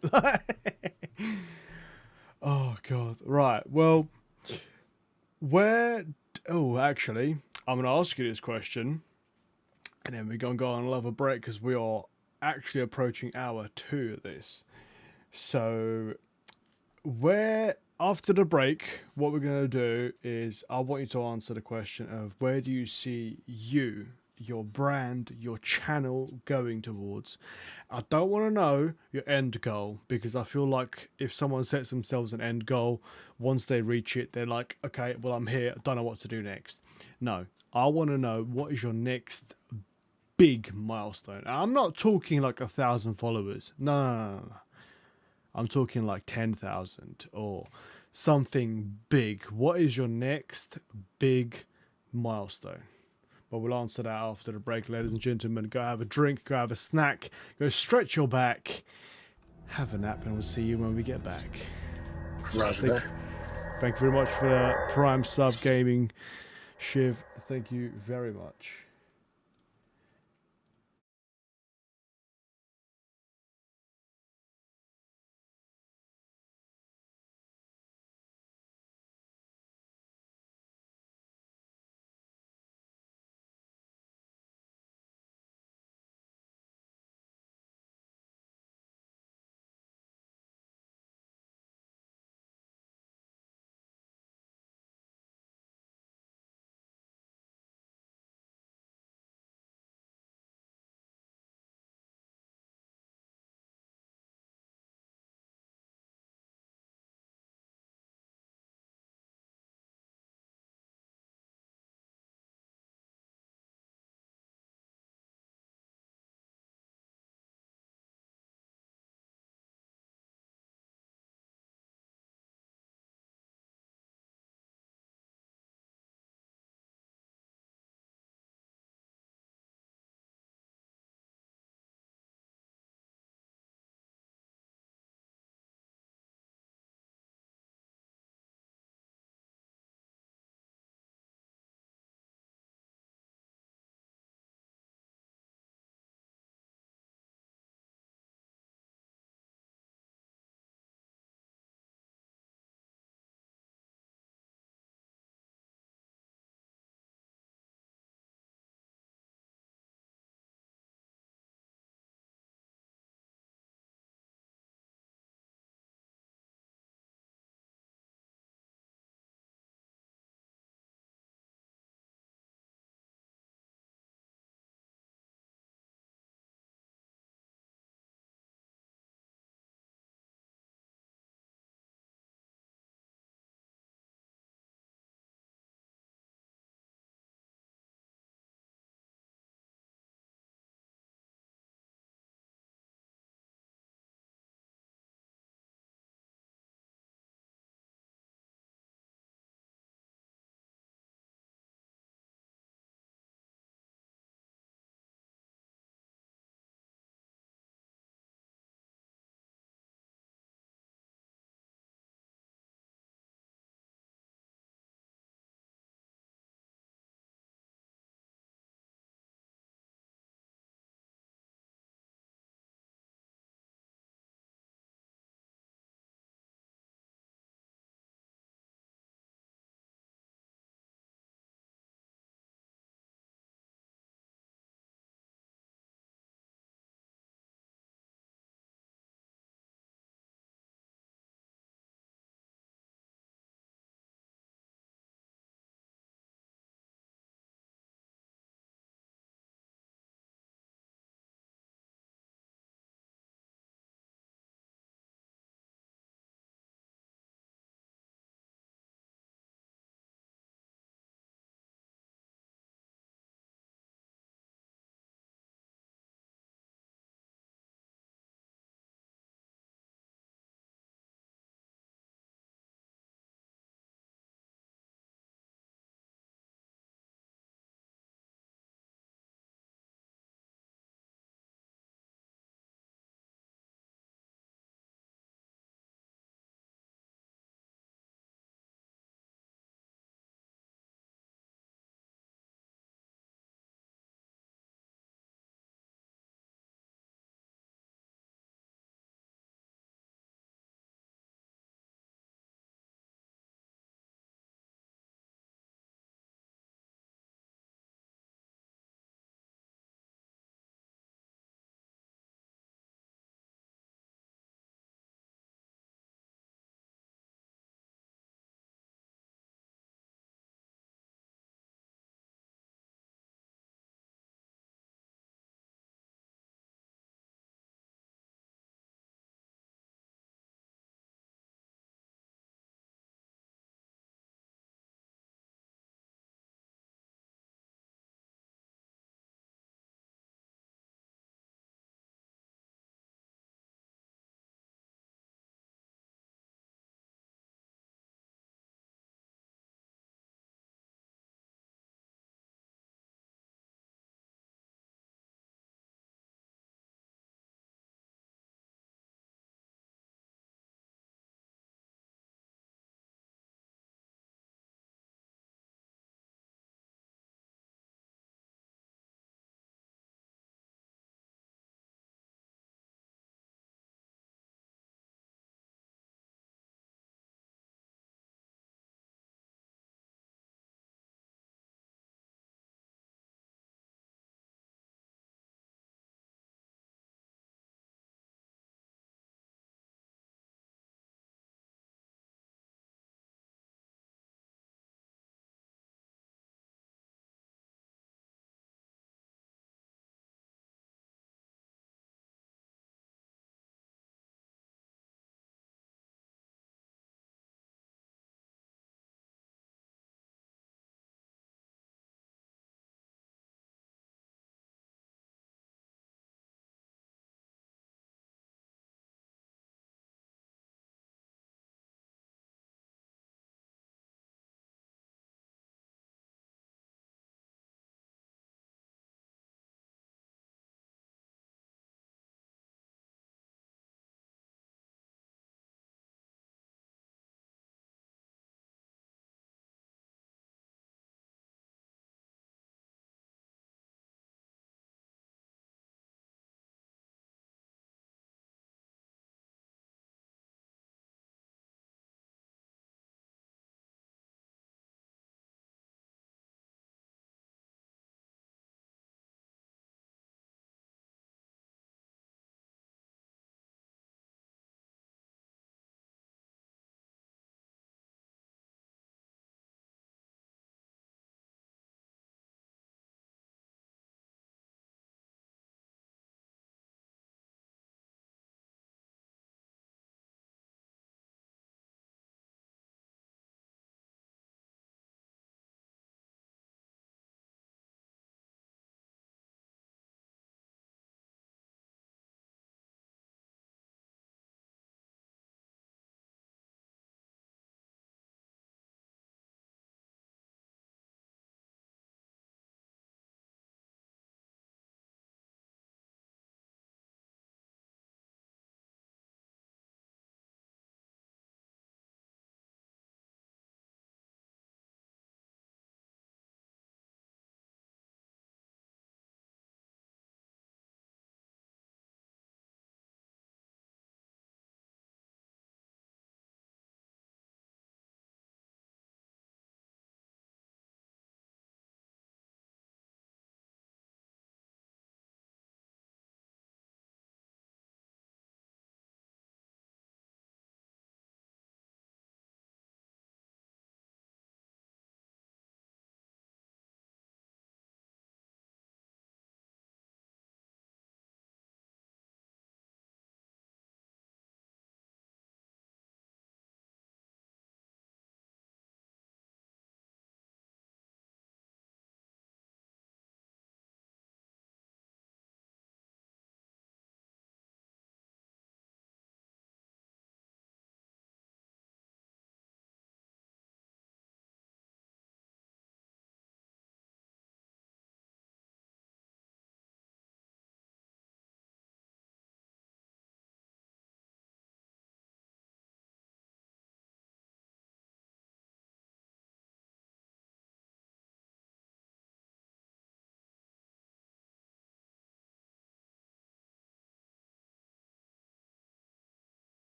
Oh God, right. Well, actually, I'm gonna ask you this question, and then we're gonna go on another break because we are actually approaching hour 2 of this. So, after the break, what we're gonna do is I want you to answer the question of where do you see your brand, your channel going towards. I don't want to know your end goal, because I feel like if someone sets themselves an end goal, once they reach it, they're like, okay, well, I'm here, I don't know what to do next. No, I want to know what is your next big milestone. And I'm not talking like 1,000 followers. No. I'm talking like 10,000 or something big. What is your next big milestone? But we'll answer that after the break, ladies and gentlemen. Go have a drink, go have a snack, go stretch your back, have a nap, and we'll see you when we get back. Thank you very much for the Prime Sub Gaming, Shiv. Thank you very much.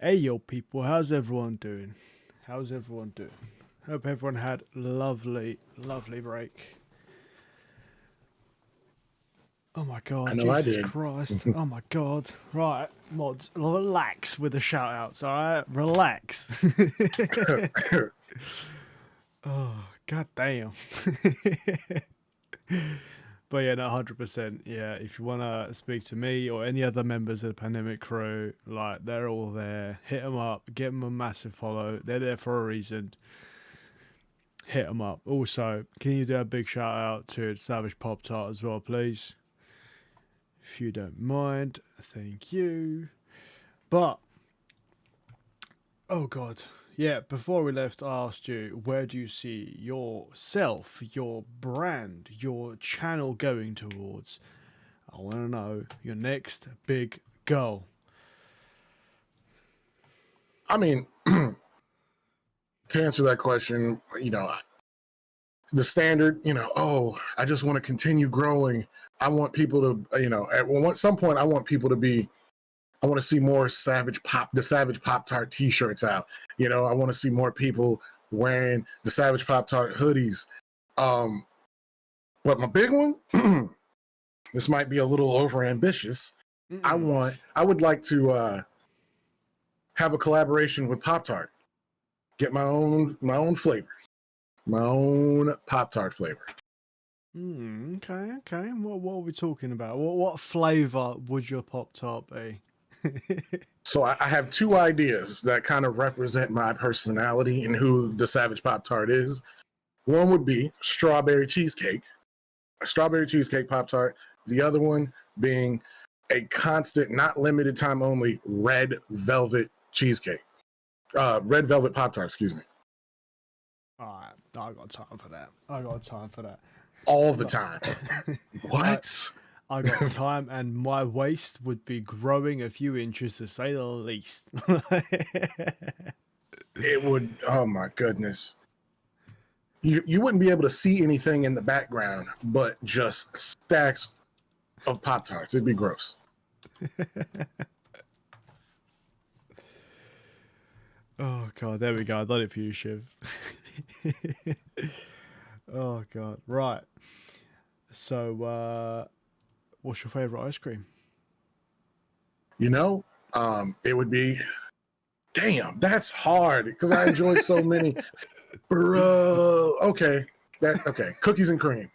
Hey, yo, people, how's everyone doing? How's everyone doing? Hope everyone had lovely, lovely break. Oh my I god, know I Jesus did. Christ. Oh my god. Right, mods, relax with the shout outs, alright? Relax. Oh, god damn. But yeah, no, 100%. Yeah, if you want to speak to me or any other members of the Pandemic crew, like, they're all there. Hit them up, give them a massive follow. They're there for a reason. Hit them up. Also, can you do a big shout out to Savage Pop Tart as well, please? If you don't mind, thank you. But, oh god, yeah, before we left, I asked you, where do you see yourself, your brand, your channel going towards? I want to know your next big goal. I mean, to answer that question, the standard, oh, I just want to continue growing. I want people to, at some point, I want people to be, I want to see more the Savage Pop Tart t-shirts out. I want to see more people wearing the Savage Pop Tart hoodies. But my big one, this might be a little over ambitious. I would like to have a collaboration with Pop Tart. Get my own flavor, my own Pop Tart flavor. Okay. What are we talking about? What flavor would your Pop Tart be? So I have two ideas that kind of represent my personality and who the Savage Pop Tart is. One would be a strawberry cheesecake Pop Tart. The other one being a constant, not limited time only, red velvet cheesecake. Red velvet Pop Tart, excuse me. Alright, I got time for that. I got time for that. All the time. What? I got time, and my waist would be growing a few inches to say the least. It would, oh my goodness. You wouldn't be able to see anything in the background but just stacks of Pop Tarts. It'd be gross. Oh god, there we go. I done it for you, Shiv. Oh god. Right. So what's your favourite ice cream? It would be, damn, that's hard because I enjoyed so many. Bro, okay. Cookies and cream.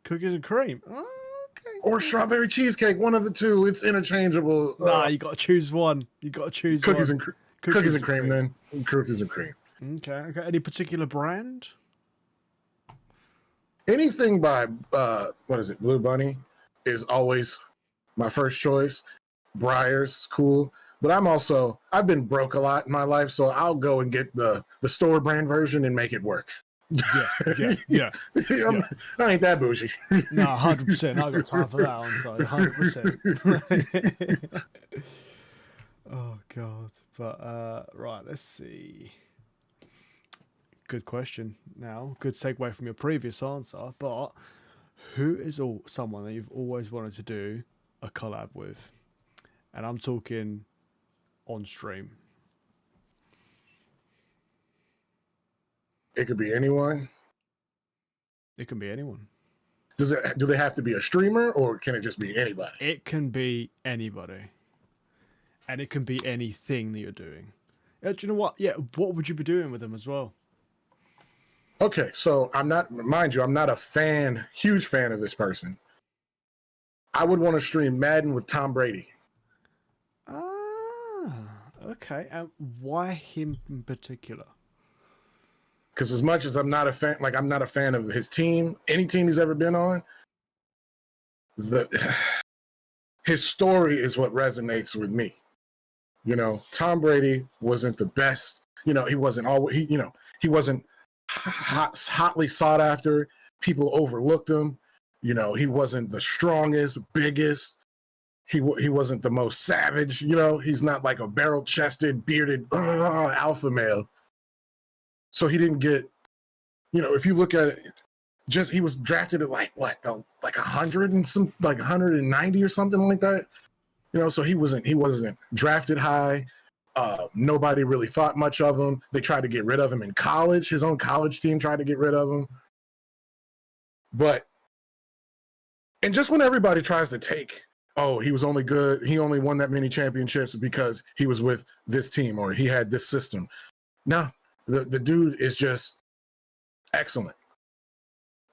Cookies and cream. Oh, okay. Or strawberry cheesecake, one of the two. It's interchangeable. Nah, you gotta choose one. You gotta choose cookies one. and cookies and cream, then. Cookies and cream. Okay. Any particular brand? Anything by what is it? Blue Bunny is always my first choice. Breyers is cool. But I've been broke a lot in my life, so I'll go and get the store brand version and make it work. Yeah. I ain't that bougie. No, 100%. I got time for that on side. 100%. Oh god. But right, let's see. Good question. Now, good segue from your previous answer. But who is someone that you've always wanted to do a collab with? And I'm talking on stream. It could be anyone. It can be anyone. Do they have to be a streamer or can it just be anybody? It can be anybody. And it can be anything that you're doing. Do you know what? Yeah, what would you be doing with them as well? Okay, so I'm not a huge fan of this person. I would want to stream Madden with Tom Brady. Ah, okay. And why him in particular? Because as much as I'm not a fan of his team, any team he's ever been on, his story is what resonates with me. Tom Brady wasn't the best. He wasn't he wasn't hotly sought after. People overlooked him. He wasn't the strongest, biggest. He wasn't the most savage. He's not like a barrel-chested, bearded alpha male. So he didn't get, if you look at it, he was drafted at like 100 and some, like 190 or something like that. So he wasn't drafted high. Nobody really thought much of him. They tried to get rid of him in college. His own college team tried to get rid of him. And just when everybody tries to take, oh, he was only good, he only won that many championships because he was with this team or he had this system. No, the dude is just excellent.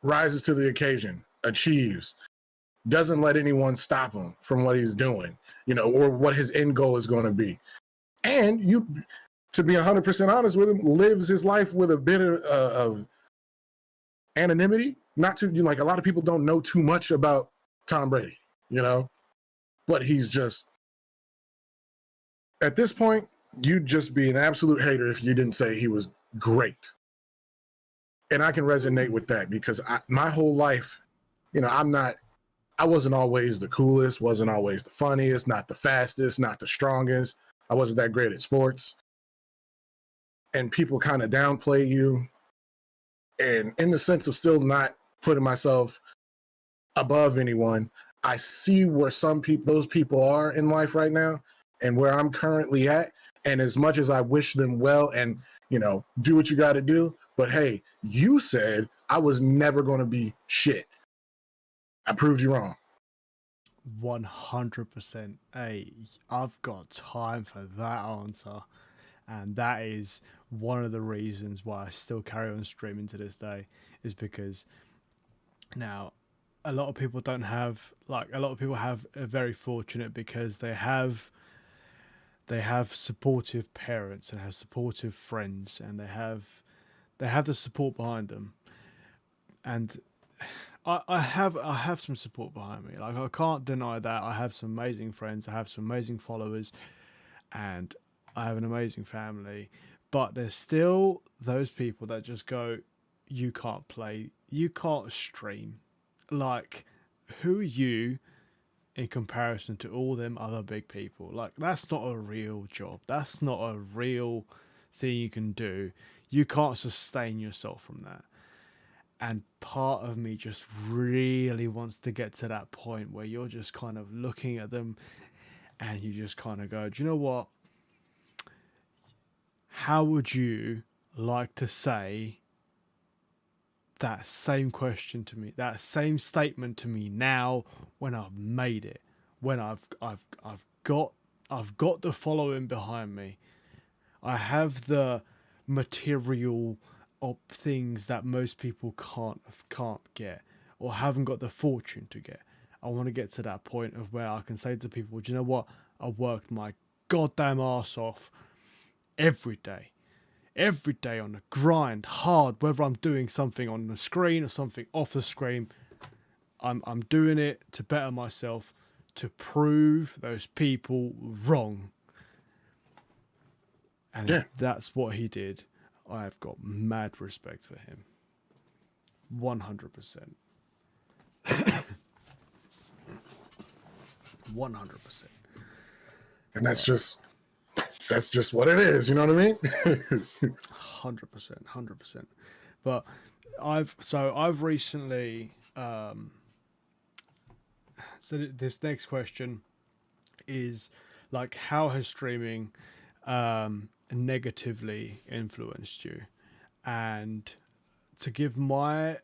Rises to the occasion, achieves, doesn't let anyone stop him from what he's doing, or what his end goal is going to be. And to be 100% honest with him, lives his life with a bit of anonymity. Not too, like a lot of people don't know too much about Tom Brady, but he's just, at this point, you'd just be an absolute hater if you didn't say he was great. And I can resonate with that because my whole life, I wasn't always the coolest, wasn't always the funniest, not the fastest, not the strongest. I wasn't that great at sports. And people kind of downplay you. And in the sense of still not putting myself above anyone, I see where those people are in life right now and where I'm currently at. And as much as I wish them well and, do what you got to do, but hey, you said I was never going to be shit. I proved you wrong. 100%. Hey, I've got time for that answer. And that is one of the reasons why I still carry on streaming to this day, is because now a lot of people don't have, a lot of people are very fortunate because they have supportive parents and have supportive friends and they have the support behind them. And I have some support behind me. I can't deny that. I have some amazing friends. I have some amazing followers, and I have an amazing family. But there's still those people that just go, "You can't play. You can't stream. Who are you in comparison to all them other big people? That's not a real job. That's not a real thing you can do. You can't sustain yourself from that." And part of me just really wants to get to that point where you're just kind of looking at them and you just kind of go, do you know what? How would you like to say that same question to me, that same statement to me now when I've made it, when I've got the following behind me, I have the material of things that most people can't get or haven't got the fortune to get. I want to get to that point of where I can say to people, do you know what? I worked my goddamn ass off every day on the grind, hard, whether I'm doing something on the screen or something off the screen. I'm doing it to better myself, to prove those people wrong. And if that's what he did, I've got mad respect for him. 100%. 100%. And that's just what it is, you know what I mean? 100%. But I've recently so this next question is how has streaming negatively influenced you? And to give my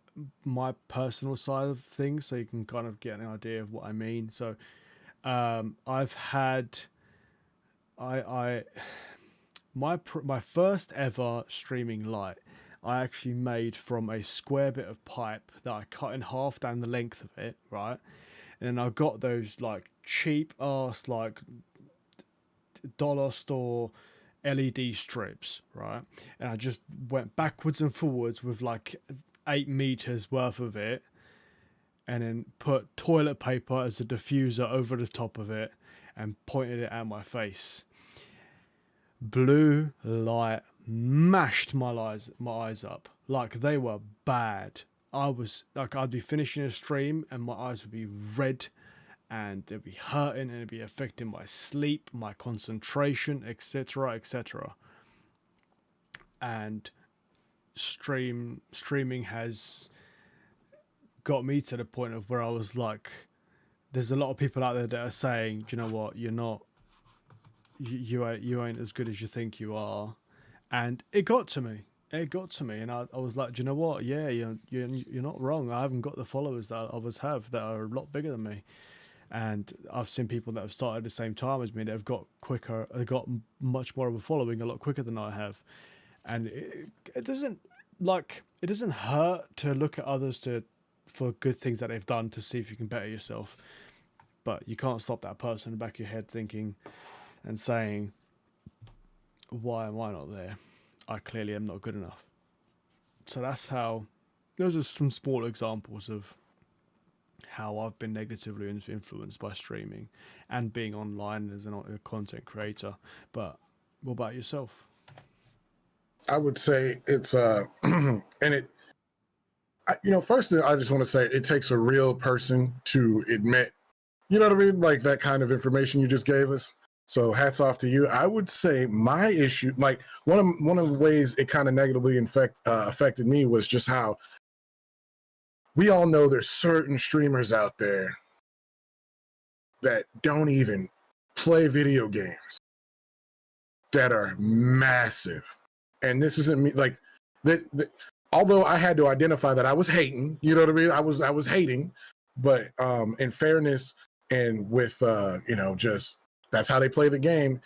personal side of things, so you can kind of get an idea of what I mean. So I've had my first ever streaming light I actually made from a square bit of pipe that I cut in half down the length of it, right? And I got those cheap ass dollar store LED strips, right? And I just went backwards and forwards with 8 meters worth of it, and then put toilet paper as a diffuser over the top of it and pointed it at my face. Blue light mashed my eyes up like they were bad. I was I'd be finishing a stream and my eyes would be red and it'd be hurting and it'd be affecting my sleep, my concentration, etc. And streaming has got me to the point of where I was there's a lot of people out there that are saying, do you know what, you're not you ain't as good as you think you are, and it got to me. It got to me, and I was like, do you know what? Yeah, you're not wrong. I haven't got the followers that others have that are a lot bigger than me, and I've seen people that have started at the same time as me that have got quicker, they got much more of a following a lot quicker than I have, and it doesn't it doesn't hurt to look at others for good things that they've done to see if you can better yourself, but you can't stop that person in the back of your head thinking and saying, why am I not there? I clearly am not good enough. So that's how, those are some small examples of how I've been negatively influenced by streaming and being online as a content creator. But what about yourself? I would say it's and it first I just want to say it takes a real person to admit, you know what I mean, like that kind of information you just gave us. So hats off to you. I would say my issue, like one of the ways it kind of negatively affected me was just how we all know there's certain streamers out there that don't even play video games that are massive. And this isn't me like that. Although I had to identify that I was hating, you know what I mean? I was hating, but in fairness and with just that's how they play the game.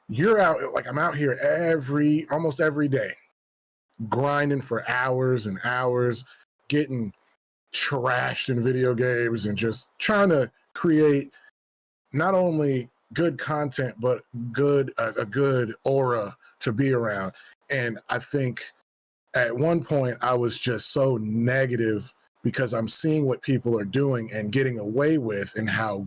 You're out, like I'm out here almost every day, grinding for hours and hours, getting trashed in video games and just trying to create not only good content but a good aura to be around. And I think at one point I was just so negative because I'm seeing what people are doing and getting away with and how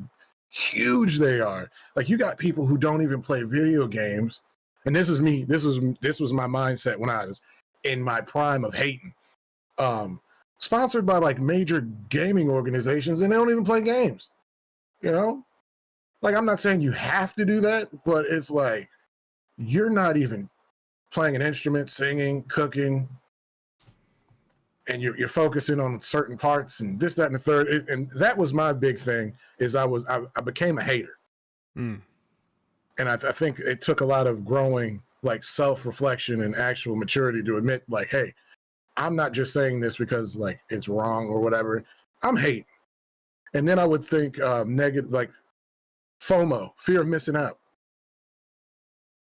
huge they are. Like you got people who don't even play video games, and this is me. This was my mindset when I was in my prime of hating. Sponsored by like major gaming organizations, and they don't even play games. You know, like I'm not saying you have to do that, but it's like you're not even playing an instrument, singing, cooking, and you're focusing on certain parts and this, that, and the third. And that was my big thing is I became a hater. Mm. And I think it took a lot of growing, like self-reflection and actual maturity to admit like, hey, I'm not just saying this because like it's wrong or whatever. I'm hating. And then I would think negative, like FOMO, fear of missing out.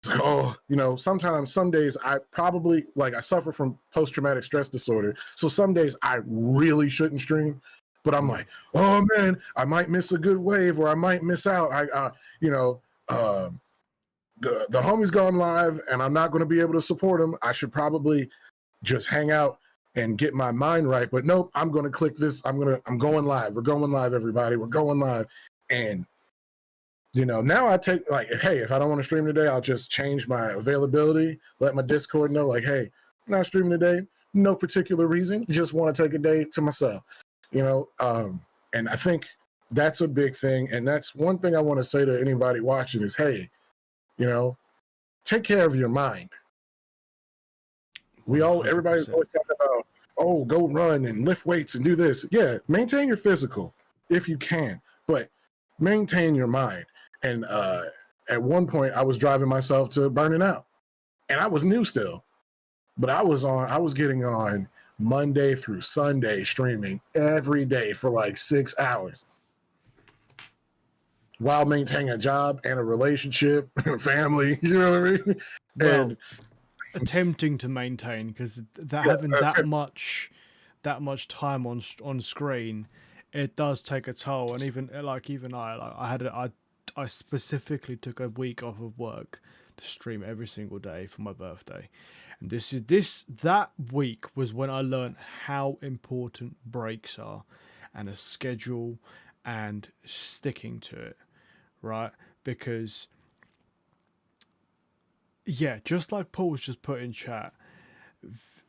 Oh, sometimes some days I probably I suffer from post-traumatic stress disorder. So some days I really shouldn't stream, but I'm like, oh man, I might miss a good wave or I might miss out. The homie's gone live and I'm not going to be able to support him. I should probably just hang out and get my mind right. But nope, I'm going to click this. I'm going live. We're going live, everybody. We're going live. And now I take like, hey, if I don't want to stream today, I'll just change my availability, let my Discord know like, hey, I'm not streaming today. No particular reason. Just want to take a day to myself, and I think that's a big thing. And that's one thing I want to say to anybody watching is, hey, take care of your mind. Everybody's always talking about, oh, go run and lift weights and do this. Yeah, maintain your physical if you can, but maintain your mind. And at one point, I was driving myself to burning out, and I was new still, but I was getting on Monday through Sunday streaming every day for like 6 hours while maintaining a job and a relationship, family. You know what I mean? Well, and attempting to maintain because having that much time on screen, it does take a toll. And even I specifically took a week off of work to stream every single day for my birthday. And that week was when I learned how important breaks are and a schedule and sticking to it, right? Because yeah, just like Paul's just put in chat,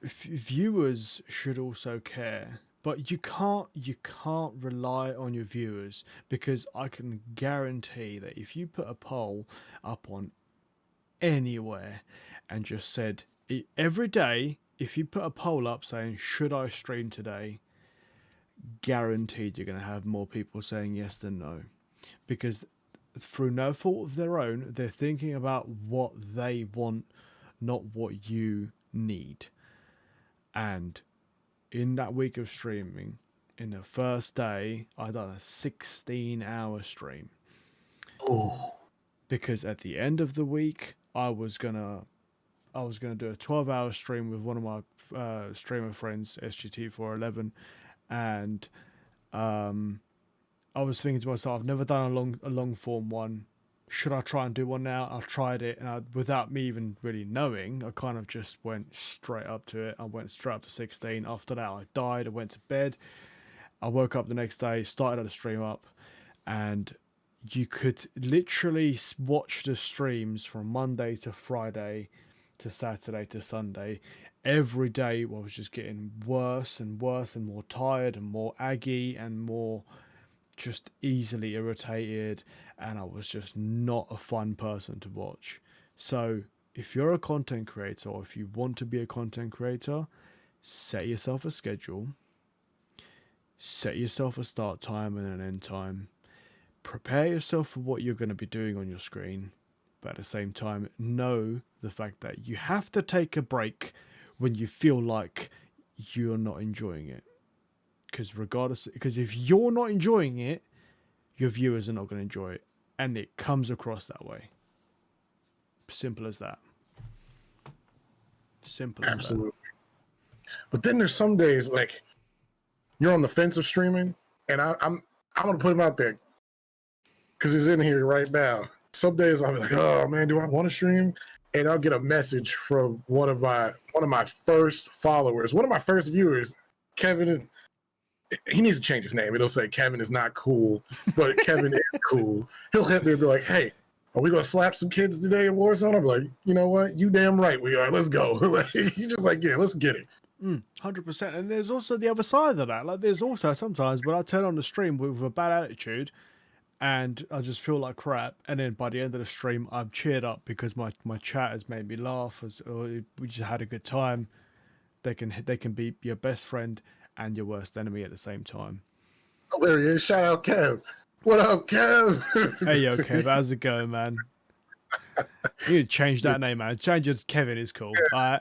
viewers should also care, but you can't rely on your viewers, because I can guarantee that if you put a poll up on anywhere and just said every day, if you put a poll up saying should I stream today, guaranteed you're going to have more people saying yes than no, because through no fault of their own, they're thinking about what they want, not what you need. And in that week of streaming, in the first day, I done a 16-hour stream Oh, because at the end of the week, I was gonna do a 12-hour stream with one of my streamer friends, SGT411, and I was thinking to myself, I've never done a long form one. Should I try and do one now? I tried it, and without me even really knowing, I kind of just went straight up to it. I went straight up to 16. After that, I died. I went to bed. I woke up the next day, started the stream up, and you could literally watch the streams from Monday to Friday to Saturday to Sunday. Every day I was just getting worse and worse and more tired and more aggy and more just easily irritated, and I was just not a fun person to watch. So if you're a content creator, or if you want to be a content creator, set yourself a schedule, set yourself a start time and an end time, prepare yourself for what you're going to be doing on your screen, but at the same time know the fact that you have to take a break when you feel like you're not enjoying it. Because if you're not enjoying it, your viewers are not going to enjoy it, and it comes across that way. Simple as that. Simple as absolutely. But then there's some days like you're on the fence of streaming, and I'm gonna put him out there because he's in here right now. Some days I'll be like, oh man, do I want to stream? And I'll get a message from one of my first followers, one of my first viewers, Kevin. He needs to change his name. It'll say Kevin is not cool, but Kevin is cool. He'll hit me and be like, hey, are we gonna slap some kids today in Warzone? I'm like, you know what? You damn right we are. Let's go. Like, he's just like, yeah, let's get it. 100%. And there's also the other side of that. Like, there's also sometimes when I turn on the stream with a bad attitude and I just feel like crap, and then by the end of the stream I'm cheered up because my chat has made me laugh, or we just had a good time. They can be your best friend and your worst enemy at the same time. Oh, there he is. Shout out Kev. What up, Kev? Hey yo, Kev, how's it going, man? You need to change that name, man. Change it to Kevin is cool. All right.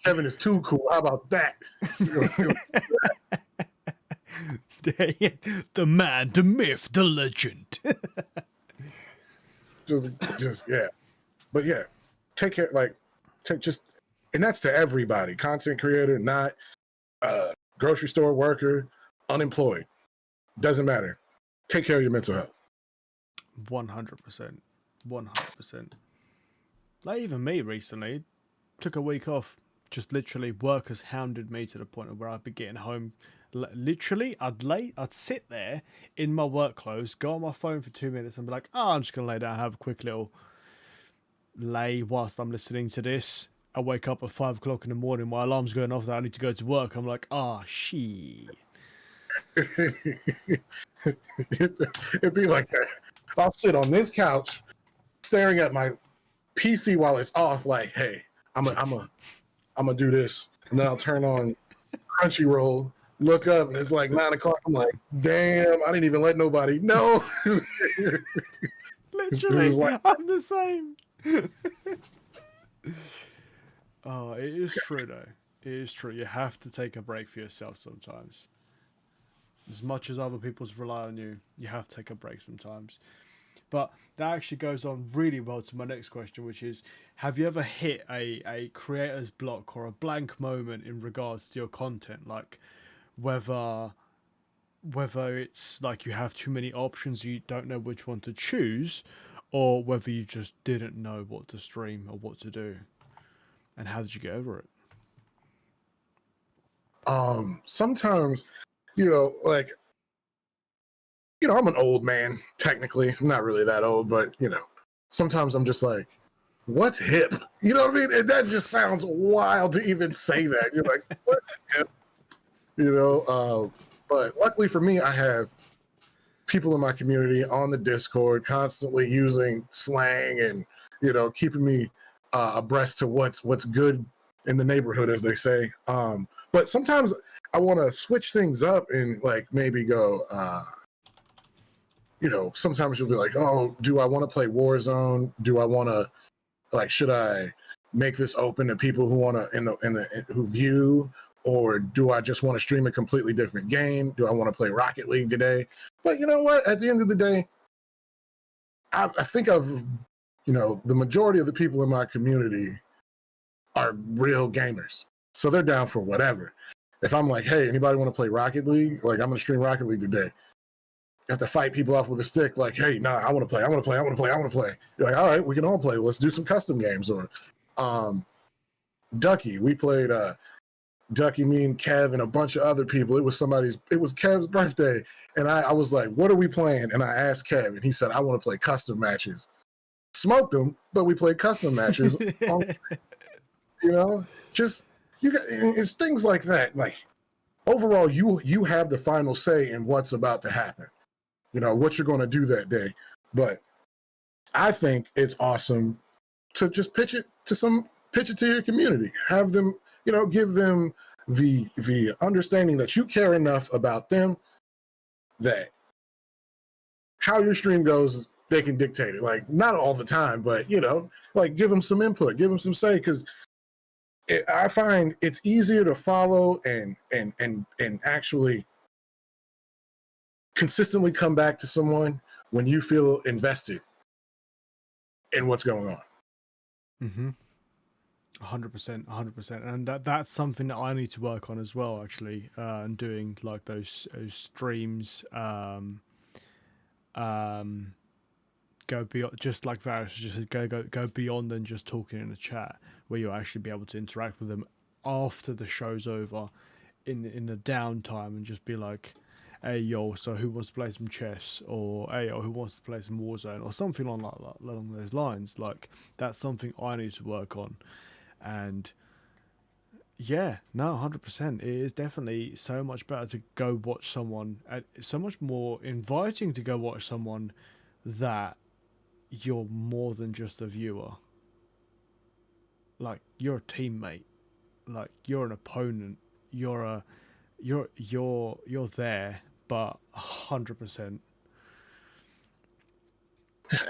Kevin is too cool. How about that? The man, the myth, the legend. just yeah. But yeah, take care. Like, and that's to everybody: content creator, not grocery store worker, unemployed. Doesn't matter. Take care of your mental health. 100%. 100%. Like, even me recently took a week off. Just literally, work has hounded me to the point of where I'd be getting home. Literally, I'd sit there in my work clothes, go on my phone for 2 minutes, and be like, "Oh, I'm just gonna lay down, have a quick little lay whilst I'm listening to this." I wake up at 5 o'clock in the morning, my alarm's going off that I need to go to work. I'm like, "Ah, shit." It'd be like that. I'll sit on this couch, staring at my PC while it's off. Like, hey, I'm gonna do this, and then I'll turn on Crunchyroll. Look up, and it's like 9 o'clock. I'm like, damn, I didn't even let nobody know. Literally, like... I'm the same. Oh, it is true, though. It is true. You have to take a break for yourself sometimes. As much as other people's rely on you, you have to take a break sometimes. But that actually goes on really well to my next question, which is, have you ever hit a creator's block or a blank moment in regards to your content? Like, whether it's like you have too many options, you don't know which one to choose, or whether you just didn't know what to stream or what to do. And how did you get over it? Sometimes, like, I'm an old man, technically. I'm not really that old, but, sometimes I'm just like, what's hip? You know what I mean? And that just sounds wild to even say that. You're like, what's hip? But luckily for me, I have people in my community on the Discord constantly using slang and, keeping me abreast to what's good in the neighborhood, as they say. But sometimes I want to switch things up and like maybe go, sometimes you'll be like, oh, do I want to play Warzone? Do I want to, like, should I make this open to people who want to who view, or do I just want to stream a completely different game? Do I want to play Rocket League today? But you know what? At the end of the day, I think the majority of the people in my community are real gamers, so they're down for whatever. If I'm like, hey, anybody want to play Rocket League? Like, I'm gonna stream Rocket League today. You have to fight people off with a stick, like, hey, nah, I want to play, I want to play, I want to play, I want to play. You're like, all right, we can all play. Let's do some custom games. Or Ducky, we played Ducky, me and Kev and a bunch of other people. It was Kev's birthday. And I was like, what are we playing? And I asked Kev, and he said, I want to play custom matches. Smoked them, but we played custom matches. It's things like that. Like, overall, you have the final say in what's about to happen. What you're going to do that day. But I think it's awesome to just pitch it to your community. Have them, give them the understanding that you care enough about them that how your stream goes, they can dictate it. Like, not all the time, but like, give them some input, give them some say, because I find it's easier to follow and actually consistently come back to someone when you feel invested in what's going on. Mm-hmm. 100%, and that's something that I need to work on as well, actually, and doing like those streams, go beyond, just like Varus just said, go beyond than just talking in a chat, where you'll actually be able to interact with them after the show's over, in the downtime, and just be like, hey yo, so who wants to play some chess, or hey yo, who wants to play some Warzone, or something along those lines. Like, that's something I need to work on. And yeah, no, 100%, it is definitely so much better to go watch someone, and so much more inviting to go watch someone that you're more than just a viewer. Like, you're a teammate, like, you're an opponent, you're there, but 100%.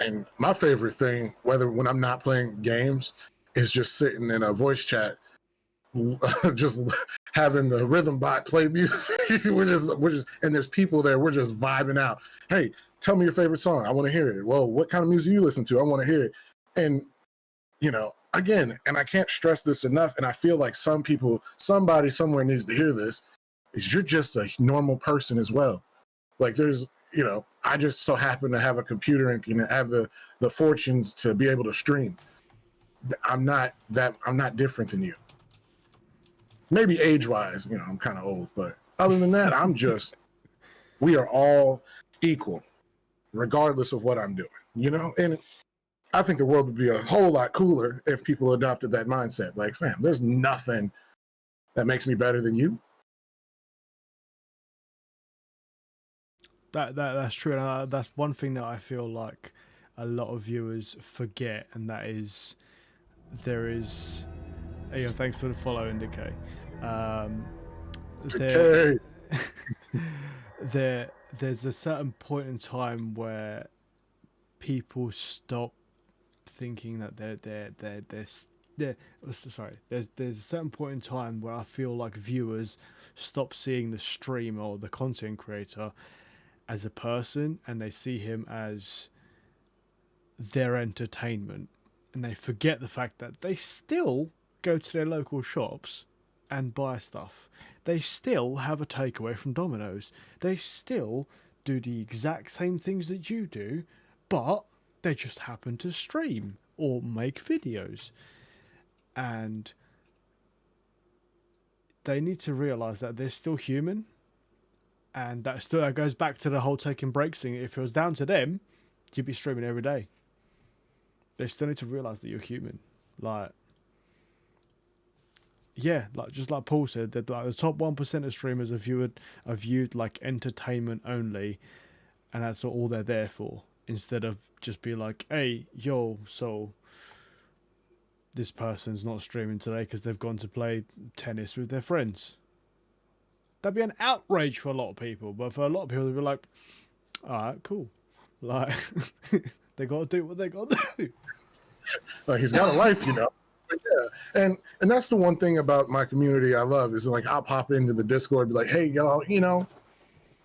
And my favorite thing, when I'm not playing games, is just sitting in a voice chat, just having the rhythm bot play music. we're just, and there's people there. We're just vibing out. Hey, tell me your favorite song. I want to hear it. Well, what kind of music you listen to? I want to hear it. And again, and I can't stress this enough. And I feel like somebody somewhere needs to hear this. Is you're just a normal person as well. Like, there's, I just so happen to have a computer and can have the fortunes to be able to stream. I'm not different than you. Maybe age-wise, I'm kind of old, but other than that, we are all equal, regardless of what I'm doing, and I think the world would be a whole lot cooler if people adopted that mindset. Like, fam, there's nothing that makes me better than you. That's true, and that's one thing that I feel like a lot of viewers forget, and that is, there is. Hey, thanks for the follow, Indicate. There's a certain point in time where people stop thinking that they're sorry. There's a certain point in time where I feel like viewers stop seeing the streamer or the content creator as a person, and they see him as their entertainment, and they forget the fact that they still go to their local shops and buy stuff. They still have a takeaway from Domino's. They still do the exact same things that you do, but they just happen to stream or make videos. And they need to realize that they're still human. And that goes back to the whole taking breaks thing. If it was down to them, you'd be streaming every day. They still need to realize that you're human. Like, yeah, like, just like Paul said, that like the top 1% of streamers are viewed like entertainment only, and that's all they're there for. Instead of just be like, hey, yo, so this person's not streaming today because they've gone to play tennis with their friends. That'd be an outrage for a lot of people, but for a lot of people, they'd be like, all right, cool. Like, they got to do what they got to do. Like he's got a life, you know. But yeah, and that's the one thing about my community I love is like I'll pop into the Discord, be like, hey y'all, you know,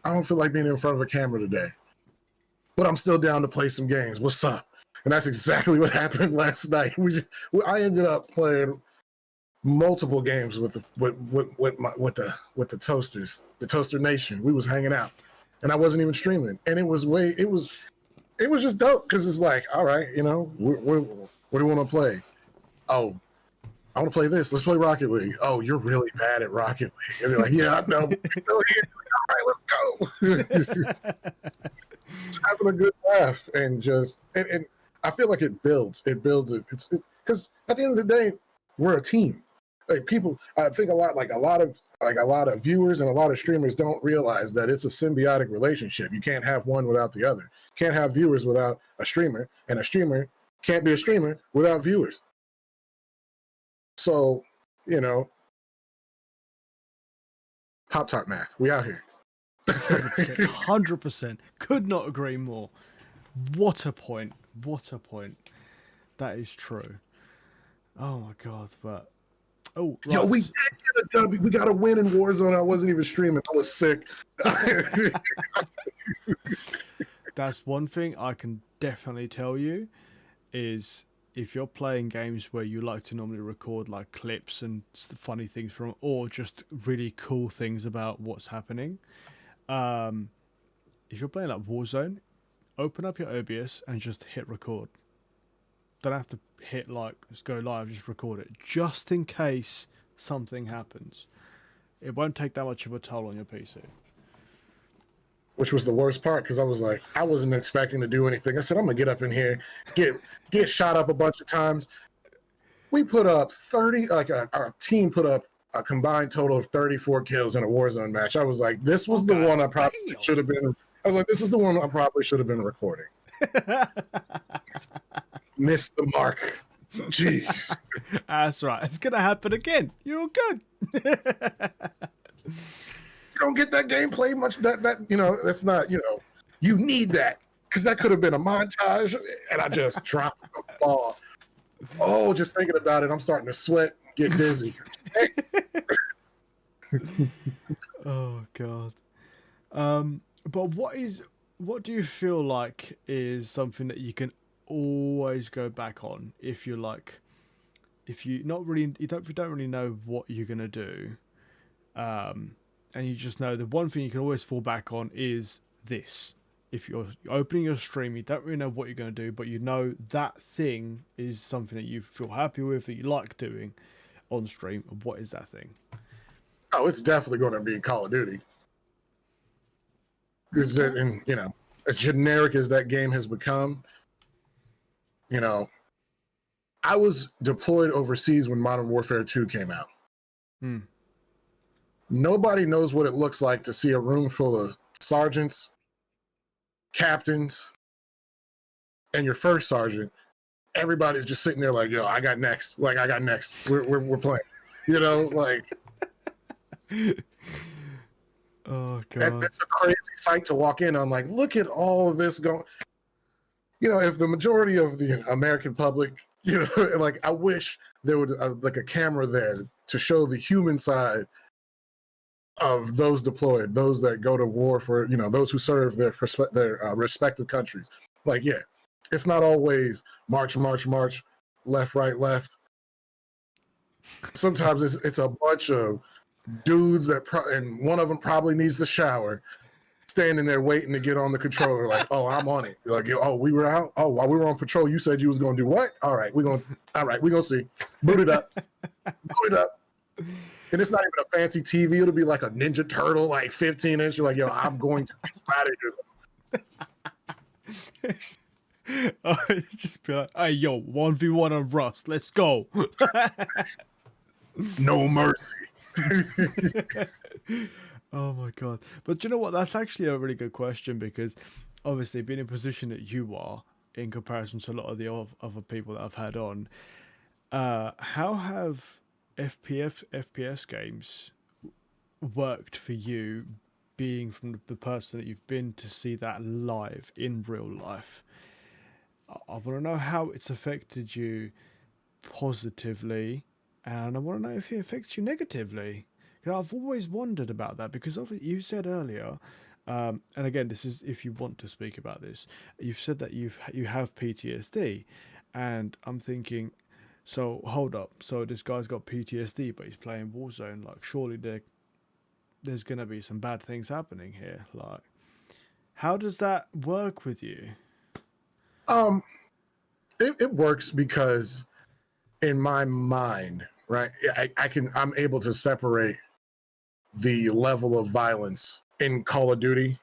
I don't feel like being in front of a camera today, but I'm still down to play some games. What's up? And that's exactly what happened last night. I ended up playing multiple games with the toasters, the Toaster Nation. We was hanging out, and I wasn't even streaming, and it was just dope because it's like, all right, you know, what do you want to play? Oh, I want to play this. Let's play Rocket League. Oh, you're really bad at Rocket League. And they're like, yeah, I know, but we're still here. All right, let's go. Just having a good laugh and just and I feel like it builds it. It's because at the end of the day, we're a team. Like people, I think a lot of viewers and a lot of streamers don't realize that it's a symbiotic relationship. You can't have one without the other. You can't have viewers without a streamer, and a streamer can't be a streamer without viewers. So, you know, Pop-Tart math. We out here. 100%. Could not agree more. What a point. What a point. That is true. Oh my god, but oh right. Yo, we did get a W. We got a win in Warzone. I wasn't even streaming. I was sick. That's one thing I can definitely tell you is if you're playing games where you like to normally record like clips and funny things from, or just really cool things about what's happening, if you're playing like Warzone, open up your OBS and just hit record. Don't have to hit like just go live, just record it just in case something happens. It won't take that much of a toll on your PC. Which was the worst part because I was like, I wasn't expecting to do anything. I said, I'm gonna get up in here, get shot up a bunch of times. We put up 30, like our team put up a combined total of 34 kills in a Warzone match. I was like, this was the one I probably should have been. I was like, this is the one I probably should have been recording. Missed the mark. Jeez. That's right. It's gonna happen again. You're all good. You don't get that gameplay much. That you know, that's not, you know, you need that because that could have been a montage, and I just dropped the ball. Oh, just thinking about it, I'm starting to sweat, get dizzy. Oh god. But what do you feel like is something that you can always go back on if you're like, if you don't really know what you're gonna do, and you just know the one thing you can always fall back on is this. If you're opening your stream, you don't really know what you're going to do, but you know that thing is something that you feel happy with, that you like doing on stream. What is that thing? Oh, it's definitely going to be Call of Duty. Because, and you know, as generic as that game has become, you know, I was deployed overseas when Modern Warfare 2 came out. Nobody knows what it looks like to see a room full of sergeants, captains, and your first sergeant. Everybody's just sitting there like, yo, I got next. Like, I got next. We're playing. You know, like. Oh, God. That's a crazy sight to walk in on. Like, look at all of this going. You know, if the majority of the American public, you know, like, I wish there would like a camera there to show the human side of those deployed, those that go to war for, you know, those who serve their respective countries. Like, yeah, it's not always march, march, march, left, right, left. Sometimes it's a bunch of dudes that, and one of them probably needs to shower, standing there waiting to get on the controller. Like, oh, I'm on it. Like, oh, we were out. Oh, while we were on patrol, you said you was gonna do what? All right, we're gonna see. Boot it up. Boot it up. And it's not even a fancy TV. It'll be like a Ninja Turtle, like 15-inch. You're like, yo, I'm going to out of here. Oh, just be like, hey, yo, 1v1 on Rust. Let's go. No mercy. Oh my God. But do you know what? That's actually a really good question, because obviously being in a position that you are in comparison to a lot of the other people that I've had on, how have FPS games worked for you being from the person that you've been to see that live in real life, I want to know how it's affected you positively, and I want to know if it affects you negatively. 'Cause I've always wondered about that because you said earlier, and again, this is if you want to speak about this. You've said that you have PTSD, and I'm thinking, so hold up, so this guy's got PTSD, but he's playing Warzone. Like, surely there's gonna be some bad things happening here. Like, how does that work with you? Um, it works because in my mind, right, I'm able to separate the level of violence in Call of Duty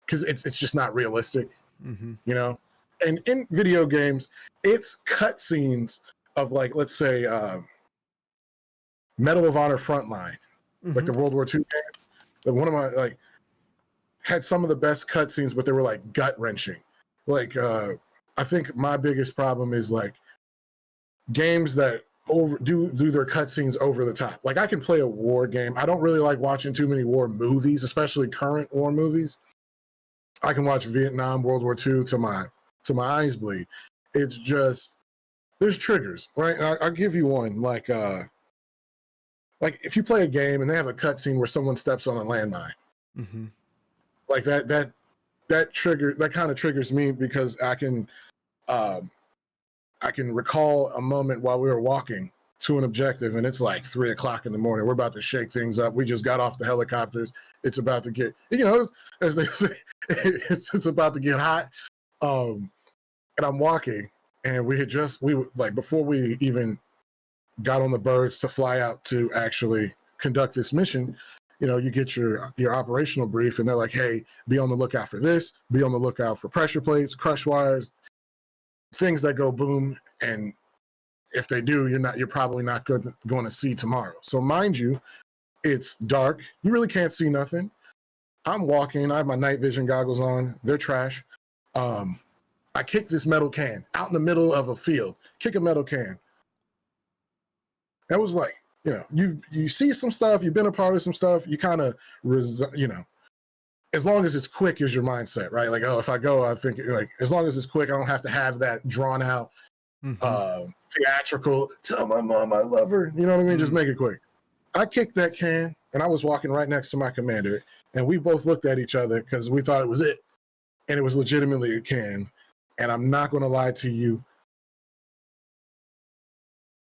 because it's just not realistic, Mm-hmm. you know. And in video games, it's cutscenes of, like, let's say Medal of Honor Frontline, like Mm-hmm. the World War II game. Like, one of my, like, had some of the best cutscenes, but they were like gut wrenching. Like I think my biggest problem is like games that do their cutscenes over the top. Like, I can play a war game. I don't really like watching too many war movies, especially current war movies. I can watch Vietnam, World War II to my eyes bleed. It's just, there's triggers, right? I'll give you one. Like if you play a game and they have a cutscene where someone steps on a landmine, Mm-hmm. like that kind of triggers me because um, I can recall a moment while we were walking to an objective, and it's like 3 o'clock in the morning. We're about to shake things up. We just got off the helicopters. It's about to get, as they say, it's about to get hot. And I'm walking, and we were like, before we even got on the birds to fly out to actually conduct this mission, you get your operational brief, and they're like, hey, be on the lookout for this, be on the lookout for pressure plates, crush wires, things that go boom. And if they do, you're probably not going to see tomorrow. So mind you, it's dark. You really can't see nothing. I'm walking. I have my night vision goggles on. They're trash. I kick this metal can out in the middle of a field. Kick a metal can. That was like, you see some stuff. You've been a part of some stuff. You kind of, as long as it's quick is your mindset, right? Like, oh, if I go, I think, like, as long as it's quick, I don't have to have that drawn out, Mm-hmm. theatrical, tell my mom I love her. You know what I mean? Mm-hmm. Just make it quick. I kicked that can, and I was walking right next to my commander, and we both looked at each other because we thought it was it. And it was legitimately a can. And I'm not going to lie to you,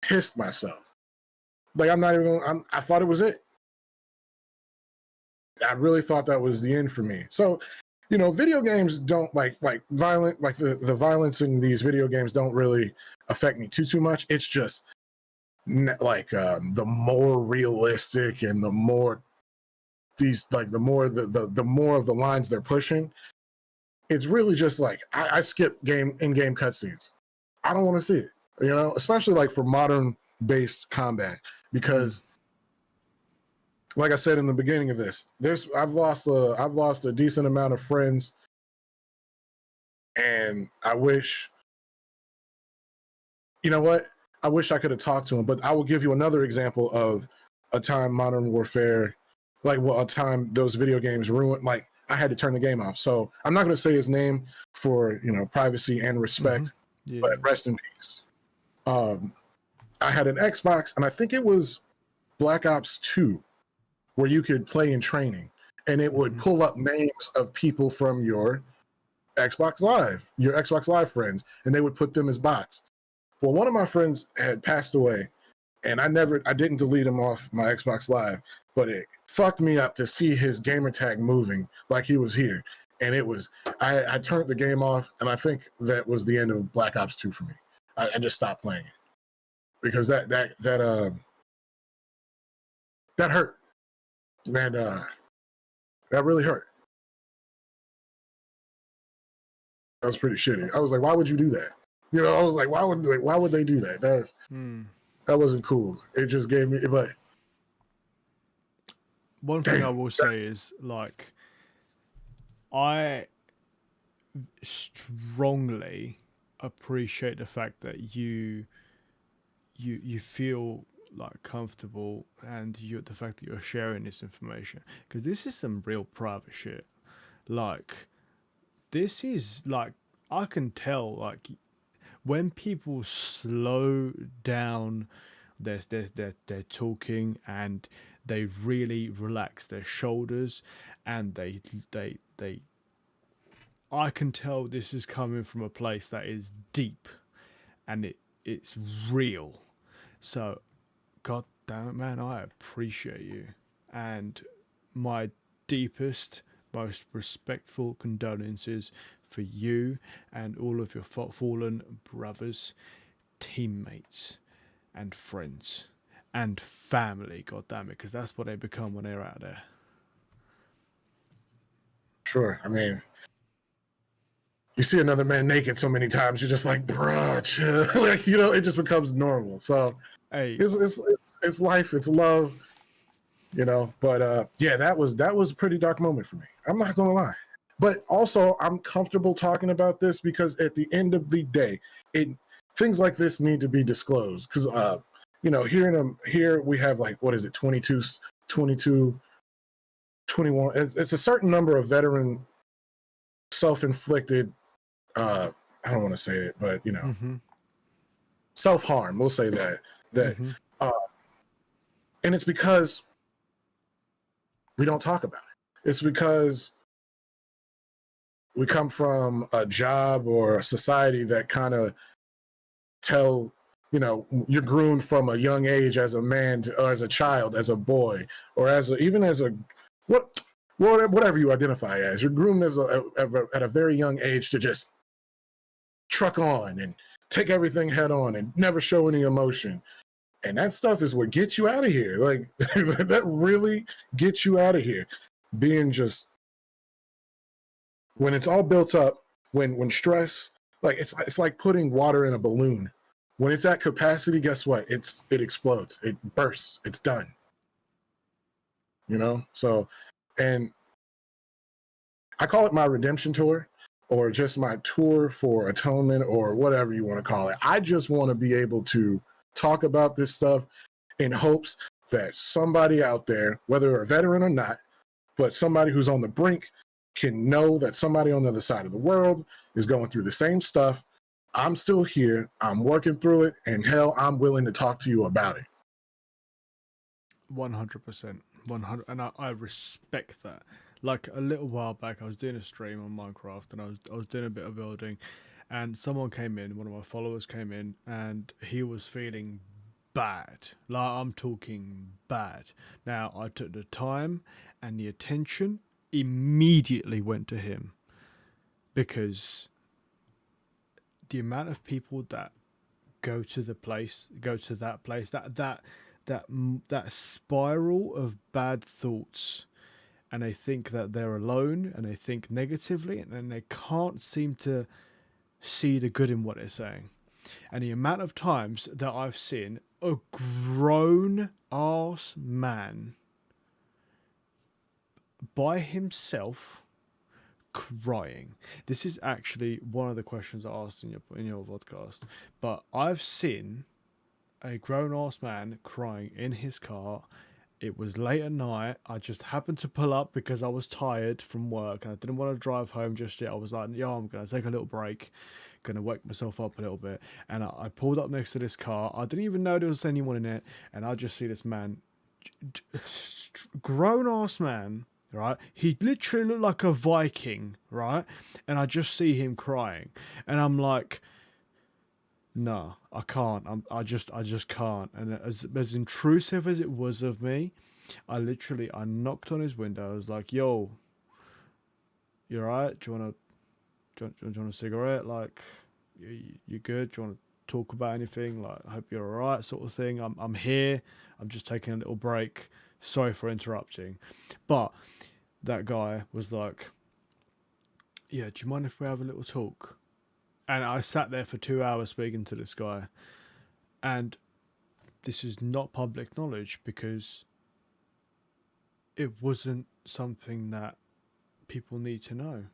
pissed myself. Like, I'm not even, I thought it was it. I really thought that was the end for me. So, video games don't like violent, like the violence in these video games don't really affect me too much. It's just like the more realistic and the more the more of the lines they're pushing, it's really just like I skip in-game cutscenes. I don't want to see it, especially like for modern based combat, because like I said in the beginning of this, I've lost a decent amount of friends, and I wish, I wish I could have talked to them. But I will give you another example of a time Modern Warfare, a time those video games ruined. Like, I had to turn the game off. So I'm not going to say his name for privacy and respect, Yeah. but rest in peace. I had an Xbox, and I think it was Black Ops 2, where you could play in training, and it would pull up names of people from your Xbox Live friends, and they would put them as bots. Well, one of my friends had passed away, and I didn't delete him off my Xbox Live, but it fucked me up to see his gamer tag moving like he was here. And I turned the game off, and I think that was the end of Black Ops 2 for me. I just stopped playing it because that hurt. And that really hurt. That was pretty shitty. I was like, why would you do that? I was like, why would they do that? That wasn't cool. It just gave me, but one thing I will say is, like, I strongly appreciate the fact that you feel like comfortable, and you the fact that you're sharing this information, because this is some real private shit. Like this is like, I can tell like when people slow down their talking, and they really relax their shoulders, and they I can tell this is coming from a place that is deep, and it's real. So god damn it, man, I appreciate you, and my deepest, most respectful condolences for you and all of your fallen brothers, teammates, and friends, and family. God damn it, because that's what they become when they're out there. Sure. I mean, you see another man naked so many times, you're just like, bruh, chill. Like, you know, it just becomes normal. So Hey, it's life, it's love, you know. But yeah, that was a pretty dark moment for me. I'm not gonna lie. But also, I'm comfortable talking about this because at the end of the day, it things like this need to be disclosed. Because you know, here we have like, what is it, 22, 21. It's a certain number of veteran self-inflicted. I don't want to say it, but you know, mm-hmm, self-harm. We'll say that, mm-hmm. uh, and it's because we don't talk about it. It's because we come from a job or a society that kind of tell, you know, you're groomed from a young age as a man or as a child, as a boy, or even as a whatever you identify as. You're groomed at a very young age to just truck on and take everything head on and never show any emotion. And that stuff is what gets you out of here. Like that really gets you out of here. Being just, when it's all built up, when stress, like it's like putting water in a balloon. When it's at capacity, guess what? It explodes. It bursts. It's done. You know? So, and I call it my redemption tour, or just my tour for atonement, or whatever you want to call it. I just want to be able to talk about this stuff in hopes that somebody out there, whether a veteran or not, but somebody who's on the brink, can know that somebody on the other side of the world is going through the same stuff. I'm still here. I'm working through it. And hell, I'm willing to talk to you about it. 100%, 100, and I respect that. Like a little while back, I was doing a stream on Minecraft, and I was doing a bit of building, and someone came in. One of my followers came in, and he was feeling bad. Like I'm talking bad. Now I took the time, and the attention immediately went to him, because the amount of people that go to that place, that spiral of bad thoughts, and they think that they're alone, and they think negatively, and then they can't seem to see the good in what they're saying. And the amount of times that I've seen a grown ass man by himself crying. This is actually one of the questions I asked in your podcast. But I've seen a grown ass man crying in his car. It was late at night. I just happened to pull up because I was tired from work, and I didn't want to drive home just yet. I was like, yo, I'm going to take a little break, going to wake myself up a little bit. And I pulled up next to this car. I didn't even know there was anyone in it. And I just see this man, grown ass man, right? He literally looked like a Viking, right? And I just see him crying. And I'm like, no, I can't. I just can't. And as intrusive as it was of me, I knocked on his window. I was like, "Yo, you alright? Do you want a cigarette? Like, you good? Do you want to talk about anything? Like, I hope you're alright, sort of thing. I'm here. I'm just taking a little break. Sorry for interrupting." But that guy was like, "Yeah, do you mind if we have a little talk?" And I sat there for 2 hours speaking to this guy. And this is not public knowledge, because it wasn't something that people need to know.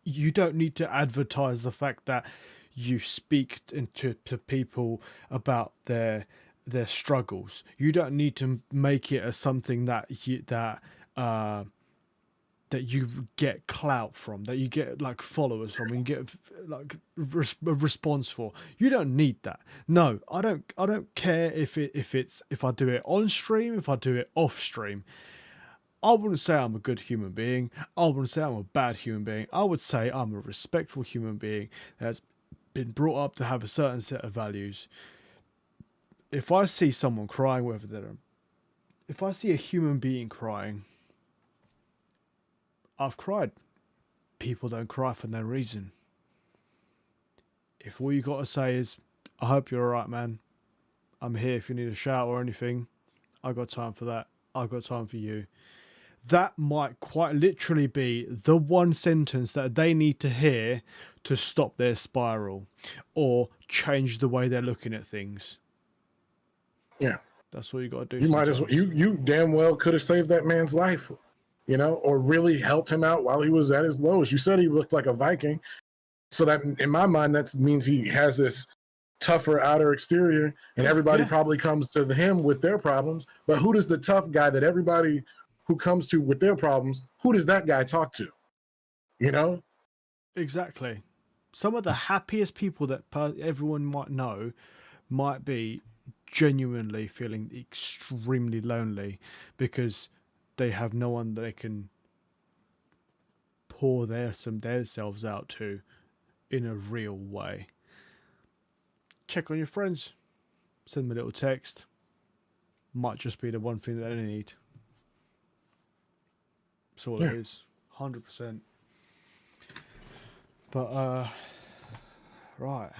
You don't need to advertise the fact that you speak to people about their their struggles. You don't need to make it as something that that you get clout from, that you get like followers from, and you get like a response for. You don't need that. No, I don't care if I do it on stream, if I do it off stream. I wouldn't say I'm a good human being. I wouldn't say I'm a bad human being. I would say I'm a respectful human being that's been brought up to have a certain set of values. If I see someone crying, if I see a human being crying, I've cried. People don't cry for no reason. If all you got to say is, I hope you're alright, man. I'm here if you need a shout or anything. I got time for that. I got time for you. That might quite literally be the one sentence that they need to hear to stop their spiral or change the way they're looking at things. Yeah. That's what you got to do. You might as well, you damn well could have saved that man's life, you know, or really helped him out while he was at his lowest. You said he looked like a Viking. So that, in my mind, that means he has this tougher outer exterior, and everybody probably comes to him with their problems. But who does the tough guy that everybody who comes to with their problems, who does that guy talk to? You know? Exactly. Some of the happiest people that everyone might know might be genuinely feeling extremely lonely because they have no one they can pour themselves out to in a real way. Check on your friends. Send them a little text. Might just be the one thing that they need. That's all it is. 100%. But, right.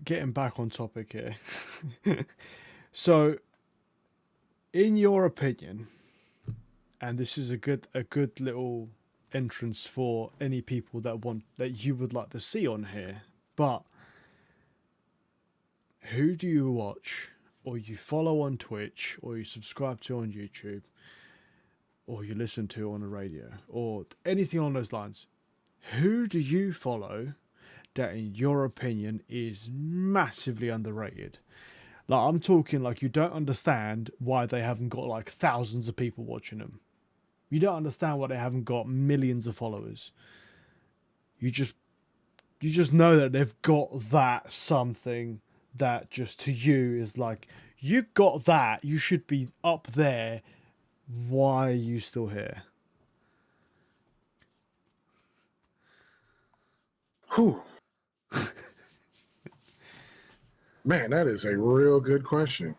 Getting back on topic here. So, in your opinion, and this is a good little entrance for any people that you would like to see on here, but who do you watch or you follow on Twitch or you subscribe to on YouTube or you listen to on the radio or anything along those lines? Who do you follow that in your opinion is massively underrated? Like, I'm talking like you don't understand why they haven't got like thousands of people watching them. You don't understand why they haven't got millions of followers. You just know that they've got that something that just to you is like, you got that, you should be up there. Why are you still here? Whew. Man, that is a real good question.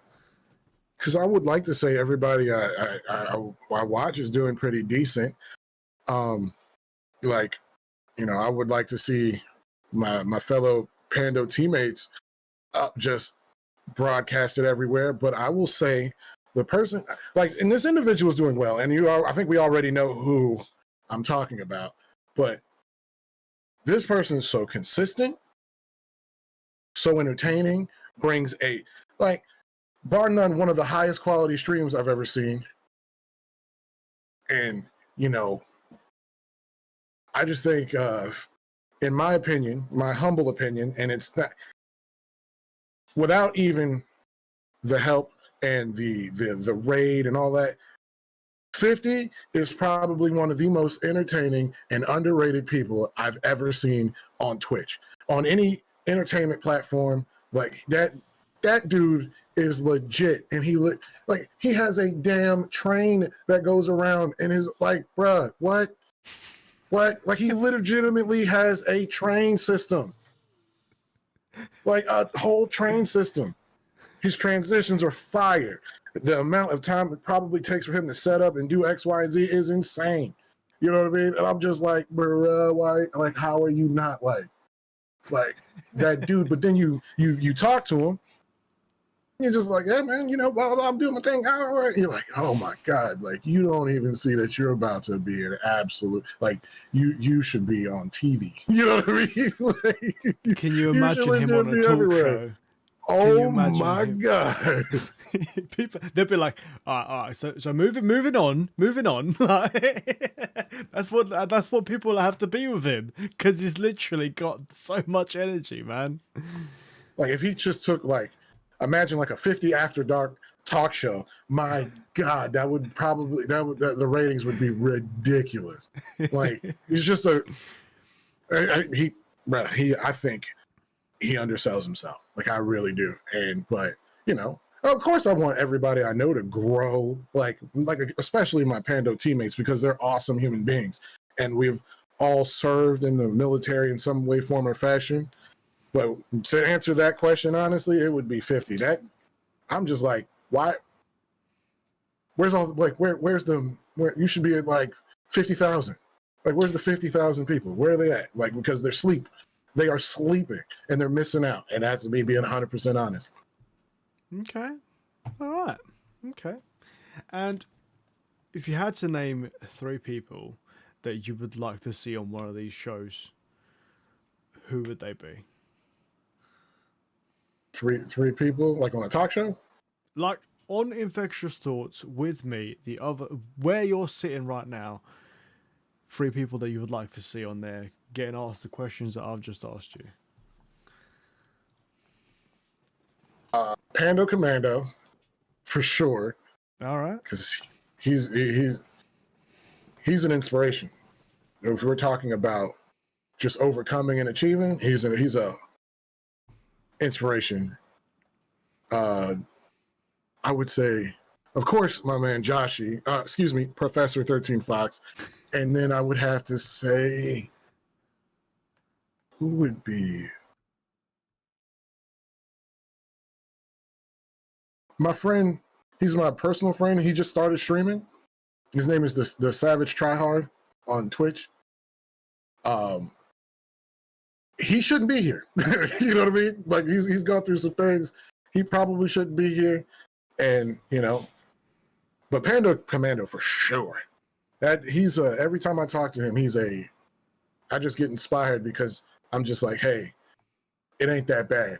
Because I would like to say everybody I watch is doing pretty decent. Like, you know, I would like to see my fellow Pando teammates just broadcasted everywhere. But I will say the person, like, and this individual is doing well, and I think we already know who I'm talking about. But this person is so consistent, so entertaining, brings bar none, one of the highest quality streams I've ever seen. And, you know, I just think, in my opinion, my humble opinion, and it's that without even the help and the raid and all that, 50 is probably one of the most entertaining and underrated people I've ever seen on Twitch. On any entertainment platform, like that dude is legit, and he has a damn train that goes around and is like, bruh, what? Like, he legitimately has a train system, like a whole train system. His transitions are fire. The amount of time it probably takes for him to set up and do X, Y, and Z is insane. You know what I mean? And I'm just like, bruh, why? Like, how are you not like that dude? But then you talk to him, you're just like, yeah, man, you know, blah, blah, I'm doing my thing. You're like, oh my God, like, you don't even see that you're about to be an absolute, like, you should be on TV. You know what I mean? Like, can you imagine him on a talk show? Oh my God. People, they'll be like, all right, so moving on. That's what people have to be with him, because he's literally got so much energy, man. Like, if he just took like imagine like a 50 after dark talk show. My God, that would probably the ratings would be ridiculous. Like he's just I think he undersells himself. Like I really do. But you know, of course I want everybody I know to grow, like especially my Pando teammates, because they're awesome human beings. And we've all served in the military in some way, form, or fashion. But to answer that question honestly, it would be 50. That I'm just like, why? Where's all like where you should be at like 50,000? Like where's the 50,000 people? Where are they at? Like because they are sleeping and they're missing out. And that's me being 100% honest. Okay, all right, okay. And if you had to name 3 people that you would like to see on one of these shows, who would they be? Three people like on a talk show? Like on Infectious Thoughts with me, the other where you're sitting right now, 3 people that you would like to see on there getting asked the questions that I've just asked you. Pando Commando, for sure. All right. Because he's an inspiration. If we're talking about just overcoming and achieving, he's a inspiration. I would say, of course, my man Joshi. Professor 13 Fox, and then I would have to say, who would be my friend? He's my personal friend. He just started streaming. His name is the Savage Tryhard on Twitch. He shouldn't be here. You know what I mean? Like he's gone through some things. He probably shouldn't be here. And you know, but Panda Commando for sure. That he's every time I talk to him, I just get inspired because I'm just like, hey, it ain't that bad.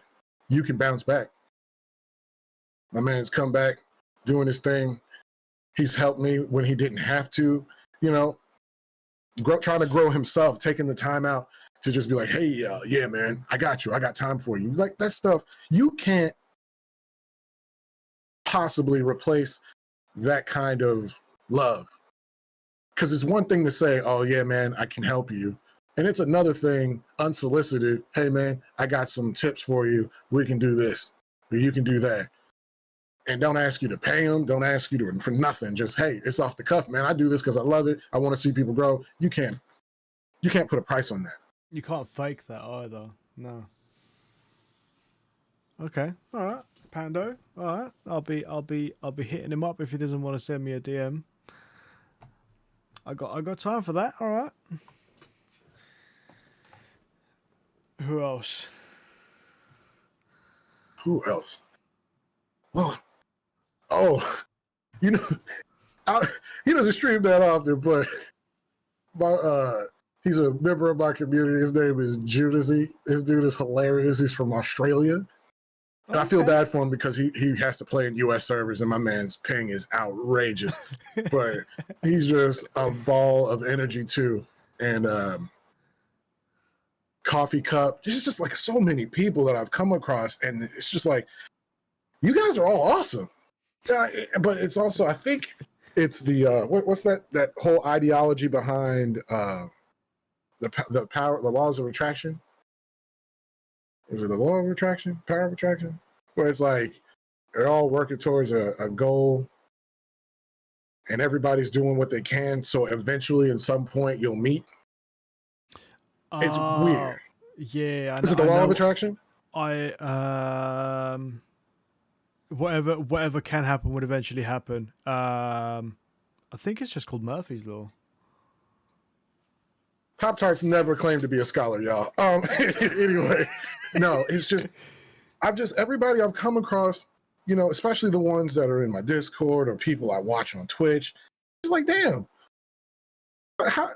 You can bounce back. My man's come back, doing his thing. He's helped me when he didn't have to, you know, trying to grow himself, taking the time out to just be like, hey, yeah, man, I got you. I got time for you. Like that stuff, you can't possibly replace that kind of love. Because it's one thing to say, oh, yeah, man, I can help you. And it's another thing, unsolicited, hey, man, I got some tips for you. We can do this, or you can do that. And don't ask you to pay them. Don't ask you for nothing. Just, hey, it's off the cuff, man. I do this because I love it. I want to see people grow. You can't put a price on that. You can't fake that either. No. Okay. All right. Pando. All right. I'll be hitting him up if he doesn't want to send me a DM. I got time for that. All right. Who else? You know, he doesn't stream that often, but he's a member of my community. His name is Judasy. This dude is hilarious. He's from Australia. And I feel bad for him because he has to play in U.S. servers, and my man's ping is outrageous. But he's just a ball of energy too. And Coffee Cup. There's just like so many people that I've come across, and it's just like, you guys are all awesome. But it's also, I think it's the what's that whole ideology behind the laws of attraction? Is it the law of attraction? Power of attraction? Where it's like they're all working towards a goal and everybody's doing what they can. So eventually, at some point, you'll meet. It's weird. Yeah. Is it the law of attraction? Whatever can happen would eventually happen. I think it's just called Murphy's Law. Pop-Tarts never claimed to be a scholar, y'all. Anyway, no, it's just everybody I've come across, you know, especially the ones that are in my Discord or people I watch on Twitch. It's like, damn, how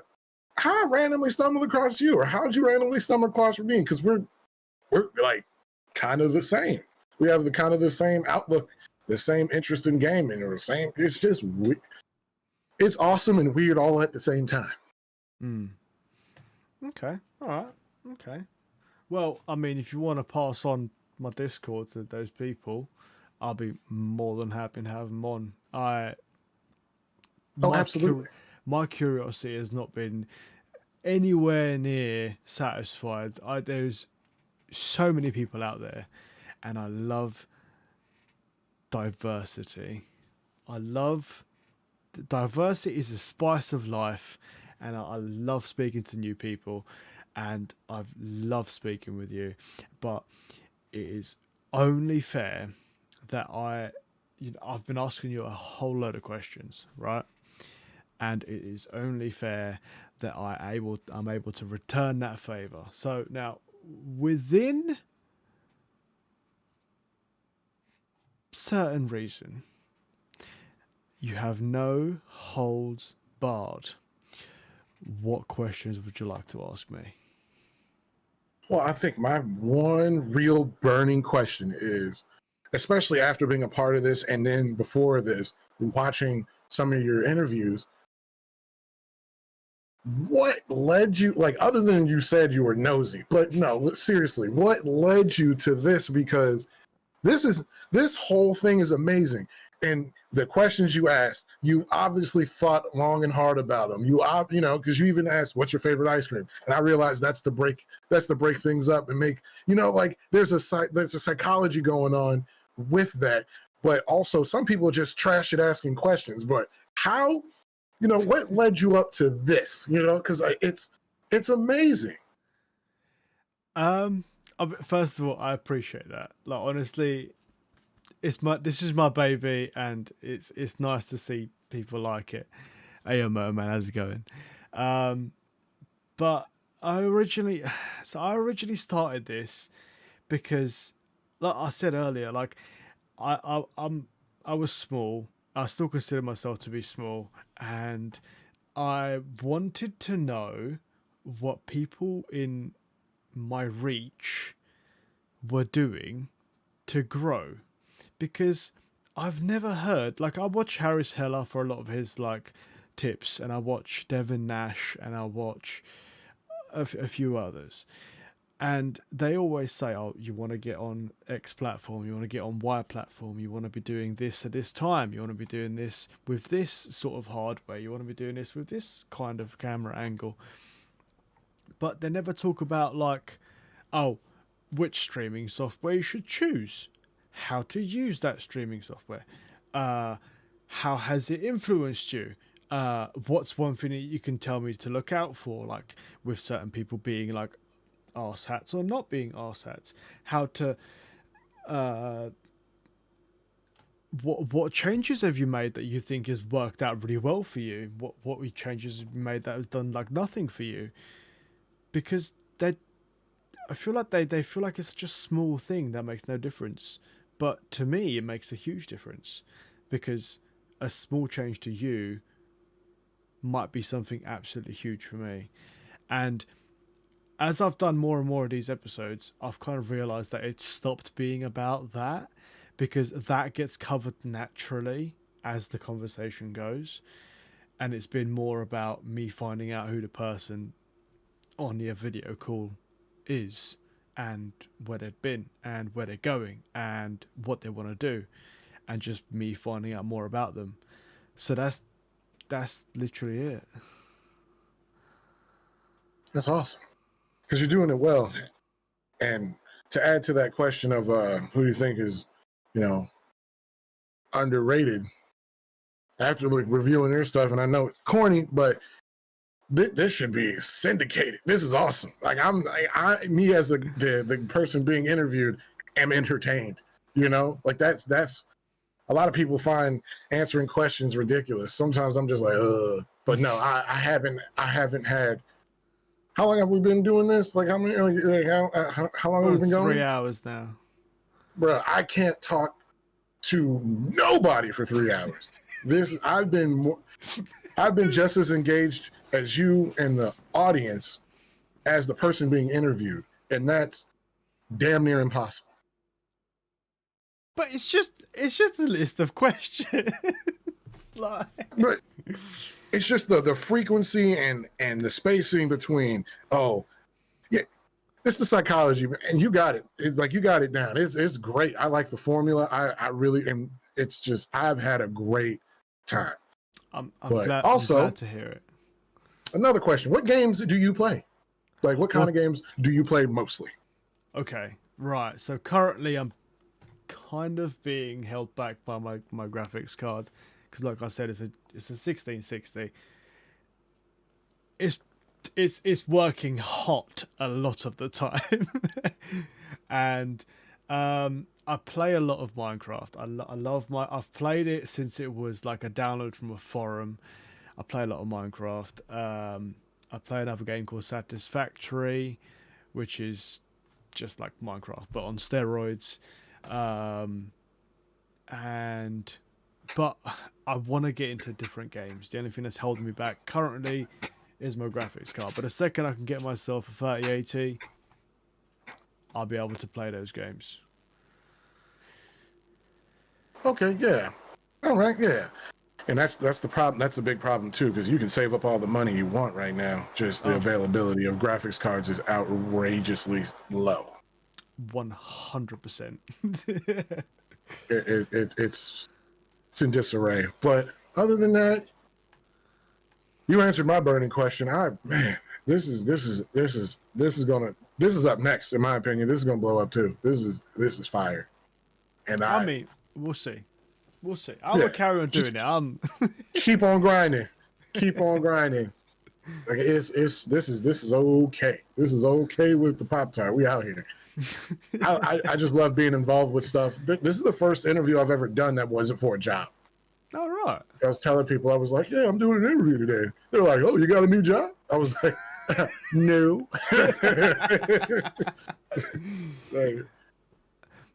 I randomly stumbled across you, or how did you randomly stumble across me? Because we're like kind of the same. We have the same outlook, the same interest in gaming, or the same. It's just it's awesome and weird all at the same time. Okay. All right. Okay. Well, I mean, if you want to pass on my Discord to those people, I'll be more than happy to have them on. Oh, My absolutely. my curiosity has not been anywhere near satisfied. There's so many people out there, and I love diversity. I love diversity is a spice of life, and I love speaking to new people, and I've loved speaking with you, but it is only fair that I've been asking you a whole load of questions, right? And it is only fair that I'm able to return that favor. So now, within certain reason, you have no holds barred. What questions would you like to ask me? Well, I think my one real burning question is, especially after being a part of this and then before this, watching some of your interviews, what led you, like, other than you said you were nosy, but no, seriously, what led you to this? Because this whole thing is amazing. And the questions you asked, you obviously thought long and hard about them. Because you even asked, "What's your favorite ice cream?" And I realized that's to break things up and make, like there's a psychology going on with that. But also, some people just trash it asking questions. But how, what led you up to this? Because it's amazing. Um, First of all, I appreciate that. Like honestly, this is my baby, and it's nice to see people like it. Hey, man, how's it going? Um, but I originally, I originally started this because, like I said earlier, like I was small. I still consider myself to be small, and I wanted to know what people in my reach were doing to grow, because I've never heard, like, I watch Harris Heller for a lot of his like tips, and I watch Devin Nash, and I watch a few others, and they always say, "Oh, you want to get on X platform, you want to get on Y platform, you want to be doing this at this time, you want to be doing this with this sort of hardware, you want to be doing this with this kind of camera angle," but they never talk about like, oh, which streaming software you should choose, how to use that streaming software, uh, how has it influenced you, what's one thing that you can tell me to look out for, like with certain people being like arse hats or not being arse hats, how to uh, what changes have you made that you think has worked out really well for you, what changes have you made that has done like nothing for you, because they I feel like they feel like it's just a small thing that makes no difference. But to me, it makes a huge difference, because a small change to you might be something absolutely huge for me. And as I've done more and more of these episodes, I've kind of realized that it's stopped being about that, because that gets covered naturally as the conversation goes. And it's been more about me finding out who the person on the video call is, and where they've been and where they're going and what they want to do, and just me finding out more about them. So that's literally it. That's awesome because you're doing it well. And to add to that question of who do you think is, you know, underrated, after like reviewing their stuff, and I know it's corny, but this should be syndicated. This is awesome. Like me as the person being interviewed am entertained. Like that's a lot of people find answering questions ridiculous. Sometimes I'm just like, but no, I haven't had. How long have we been doing this? Like how many? Like how long have we Well, been going? 3 hours now. Bro, I can't talk to nobody for 3 hours. I've been just as engaged as you and the audience as the person being interviewed, and that's damn near impossible. But it's just a list of questions. Like, But it's just the frequency and the spacing between. Oh, yeah, it's the psychology, and you got it. Like you got it down. It's great. I like the formula. I really am. It's just I've had a great time. I'm But glad. I'm also, glad to hear it. another question: what games do you play? Like, what kind of games do you play mostly? Okay, right. So currently, I'm kind of being held back by my graphics card because, like I said, it's a 1660. It's working hot a lot of the time, and I play a lot of Minecraft. I love I've played it since it was like a download from a forum. I play a lot of Minecraft. I play another game called Satisfactory, which is just like Minecraft but on steroids. And but I want to get into different games. The only thing that's holding me back currently is my graphics card. But the second I can get myself a 3080, I'll be able to play those games. Okay, yeah, all right, yeah. And that's the problem. That's a big problem too, because you can save up all the money you want right now. Just the availability of graphics cards is outrageously low. 100%. It's in disarray. But other than that, you answered my burning question. This is up next, in my opinion. This is gonna blow up too. This is fire. And I mean, we'll see. I'm gonna carry on doing it. Keep on grinding. Keep on grinding. Like this is okay. This is okay with the Pop-Tart. We out here. I just love being involved with stuff. This is the first interview I've ever done that wasn't for a job. All right. I was telling people, I was like, yeah, I'm doing an interview today. They're like, oh, you got a new job? I was like, no. Like,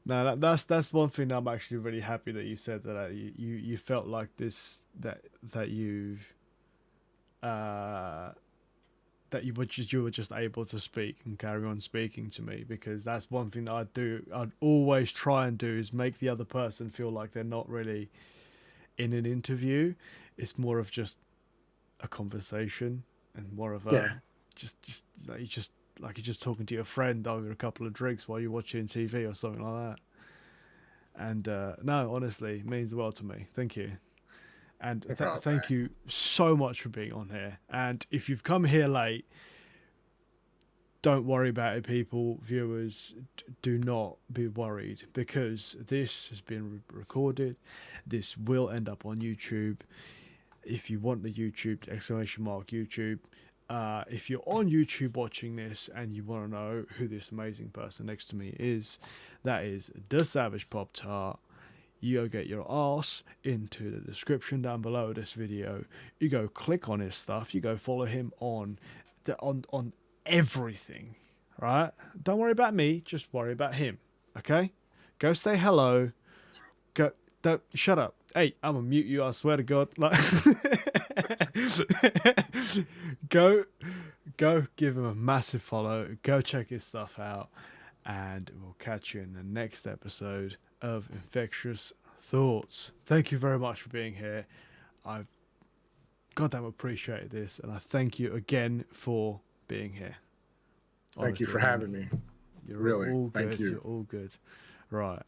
no, that's one thing I'm actually really happy that you said that you felt like this that you've that you were just able to speak and carry on speaking to me, because that's one thing that I'd always try and do is make the other person feel like they're not really in an interview. It's more of just a conversation and more of a just like you're just talking to your friend over a couple of drinks while you're watching TV or something like that. And no, honestly, it means the world to me. Thank you. And thank you so much for being on here. And if you've come here late, don't worry about it, people, viewers. Do not be worried, because this has been recorded. This will end up on YouTube. If you want the YouTube, !YouTube. If you're on YouTube watching this and you want to know who this amazing person next to me is, that is Dasavagepoptart. You go get your ass into the description down below this video. You go click on his stuff. You go follow him on everything, right? Don't worry about me. Just worry about him. Okay? Go say hello. Don't shut up. Hey, I'm gonna mute you. I swear to God. Like, go give him a massive follow. Go check his stuff out, and we'll catch you in the next episode of Infectious Thoughts. Thank you very much for being here. I've goddamn appreciated this, and I thank you again for being here. Thank you for having me. You're really, all good. thank you. You're all good. Right.